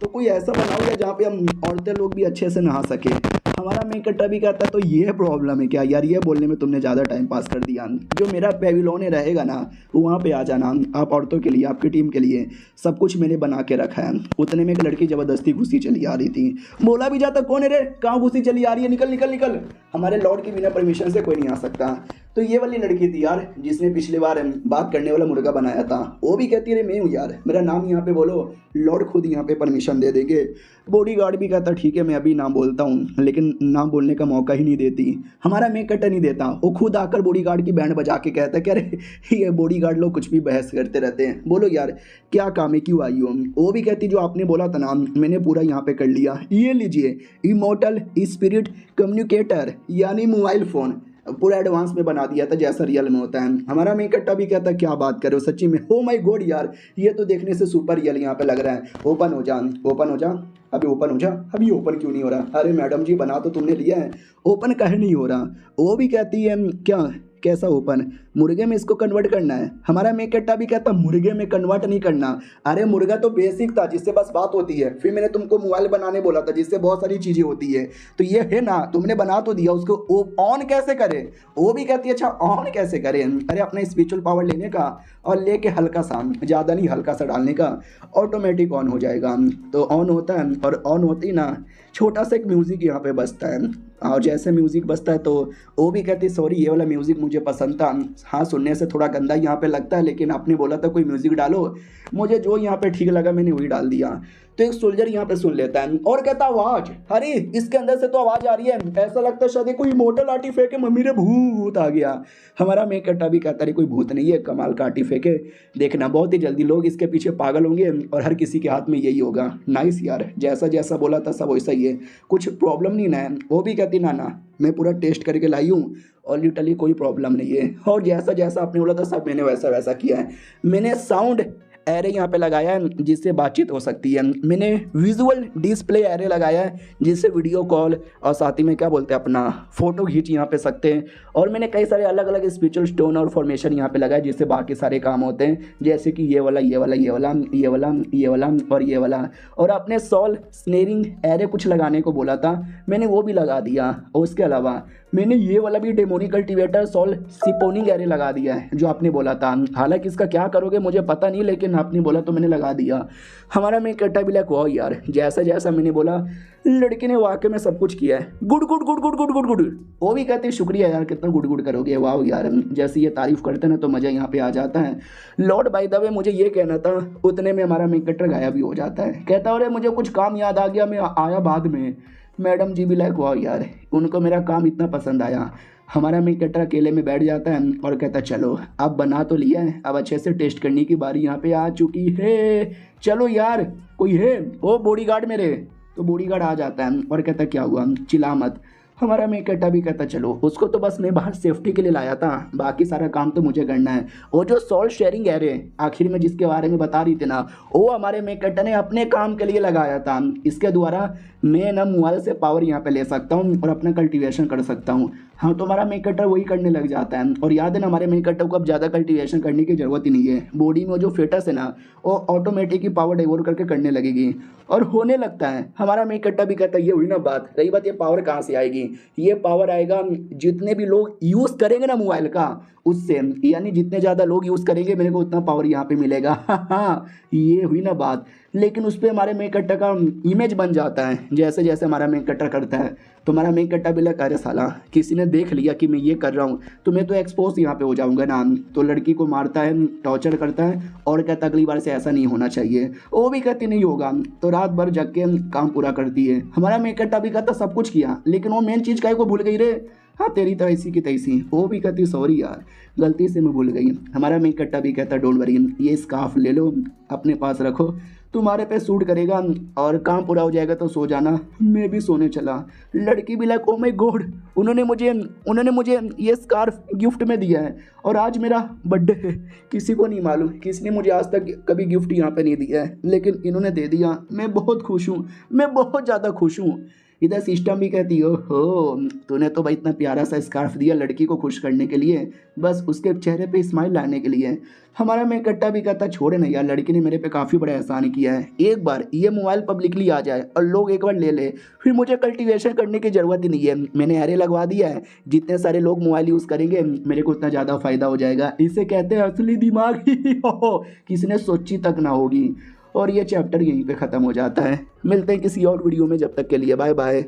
तो कोई ऐसा बनाओ या जहाँ पे हम औरतें लोग भी अच्छे से नहा सके। हमारा मेन कट्टा भी कहता है तो ये प्रॉब्लम है क्या यार? ये बोलने में तुमने ज़्यादा टाइम पास कर दिया। जो मेरा पेविलोन रहेगा ना वहाँ पे आ जाना, आप औरतों के लिए आपकी टीम के लिए सब कुछ मैंने बना के रखा है। उतने में एक लड़की ज़बरदस्ती घुसी चली आ रही थी, बोला भी जाता कौन है रे, कहाँ घुसी चली आ रही है, निकल निकल निकल, हमारे लॉर्ड की बिना परमिशन से कोई नहीं आ सकता। तो ये वाली लड़की थी यार जिसने पिछली बार बात करने वाला मुर्गा बनाया था। वो भी कहती है मैं हूँ यार, मेरा नाम यहाँ पे बोलो, लॉर्ड खुद यहाँ पे परमिशन दे देंगे। बॉडीगार्ड भी कहता ठीक है मैं अभी नाम बोलता हूँ, लेकिन नाम बोलने का मौका ही नहीं देती। हमारा मेन कट्टर नहीं देता, वो खुद आकर बॉडीगार्ड की बैंड बजा के कहता है कि अरे ये बॉडीगार्ड लोग कुछ भी बहस करते रहते हैं, बोलो यार क्या काम है, क्यों आई हो? वो भी कहती जो आपने बोला था ना मैंने पूरा यहाँ पे कर लिया, ये लीजिए इमोर्टल स्पिरिट कम्युनिकेटर यानी मोबाइल फ़ोन पूरा एडवांस में बना दिया था जैसा रियल में होता है। हमारा मेन कट्टा भी कहता क्या बात कर रहे हो सच्ची में, हो माय गॉड यार ये तो देखने से सुपर रियल यहाँ पे लग रहा है। ओपन हो जा, ओपन हो जा, अभी ओपन हो जा, अभी ओपन क्यों नहीं हो रहा? अरे मैडम जी बना तो तुमने लिया है, ओपन कहीं नहीं हो रहा। वो भी कहती है क्या कैसा ओपन, मुर्गे में इसको कन्वर्ट करना है। हमारा मेन कट्टा भी कहता मुर्गे में कन्वर्ट नहीं करना। अरे मुर्गा तो बेसिक था जिससे बस बात होती है, फिर मैंने तुमको मोबाइल बनाने बोला था जिससे बहुत सारी चीज़ें होती है, तो ये है ना तुमने बना तो दिया, उसको ऑन कैसे करे? वो भी कहती है अच्छा ऑन कैसे करें? अरे अपना स्पिरिचुअल पावर लेने का और लेके हल्का सा, ज़्यादा नहीं हल्का सा डालने का, ऑटोमेटिक ऑन हो जाएगा। तो ऑन होता है और ऑन होती ना छोटा सा एक म्यूज़िक यहाँ पे बजता है। और जैसे म्यूज़िक बजता है तो वो भी कहती सॉरी ये वाला म्यूज़िक मुझे पसंद था, हाँ सुनने से थोड़ा गंदा यहाँ पे लगता है, लेकिन आपने बोला था कोई म्यूज़िक डालो, मुझे जो यहाँ पे ठीक लगा मैंने वही डाल दिया। तो एक सोल्जर यहाँ पे सुन लेता है और कहता आवाज़, अरे इसके अंदर से तो आवाज़ आ रही है, ऐसा लगता है शायद कोई मोटल आर्टिफैक्ट है, मम्मी रे भूत आ गया। हमारा मेन कट्टा भी कहता है कोई भूत नहीं है, कमाल का आर्टिफैक्ट है, देखना बहुत ही जल्दी लोग इसके पीछे पागल होंगे और हर किसी के हाथ में यही होगा। नाइस यार, जैसा जैसा बोला था सब वैसा ही है, कुछ प्रॉब्लम नहीं ना है। वो भी कहती ना ना मैं पूरा टेस्ट करके लाई हूँ और लिटरली कोई प्रॉब्लम नहीं है, और जैसा जैसा आपने बोला था सब मैंने वैसा वैसा किया है। मैंने साउंड एरे यहाँ पे लगाया है जिससे बातचीत हो सकती है, मैंने विजुअल डिस्प्ले एरे लगाया है जिससे वीडियो कॉल और साथ ही में क्या बोलते हैं अपना फ़ोटो खींच यहाँ पे सकते हैं, और मैंने कई सारे अलग अलग स्पिरिचुअल स्टोन और फॉर्मेशन यहाँ पे लगाया जिससे बाकी सारे काम होते हैं, जैसे कि ये वाला ये वाला ये वाला ये वाला ये वाला और ये वाला। और अपने सॉल स्नेरिंग एरे कुछ लगाने को बोला था, मैंने वो भी लगा दिया। और उसके अलावा मैंने ये वाला भी डेमोनिक कल्टीवेटर सॉल सिपोनिंग एरे लगा दिया है जो आपने बोला था, हालांकि इसका क्या करोगे मुझे पता नहीं, लेकिन आपने बोला तो मैंने लगा दिया। हमारा मेन कट्टा भी लाइक वाह यार, जैसा जैसा मैंने बोला लड़के ने वाकई में सब कुछ किया है, good good good good good good good. वो भी कहते हैं शुक्रिया यार, कितना गुड गुड करोगे, वाह यार, जैसे ये तारीफ करते ना तो मज़ा यहाँ पे आ जाता है। लॉर्ड बाय द वे मुझे ये कहना था, उतने में हमारा मेन कट्टर गायब भी हो जाता है, कहता अरे मुझे कुछ काम याद आ गया, मैं आया बाद में। मैडम जी भी लाइक वाह यार, उनको मेरा काम इतना पसंद आया। हमारा मेन कट्टर अकेले में बैठ जाता है और कहता चलो अब बना तो लिया है, अब अच्छे से टेस्ट करने की बारी यहाँ पे आ चुकी है, चलो यार कोई है ओ बॉडीगार्ड मेरे। तो बॉडीगार्ड आ जाता है और कहता क्या हुआ, चिल्ला मत। हमारा मेन कट्टा भी कहता चलो उसको तो बस मैं बाहर सेफ्टी के लिए लाया था, बाकी सारा काम तो मुझे करना है। वो जो सॉल्ट शेयरिंग एरे आखिर में जिसके बारे में बता रही थी ना, वो हमारे मेन कट्टा ने अपने काम के लिए लगाया था, इसके द्वारा मैं ना मोबाइल से पावर यहाँ पे ले सकता हूँ और अपना कल्टीवेशन कर सकता हूँ। हाँ तो हमारा मेन कट्टर वही करने लग जाता है, और याद है ना हमारे मेन कट्टर को अब ज़्यादा कल्टीवेशन करने की ज़रूरत ही नहीं है, बॉडी में जो फेटस है ना वो ऑटोमेटिक ही पावर डिवोल्व करके करने लगेगी और होने लगता है। हमारा मेन कट्टा भी कहता है ये हुई ना बात, रही बात ये पावर कहाँ से आएगी, ये पावर आएगा जितने भी लोग यूज़ करेंगे ना मोबाइल का उससे, यानी जितने ज़्यादा लोग यूज़ करेंगे मेरे को उतना पावर यहाँ पे मिलेगा। हाँ ये हुई ना बात, लेकिन उस पर हमारे मेन कट्टर का इमेज बन जाता है जैसे जैसे हमारा मेन कट्टर करता है। तो हमारा मेन कट्टा भी लगा अरे साला किसी ने देख लिया कि मैं ये कर रहा हूँ तो मैं तो एक्सपोज यहाँ पे हो जाऊँगा ना। तो लड़की को मारता है, टॉर्चर करता है और कहता अगली बार से ऐसा नहीं होना चाहिए, वो भी कहती नहीं होगा। तो रात भर जग के काम पूरा करती है। हमारा मेन कट्टा भी कहता सब कुछ किया लेकिन वो मेन चीज़ काहे को भूल गई रे, हाँ तेरी तो ऐसी की तैसी। वो भी कहती सॉरी यार गलती से मैं भूल गई। हमारा मेन कट्टा भी कहता डोंट वरी, ये स्कार्फ ले लो अपने पास रखो, तुम्हारे पे सूट करेगा और काम पूरा हो जाएगा तो सो जाना। मैं भी सोने चला। लड़की भी लाइक ओ माय गॉड, उन्होंने मुझे ये स्कार्फ गिफ्ट में दिया है और आज मेरा बर्थडे है। किसी को नहीं मालूम, किसी ने मुझे आज तक कभी गिफ्ट यहाँ पे नहीं दिया है लेकिन इन्होंने दे दिया। मैं बहुत खुश हूँ, मैं बहुत ज़्यादा खुश हूँ। इधर सिस्टम भी कहती हो तूने तो भाई इतना प्यारा सा स्कार्फ दिया लड़की को खुश करने के लिए, बस उसके चेहरे पे स्माइल लाने के लिए। हमारा मेन कट्टा भी कहता छोड़े नहीं यार, लड़की ने मेरे पे काफ़ी बड़ा एहसान किया है। एक बार ये मोबाइल पब्लिकली आ जाए और लोग एक बार ले ले फिर मुझे कल्टीवेशन करने की ज़रूरत ही नहीं है। मैंने एरे लगवा दिया है, जितने सारे लोग मोबाइल यूज़ करेंगे मेरे को उतना ज़्यादा फ़ायदा हो जाएगा। इसे कहते हैं असली दिमाग। किसी ने सोची तक ना होगी। और ये चैप्टर यहीं पे ख़त्म हो जाता है। मिलते हैं किसी और वीडियो में, जब तक के लिए बाय बाय।